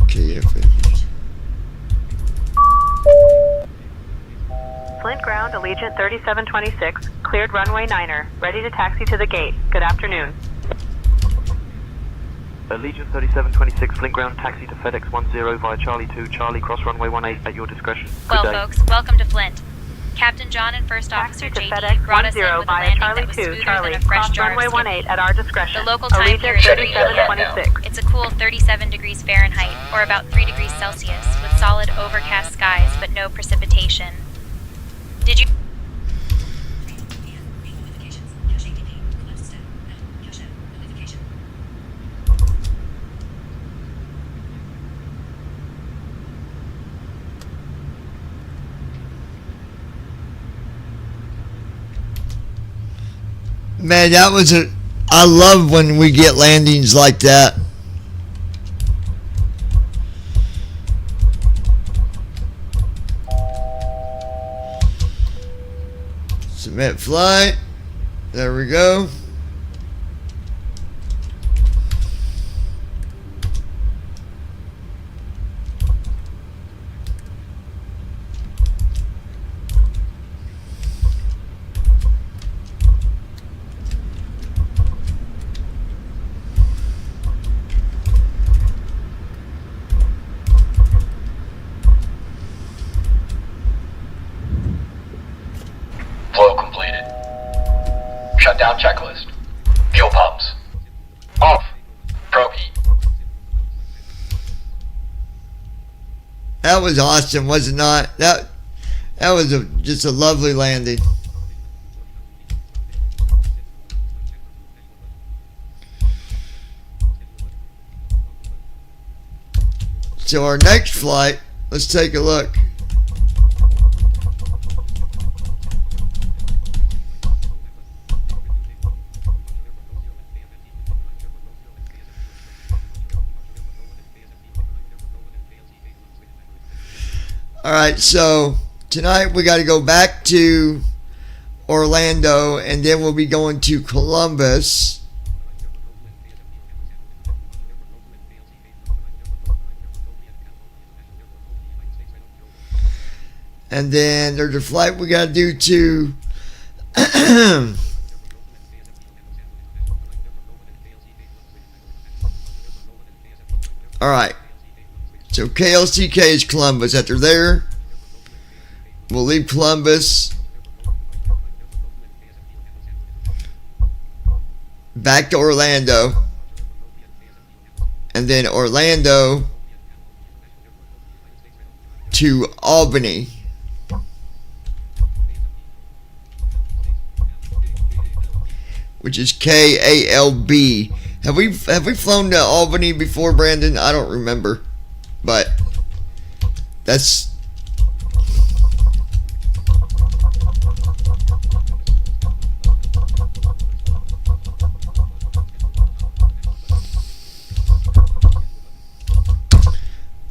Speaker 2: KFA.
Speaker 6: Flint ground, Allegiant 3726, cleared runway 9er, ready to taxi to the gate. Good afternoon.
Speaker 16: Allegiant 3726, Flint ground, taxi to FedEx 10 via Charlie 2, Charlie cross runway 18 at your discretion. Good
Speaker 11: Well,
Speaker 16: day.
Speaker 11: folks, welcome to Flint. Captain John and First Officer
Speaker 6: Taxi to
Speaker 11: JD
Speaker 6: FedEx
Speaker 11: brought us in
Speaker 6: 10
Speaker 11: with a
Speaker 6: via
Speaker 11: landing
Speaker 6: Charlie
Speaker 11: that was
Speaker 6: 2,
Speaker 11: smoother
Speaker 6: Charlie,
Speaker 11: than a fresh
Speaker 6: cross
Speaker 11: jar
Speaker 6: runway
Speaker 11: of
Speaker 6: 18
Speaker 11: Skippy.
Speaker 6: at our discretion.
Speaker 11: The local time here
Speaker 6: Allegiant
Speaker 11: is
Speaker 6: 3726.
Speaker 11: It's a cool 37 degrees Fahrenheit, or about 3 degrees Celsius, with solid overcast skies but no precipitation. Did you...
Speaker 2: Man, that was a. I love when we get landings like that. Submit flight. There we go.
Speaker 9: Flow completed. Shutdown checklist. Fuel pumps. Off. Probe heat.
Speaker 2: That was awesome, was it not? That was just a lovely landing. So our next flight, let's take a look. All right, so tonight we got to go back to Orlando, and then we'll be going to Columbus. And then there's a flight we got to do to Alright. So KLCK is Columbus. After there, we'll leave Columbus. Back to Orlando. And then Orlando to Albany. Which is KALB. Have we flown to Albany before, Brandon? I don't remember. But that's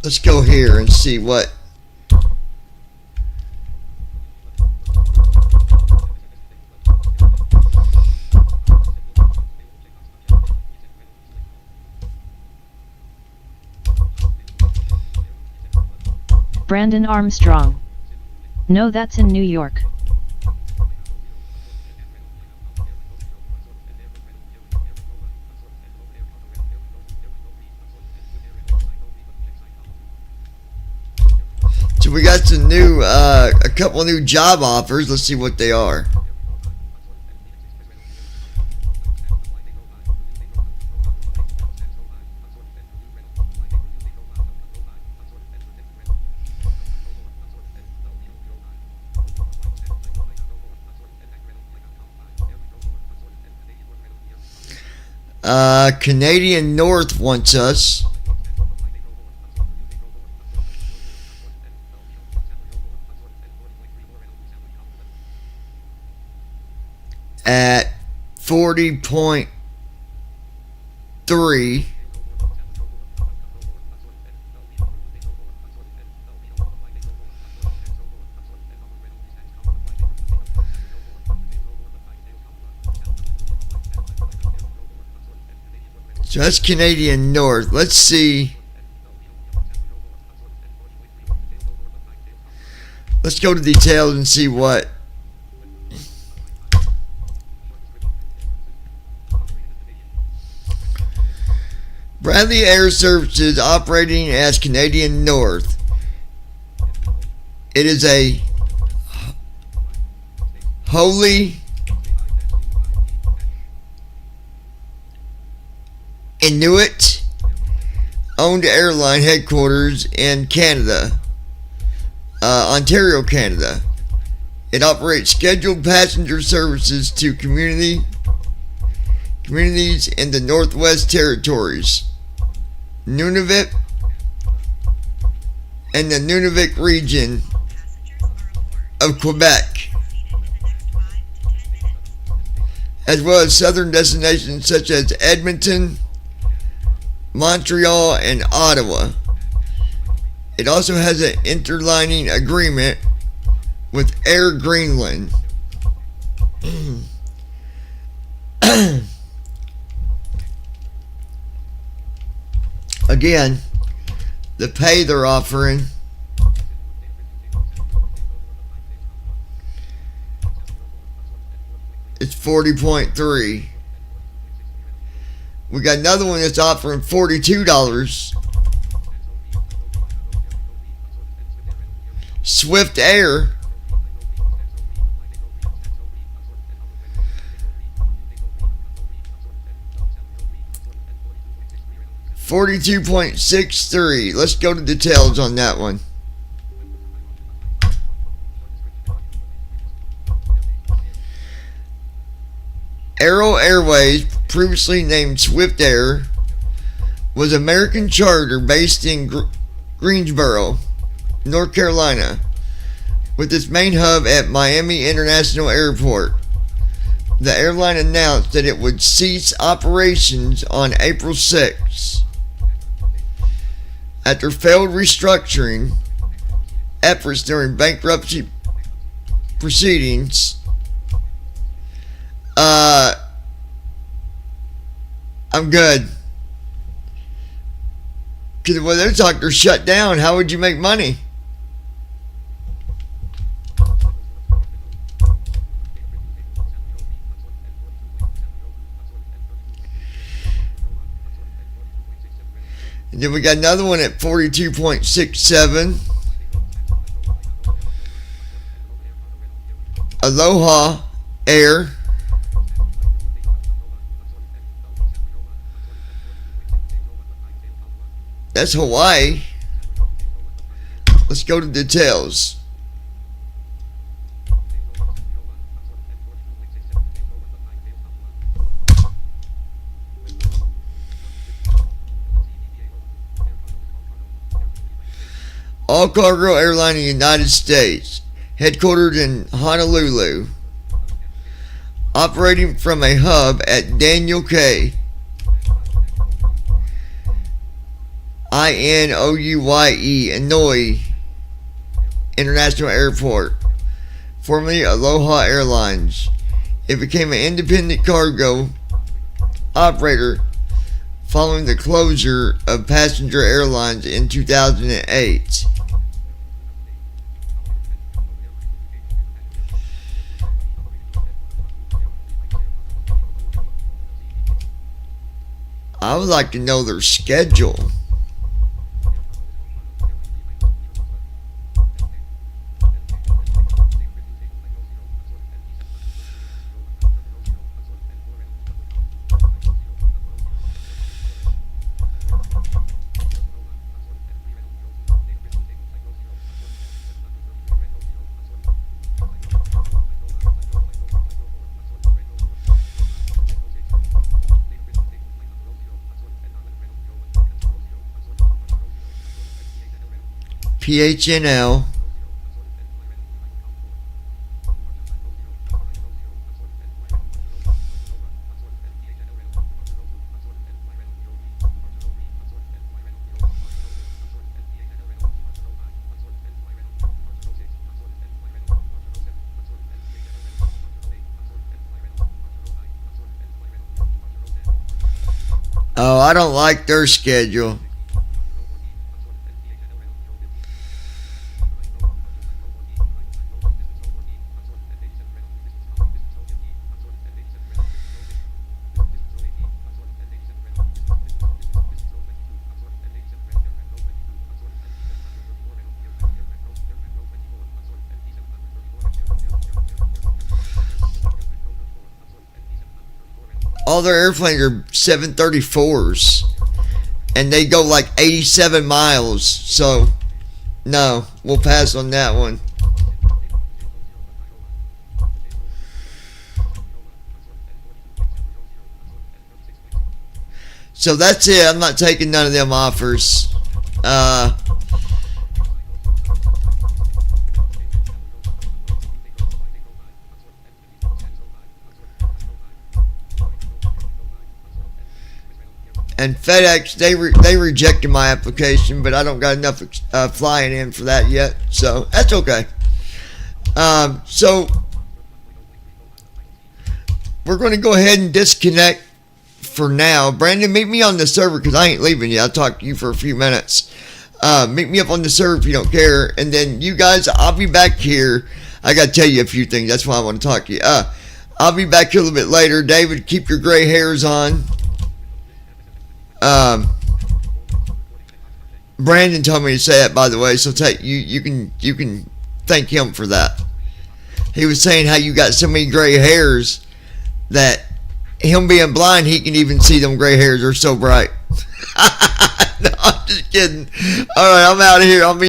Speaker 2: let's go here and see what
Speaker 7: Brandon Armstrong. No, that's in New York.
Speaker 2: So we got some new, a couple new job offers. Let's see what they are. Canadian North wants us. At 40.3. So that's Canadian North. Let's see. Let's go to details and see what. Bradley Air Services operating as Canadian North. It is a wholly Inuit owned airline headquarters in Canada, Ontario, Canada. It operates scheduled passenger services to communities in the Northwest Territories, Nunavut, and the Nunavut region of Quebec, as well as southern destinations such as Edmonton, Montreal, and Ottawa. It also has an interlining agreement with Air Greenland. Again, the pay they're offering is 40.3. We got another one that's offering $42. Swift Air. $42.63. Let's go to details on that one. Aero Airways, previously named Swift Air, was an American charter based in Greensboro, North Carolina, with its main hub at Miami International Airport. The airline announced that it would cease operations on April 6. After failed restructuring efforts during bankruptcy proceedings, I'm good. Because when those doctors shut down, how would you make money? And then we got another one at 42.67. Aloha Air. That's Hawaii. Let's go to details. All cargo airline in the United States, headquartered in Honolulu, operating from a hub at Daniel K. Inouye International Airport, formerly Aloha Airlines. It became an independent cargo operator following the closure of passenger airlines in 2008. I would like to know their schedule. PHNL. Oh, I don't like their schedule. All their airplanes are 734s, and they go like 87 miles. So, no, we'll pass on that one. So that's it. I'm not taking none of them offers. And FedEx, they rejected my application, but I don't got enough flying in for that yet, so that's okay. So we're going to go ahead and disconnect for now. Brandon, meet me on the server because I ain't leaving yet. I'll talk to you for a few minutes. Meet me up on the server if you don't care, and then you guys, I'll be back here. I got to tell you a few things. That's why I want to talk to you. I'll be back here a little bit later. David, keep your gray hairs on. Brandon told me to say that, by the way, so you can thank him for that. He was saying how you got so many gray hairs that him being blind, he can even see them gray hairs are so bright. No, I'm just kidding. All right, I'm out of here. I'll meet